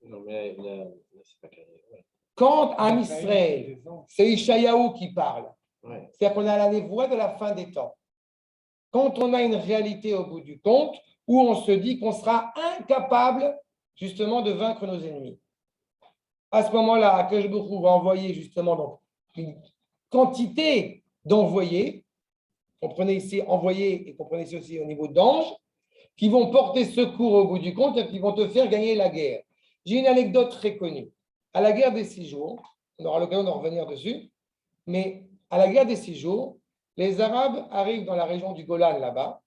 Speaker 2: Non, mais là, c'est pas clair. Ouais.
Speaker 1: Quand Am Israël, c'est Ishayahu qui parle,
Speaker 2: Ouais.
Speaker 1: c'est-à-dire qu'on a les voix de la fin des temps. Quand on a une réalité au bout du compte, où on se dit qu'on sera incapable justement de vaincre nos ennemis. À ce moment-là, Akadosh Baruch Hu va envoyer justement donc, une quantité d'envoyés, comprenez ici envoyés et comprenez ici aussi au niveau d'anges, qui vont porter secours au bout du compte et qui vont te faire gagner la guerre. J'ai une anecdote très connue. À la guerre des 6 jours, on aura l'occasion d'en revenir dessus, mais à la guerre des 6 jours, les Arabes arrivent dans la région du Golan là-bas,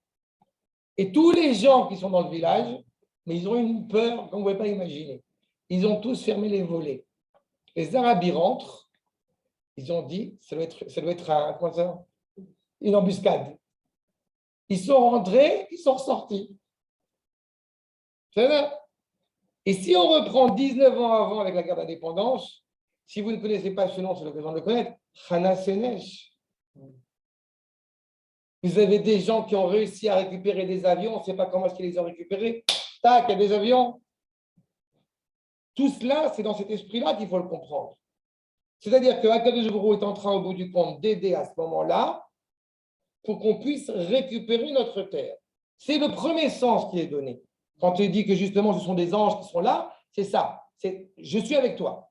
Speaker 1: et tous les gens qui sont dans le village, mais ils ont une peur qu'on ne pouvait pas imaginer. Ils ont tous fermé les volets. Les Arabes y rentrent, ils ont dit, ça doit être une embuscade. Ils sont rentrés, ils sont ressortis. C'est ça. Et si on reprend 19 ans avant avec la guerre d'indépendance, si vous ne connaissez pas ce nom, c'est l'occasion de le connaître, Hana Senesh. Vous avez des gens qui ont réussi à récupérer des avions, on ne sait pas comment est-ce qu'ils les ont récupérés. Tac, il y a des avions. Tout cela, c'est dans cet esprit-là qu'il faut le comprendre. C'est-à-dire que Akadosh Baruch Hu est en train, au bout du compte, d'aider à ce moment-là pour qu'on puisse récupérer notre terre. C'est le premier sens qui est donné. Quand il dit que justement, ce sont des anges qui sont là, c'est ça. C'est je suis avec toi.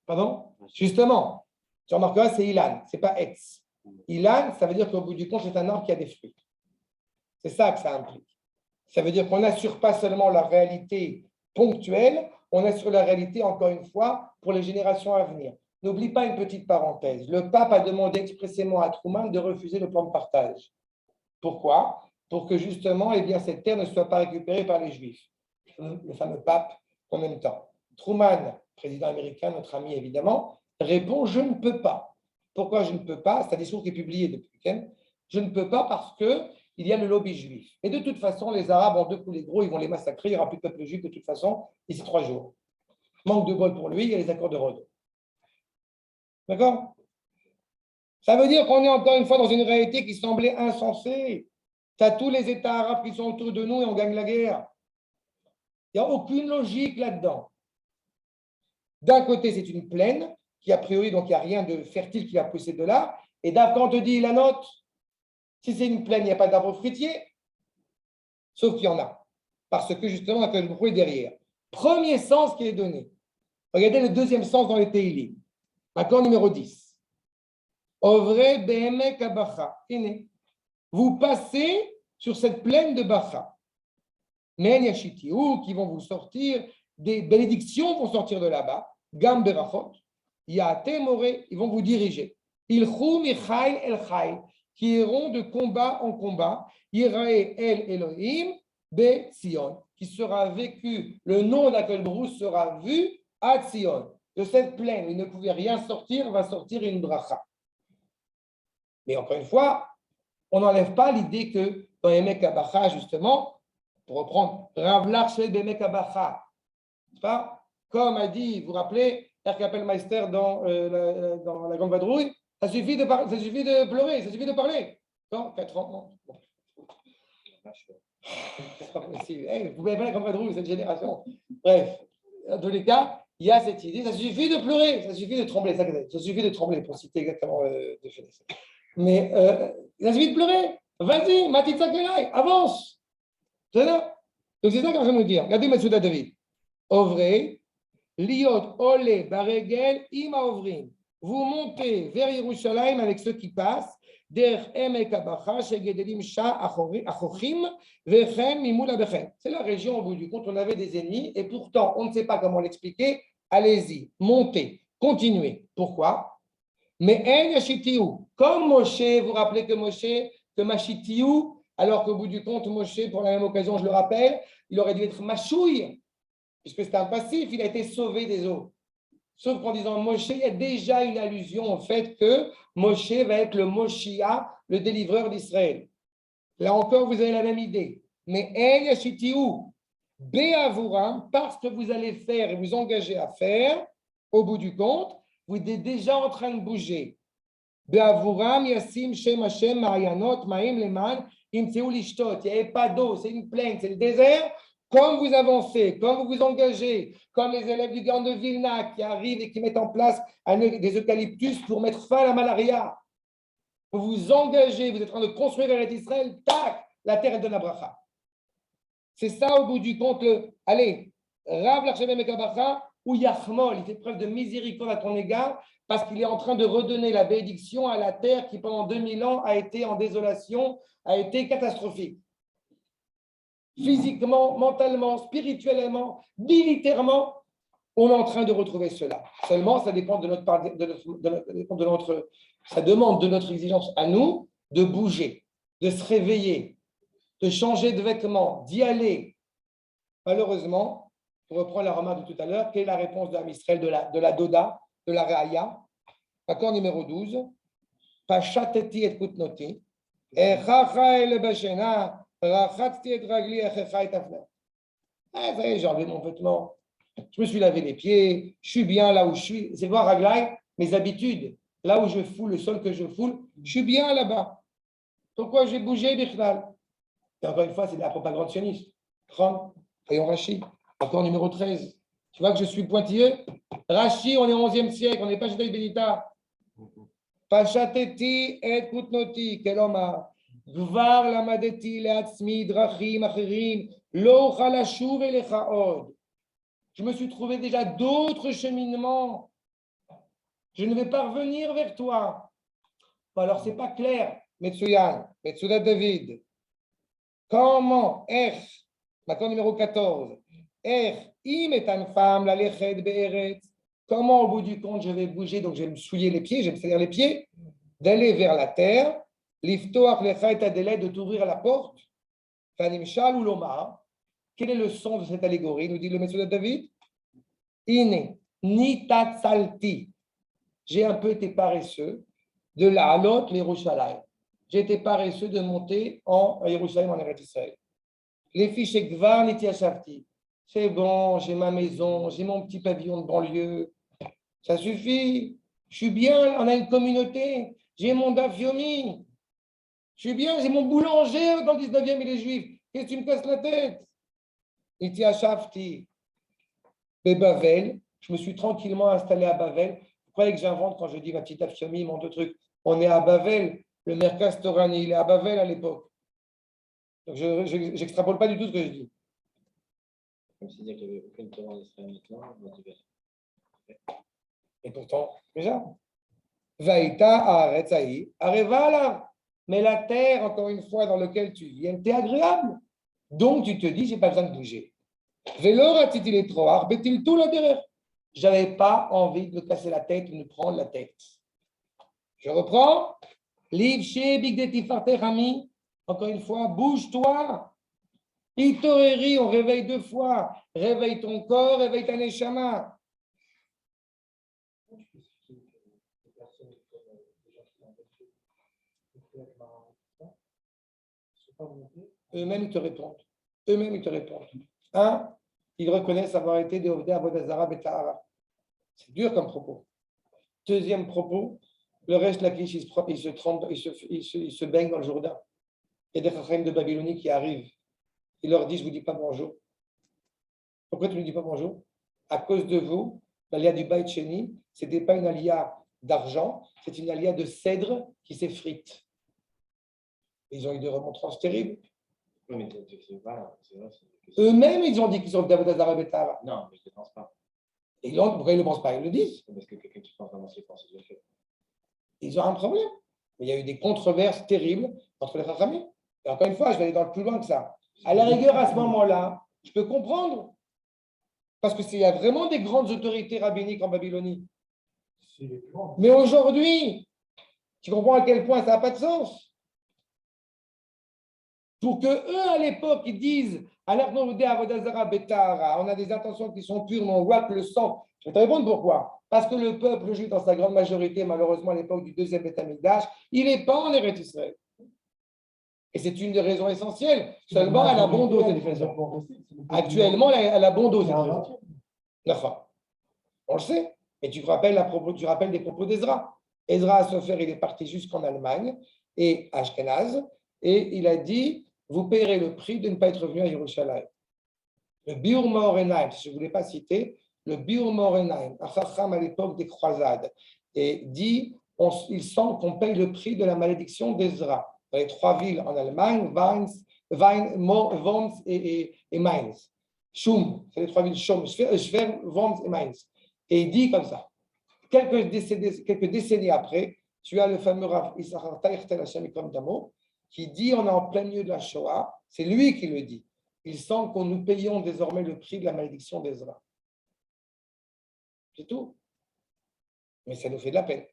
Speaker 1: Pardon? Justement, tu remarqueras, c'est Ilan, ce n'est pas Etz. Ilan, ça veut dire qu'au bout du compte, c'est un arbre qui a des fruits. C'est ça que ça implique. Ça veut dire qu'on n'assure pas seulement la réalité ponctuelle, on assure la réalité, encore une fois, pour les générations à venir. N'oublie pas une petite parenthèse. Le pape a demandé expressément à Truman de refuser le plan de partage. Pourquoi? Pour que justement, eh bien, cette terre ne soit pas récupérée par les Juifs. Le fameux pape, en même temps. Truman, président américain, notre ami évidemment, répond « Je ne peux pas ». Pourquoi je ne peux pas? C'est un discours qui est publié depuis le week-end. Je ne peux pas parce qu'il y a le lobby juif. Et de toute façon, les Arabes, en 2 coups les gros, ils vont les massacrer. Il n'y aura plus de peuple juif de toute façon d'ici 3 jours. Manque de bol pour lui, il y a les accords de Rhodes. D'accord? Ça veut dire qu'on est encore une fois dans une réalité qui semblait insensée. Tu as tous les États arabes qui sont autour de nous et on gagne la guerre. Il n'y a aucune logique là-dedans. D'un côté, c'est une plaine qui, a priori, donc il n'y a rien de fertile qui va pousser de là. Et quand on te dit la note, si c'est une plaine, il n'y a pas d'arbre fruitier, sauf qu'il y en a. Parce que justement, un tel bruit est derrière. Premier sens qui est donné. Regardez le deuxième sens dans les Teilim. Accord numéro 10. Ovre be'emek habacha. Vous passez sur cette plaine de Bacha. Men yashitiou, qui vont vous sortir, des bénédictions vont sortir de là-bas. Gam berachot. Yatemore, ils vont vous diriger. Ilchou michail el chail, qui iront de combat en combat. Yirae el Elohim be Sion, qui sera vécu, le nom d'Akadosh Baruch Hu sera vu à Sion. De cette plaine où il ne pouvait rien sortir, va sortir une bracha. Mais encore une fois, on n'enlève pas l'idée que dans Emek Habacha, justement, pour reprendre Rav Larshel Bemek Habacha, comme a dit, vous vous rappelez, Erkapelmeister dans la Grande Vadrouille, ça suffit de pleurer, ça suffit de parler. Non, 4 ans, non. C'est pas possible. Vous pouvez pas la Grande Vadrouille, cette génération. Bref, dans tous les cas, il y a cette idée, ça suffit de pleurer, ça suffit de trembler, ça suffit de trembler, pour citer exactement de Fenech. Mais ça suffit de pleurer. Vas-y, Matitza Kelai, avance. C'est là. Donc c'est ça que je veux nous dire. Regardez Metsuda David. Ovrei, liot ole baregel ima ovrim. Vous montez vers Yerushalayim avec ceux qui passent. Der emek habacha shegedelim sha achochim vechem mimul abechem. C'est la région au bout du compte. On avait des ennemis et pourtant on ne sait pas comment l'expliquer. Allez-y, montez, continuez. Pourquoi? Mais en yashitiou. Comme Moshe, vous vous rappelez que Moshe, que Machitiou, alors qu'au bout du compte, Moshe, pour la même occasion, je le rappelle, il aurait dû être Machouille, puisque c'est un passif, il a été sauvé des eaux. Sauf qu'en disant Moshe, il y a déjà une allusion au fait que Moshe va être le Moshiach, le délivreur d'Israël. Là encore, vous avez la même idée. Mais El Yashitiou, Be'avuram, parce que vous allez faire et vous engager à faire, au bout du compte, vous êtes déjà en train de bouger. Be'avuram Yassim Shem Hashem Marianot Maim Leman Imteu Lishtot. Il n'y avait pas d'eau, c'est une plaine, c'est le désert. Comme vous avancez, comme vous vous engagez, comme les élèves du Gaon de Vilna qui arrivent et qui mettent en place des eucalyptus pour mettre fin à la malaria. Vous vous engagez, vous êtes en train de construire l'Eretz Israël, tac, la terre est de la bracha. C'est ça au bout du compte. Allez, Rav l'Archevêque Mekabacha ou Yachmol, il fait preuve de miséricorde à ton égard parce qu'il est en train de redonner la bénédiction à la terre qui pendant 2000 ans a été en désolation, a été catastrophique. Physiquement, mentalement, spirituellement, militairement, on est en train de retrouver cela. Seulement, ça dépend de notre ça demande de notre exigence à nous de bouger, de se réveiller, de changer de vêtements, d'y aller. Malheureusement, pour reprendre la remarque de tout à l'heure, quelle est la réponse de la Mistrel, de la Doda, de la Reaya? Accord numéro 12. Pachateti et kutnoti. Echacha el bashena. Rachatzti et ragli echecha et afna. Ah, ça y est, j'ai enlevé mon vêtement. Je me suis lavé les pieds. Je suis bien là où je suis. C'est voir Raglai, mes habitudes. Là où je foule, le sol que je foule, je suis bien là-bas. Pourquoi j'ai bougé, Bichlal? Et encore une fois, c'est de la propagande sioniste. Voyons Rachi, encore numéro 13. Tu vois que je suis pointilleux? Rachi, on est au 11e siècle, on n'est pas chez Benita. Pachateti et kutnoti, keloma. Gvar lamadeti leatzmi drachim acherim, lo chalashuv elecha od. Je me suis trouvé déjà d'autres cheminements. Je ne vais pas revenir vers toi. Bon, alors, ce n'est pas clair. Metsuyan, Metsudat David. Comment, accord numéro 14, im est une femme, la lechet be'eretz. Comment, au bout du compte, je vais bouger, donc je vais me souiller les pieds, je vais me salir les pieds, d'aller vers la terre, l'iftoach lechet adelait, de t'ouvrir la porte, fanimshal ou loma. Quel est le sens de cette allégorie? Nous dit le Metsudat David. Ine, nitatsalti. J'ai un peu été paresseux de la halot l'Yerushalayim. J'ai été paresseux de monter en Yerushalayim, en Eretz Israël. Les fiches Gvar Nitiashavti. C'est bon, j'ai ma maison, j'ai mon petit pavillon de banlieue. Ça suffit. Je suis bien, on a une communauté. J'ai mon dafyomi. Je suis bien, j'ai mon boulanger dans le 19e, il est juif. Qu'est-ce que tu me casses la tête? Nitiashavti. Bavel. Je me suis tranquillement installé à Bavel. Vous croyez que j'invente quand je dis ma petite dafyomi, mon deux trucs? On est à Bavel. Le Merkaz Torani, il est à Bavel à l'époque. Donc, je n'extrapole pas du tout ce que je dis.
Speaker 2: Comme s'il disait qu'il n'y avait aucune Torah en Israël maintenant.
Speaker 1: Et pourtant, déjà, Vaïta Aretzaï, Arevala. Mais la terre, encore une fois, dans laquelle tu viens, t'es agréable. Donc, tu te dis, j'ai pas besoin de bouger. Vélo ratiti les troar, betil tout la derrière. J'avais pas envie de me casser la tête ou de me prendre la tête. Je reprends. Livché, Big Detifarte Rami. Encore une fois, bouge-toi. Itoreri, on réveille 2 fois. Réveille ton corps, réveille ta neshama. Eux-mêmes, ils te répondent. Eux-mêmes, ils te répondent. Un, ils reconnaissent avoir été des Ovdei Avodazara Betahara. C'est dur comme propos. Deuxième propos, le reste, la cliché, il se baigne dans le Jourdain. Il y a des Chachamim de Babylonie qui arrivent. Il leur dit, je ne vous dis pas bonjour. Pourquoi tu ne dis pas bonjour? À cause de vous, l'alia du Beit Sheni, ce n'était pas une alia d'argent, c'est une alia de cèdre qui s'effrite. Ils ont eu des remontrances terribles.
Speaker 2: Oui, mais c'est pas.
Speaker 1: Eux-mêmes, ils ont dit qu'ils sont d'Avodazara Betahara.
Speaker 2: Non, mais je ne pense pas.
Speaker 1: Et pourquoi ils ne le pensent pas? Ils le disent.
Speaker 2: Parce que quelqu'un qui pense vraiment, c'est déjà fait.
Speaker 1: Ils ont un problème. Il y a eu des controverses terribles entre les Chachamim. Et encore une fois, je vais aller dans le plus loin que ça. À la rigueur, à ce moment-là, je peux comprendre. Parce qu'il y a vraiment des grandes autorités rabbiniques en Babylonie. Mais aujourd'hui, tu comprends à quel point ça n'a pas de sens. pour que eux, à l'époque, ils disent on a des intentions qui sont pures, mais on voit que le sang. Je vais te répondre pourquoi. Parce que le peuple juif, dans sa grande majorité, malheureusement, à l'époque du deuxième Beth Amikdash, il n'est pas en Eretz Israël. Et c'est une des raisons essentielles. Seulement, elle a bon dos, cette définition. Actuellement, elle a bon dos, cette définition. D'accord. On le sait. Et tu rappelles des propos d'Ezra. Ezra Sofer, il est parti jusqu'en Allemagne et à Ashkenaz, et il a dit vous payerez le prix de ne pas être venu à Yerushalayim. Le Biur Maorenaim, si je ne voulais pas citer, le Biur Maorenaim, un chacham à l'époque des croisades, et dit il semble qu'on paye le prix de la malédiction d'Ezra. Dans les 3 villes en Allemagne, Worms et Mainz. Schum, c'est les 3 villes Schum, Schwer, Worms et Mainz. Et il dit comme ça. Quelques décennies après, tu as le fameux Rav Issachar Teichtel Hashem Yikom Damo qui dit on est en plein milieu de la Shoah. C'est lui qui le dit. Il semble que nous payons désormais le prix de la malédiction d'Ezra. C'est tout. Mais ça nous fait de la peine.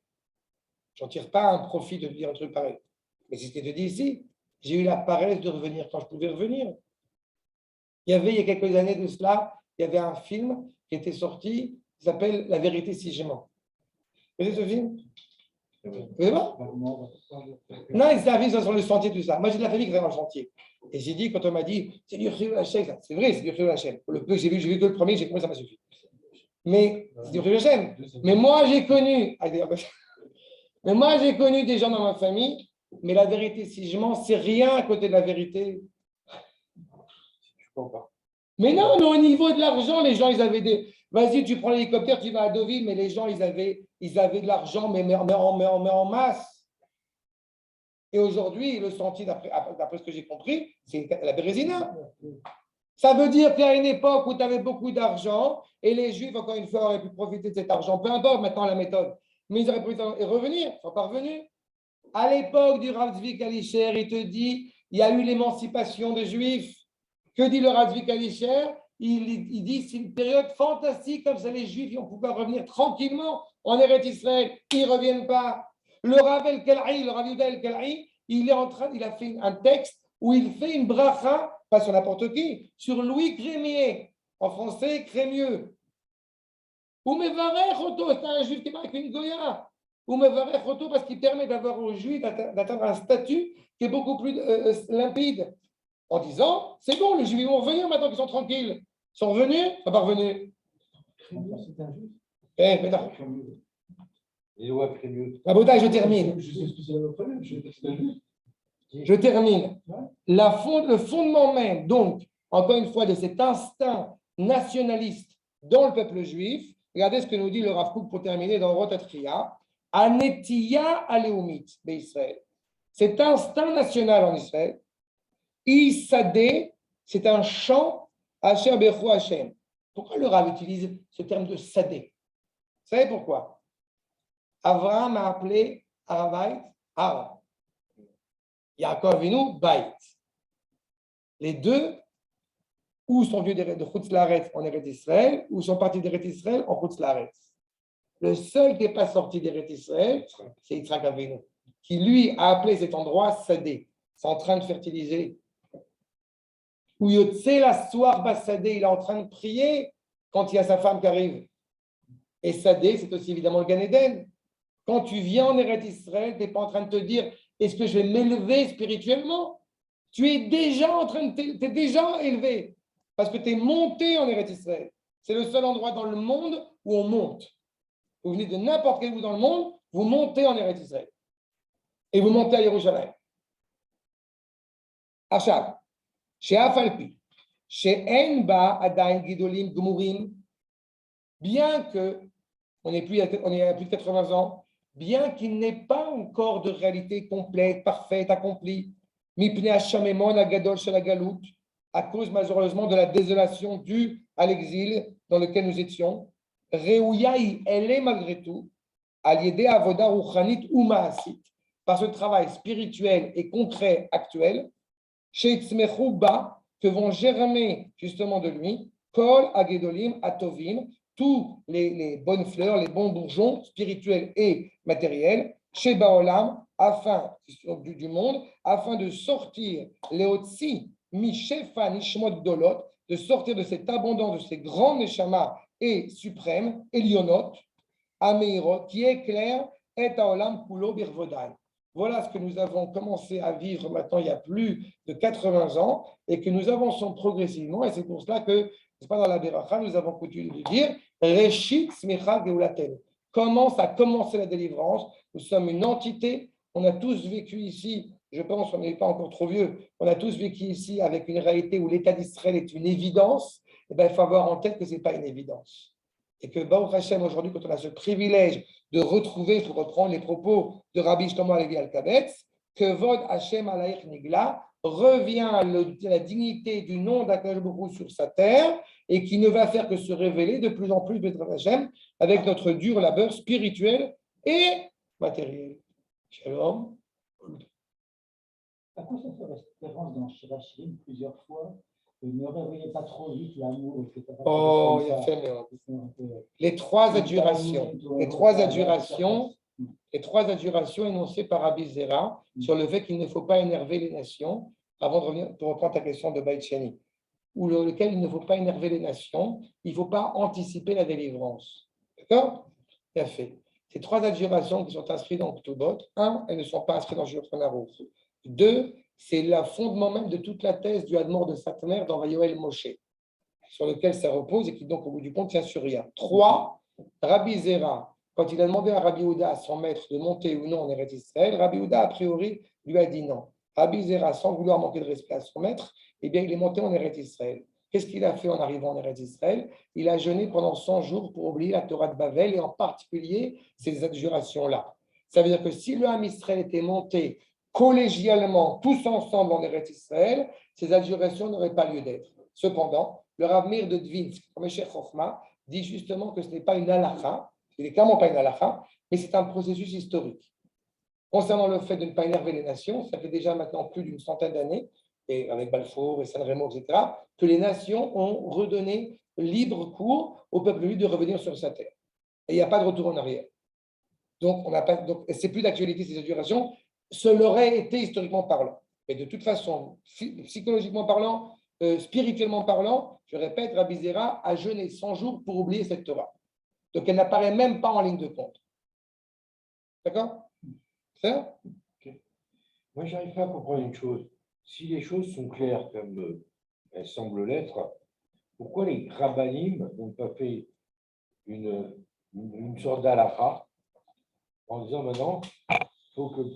Speaker 1: Je n'en tire pas un profit de dire un truc pareil. Mais c'est ce que je te dis ici. J'ai eu la paresse de revenir quand je pouvais revenir. Il y a quelques années de cela, il y avait un film qui était sorti qui s'appelle La vérité si je mens. Vous voyez ce film? Vous voyez pas? Non, c'est un film sur le sentier, tout ça. Moi, j'ai de la famille qui est dans le sentier. Et j'ai dit, quand on m'a dit, c'est du Chilul Hashem, c'est vrai, c'est du Chilul Hashem. Le peu que j'ai vu que le premier, j'ai compris, ça m'a suffi. Mais c'est du Chilul Hashem. Mais moi, j'ai connu des gens dans ma famille, mais la vérité, si je mens, c'est rien à côté de la vérité. Je comprends pas. Mais non, mais au niveau de l'argent, les gens, ils avaient des. Vas-y, tu prends l'hélicoptère, tu vas à Deauville, mais les gens, ils avaient de l'argent, mais en masse. Et aujourd'hui, le sentier, d'après ce que j'ai compris, c'est la Bérésina. Ça veut dire qu'à une époque où tu avais beaucoup d'argent, et les Juifs, encore une fois, auraient pu profiter de cet argent, peu importe maintenant la méthode, mais ils auraient pu revenir, ils sont pas revenus. À l'époque du Rav Tzvi Kalisher, il te dit, il y a eu l'émancipation des Juifs. Que dit le Rav Tzvi Kalisher? Il dit c'est une période fantastique, comme ça les Juifs vont pouvoir revenir tranquillement en Eretz Israël. Ils ne reviennent pas. Le Rav El-Kal'i, le Rav Yehuda El-Kal'i, il a fait un texte où il fait une bracha, pas sur n'importe qui, sur Louis Crémier, en français, Crémieux. Ou Mevarech Oto, c'est un Juif qui est avec une Goya. Ou Mevarech Oto, parce qu'il permet d'avoir aux Juifs d'atteindre un statut qui est beaucoup plus limpide. En disant, c'est bon, les Juifs vont revenir maintenant qu'ils sont tranquilles. Ils sont revenus, ils ne sont pas revenus.
Speaker 5: C'est un juif.
Speaker 1: Mais non. Je termine. Je termine. Le fondement même, donc, encore une fois, de cet instinct nationaliste dans le peuple juif, regardez ce que nous dit le Rav Kook pour terminer dans Rotatria, Anetia Aleumit d'Israël. Cet instinct national en Israël, Isadé, c'est un chant Asher Bechu Hashem. Pourquoi le Rav utilise ce terme de Sadé? Vous savez pourquoi? Abraham a appelé Arabait Ar. Yaakov Avinu Bait. Les deux, où sont venus de Chutz Laaretz en Eretz Israël, où sont partis d'Eretz Israël en Chutz Laaretz. Le seul qui n'est pas sorti d'Eretz Israël, c'est Yitzhak Avinu, qui lui a appelé cet endroit Sadé. C'est en train de fertiliser. Où Yotse la soir Basadé, il est en train de prier quand il y a sa femme qui arrive. Et Sadé, c'est aussi évidemment le Gan Eden. Quand tu viens en Eretz Israël, tu n'es pas en train de te dire est-ce que je vais m'élever spirituellement? Tu es déjà en train de t'es déjà élevé parce que tu es monté en Eretz Israël. C'est le seul endroit dans le monde où on monte. Vous venez de n'importe quel bout dans le monde, vous montez en Eretz Israël. Et vous montez à Yerushalayim. Achab. Chez Afalpi, chez Enba Adain Gidolim Gmurim, bien que on est à plus de 80 ans, bien qu'il n'ait pas encore de réalité complète, parfaite, accomplie, Mipne Hashamemon Agadol Shalagalut, à cause malheureusement de la désolation due à l'exil dans lequel nous étions, Reouyaï, elle est malgré tout, Aliédé Avoda Ruchanit ou Maasit, par ce travail spirituel et concret actuel, que vont germer justement de lui, Kol Agedolim Atovim, tous les bonnes fleurs, les bons bourgeons spirituels et matériels, chez Baolam, du monde, afin de sortir les Otsi, Mishefa, Nishmot Dolot, de sortir de cette abondance, de ces grands Neshama et suprêmes, Elionot, Ameirot, qui éclairent et Olam Kulo Birvodai. Voilà ce que nous avons commencé à vivre maintenant il y a plus de 80 ans et que nous avançons progressivement. Et c'est pour cela que, c'est pas dans la Beracha, nous avons coutume de dire Reshit Smicha Geulaten. Commence à commencer la délivrance. Nous sommes une entité. On a tous vécu ici, je pense, on n'est pas encore trop vieux, on a tous vécu ici avec une réalité où l'État d'Israël est une évidence. Eh bien, il faut avoir en tête que ce n'est pas une évidence. Et que Baruch Hashem, aujourd'hui, quand on a ce privilège de retrouver, pour reprendre les propos de Rabbi Shlomo Alevi Alkabetz, que Vod Hashem Alaïch Nigla revient à la dignité du nom d'Akadosh Baruch Hu sur sa terre et qui ne va faire que se révéler de plus en plus de Hashem avec notre dur labeur spirituel et matériel. Shalom.
Speaker 5: À quoi ça fait référence dans Shirachirim plusieurs fois? Ne réveillez pas trop vite l'amour, etc.
Speaker 1: Oh, il a fait les trois adjurations énoncées par Rabbi Zera sur le fait qu'il ne faut pas énerver les nations, avant de revenir, pour reprendre ta question de Beit Sheni, ou lequel il ne faut pas énerver les nations, il ne faut pas anticiper la délivrance. D'accord? Il a fait. Ces trois adjurations qui sont inscrites dans Ktubot, elles ne sont pas inscrites dans Shulchan Aruch. 2, c'est le fondement même de toute la thèse du Admor de Satmer dans Vayoel Moshe, sur lequel ça repose et qui donc au bout du compte tient sur rien. 3, Rabbi Zera, quand il a demandé à Rabbi Houda, à son maître, de monter ou non en Eretz Israël, Rabbi Houda a priori lui a dit non. Rabbi Zera, sans vouloir manquer de respect à son maître, eh bien il est monté en Eretz Israël. Qu'est-ce qu'il a fait en arrivant en Eretz Israël? Il a jeûné pendant 100 jours pour oublier la Torah de Bavel et en particulier ces adjurations-là. Ça veut dire que si le Ham Israël était monté collégialement, tous ensemble en Eretz Israël, ces adjurations n'auraient pas lieu d'être. Cependant, le Rav Meir de Dvinsk, comme Cher Chochma, dit justement que ce n'est pas une halakha, ce n'est clairement pas une halakha, mais c'est un processus historique. Concernant le fait de ne pas énerver les nations, ça fait déjà maintenant plus d'une centaine d'années, et avec Balfour et Sanremo, etc., que les nations ont redonné libre cours au peuple juif de revenir sur sa terre. Et il n'y a pas de retour en arrière. Donc, c'est plus d'actualité ces adjurations. Ce l'aurait été historiquement parlant. Mais de toute façon, psychologiquement parlant, spirituellement parlant, je répète, Rabbi Zera a jeûné 100 jours pour oublier cette Torah. Donc, elle n'apparaît même pas en ligne de compte. D'accord? C'est ça?
Speaker 4: Okay. Moi, je n'arrive pas à comprendre une chose. Si les choses sont claires comme elles semblent l'être, pourquoi les rabbanim n'ont pas fait une sorte d'halakha en disant maintenant, il faut que le peuple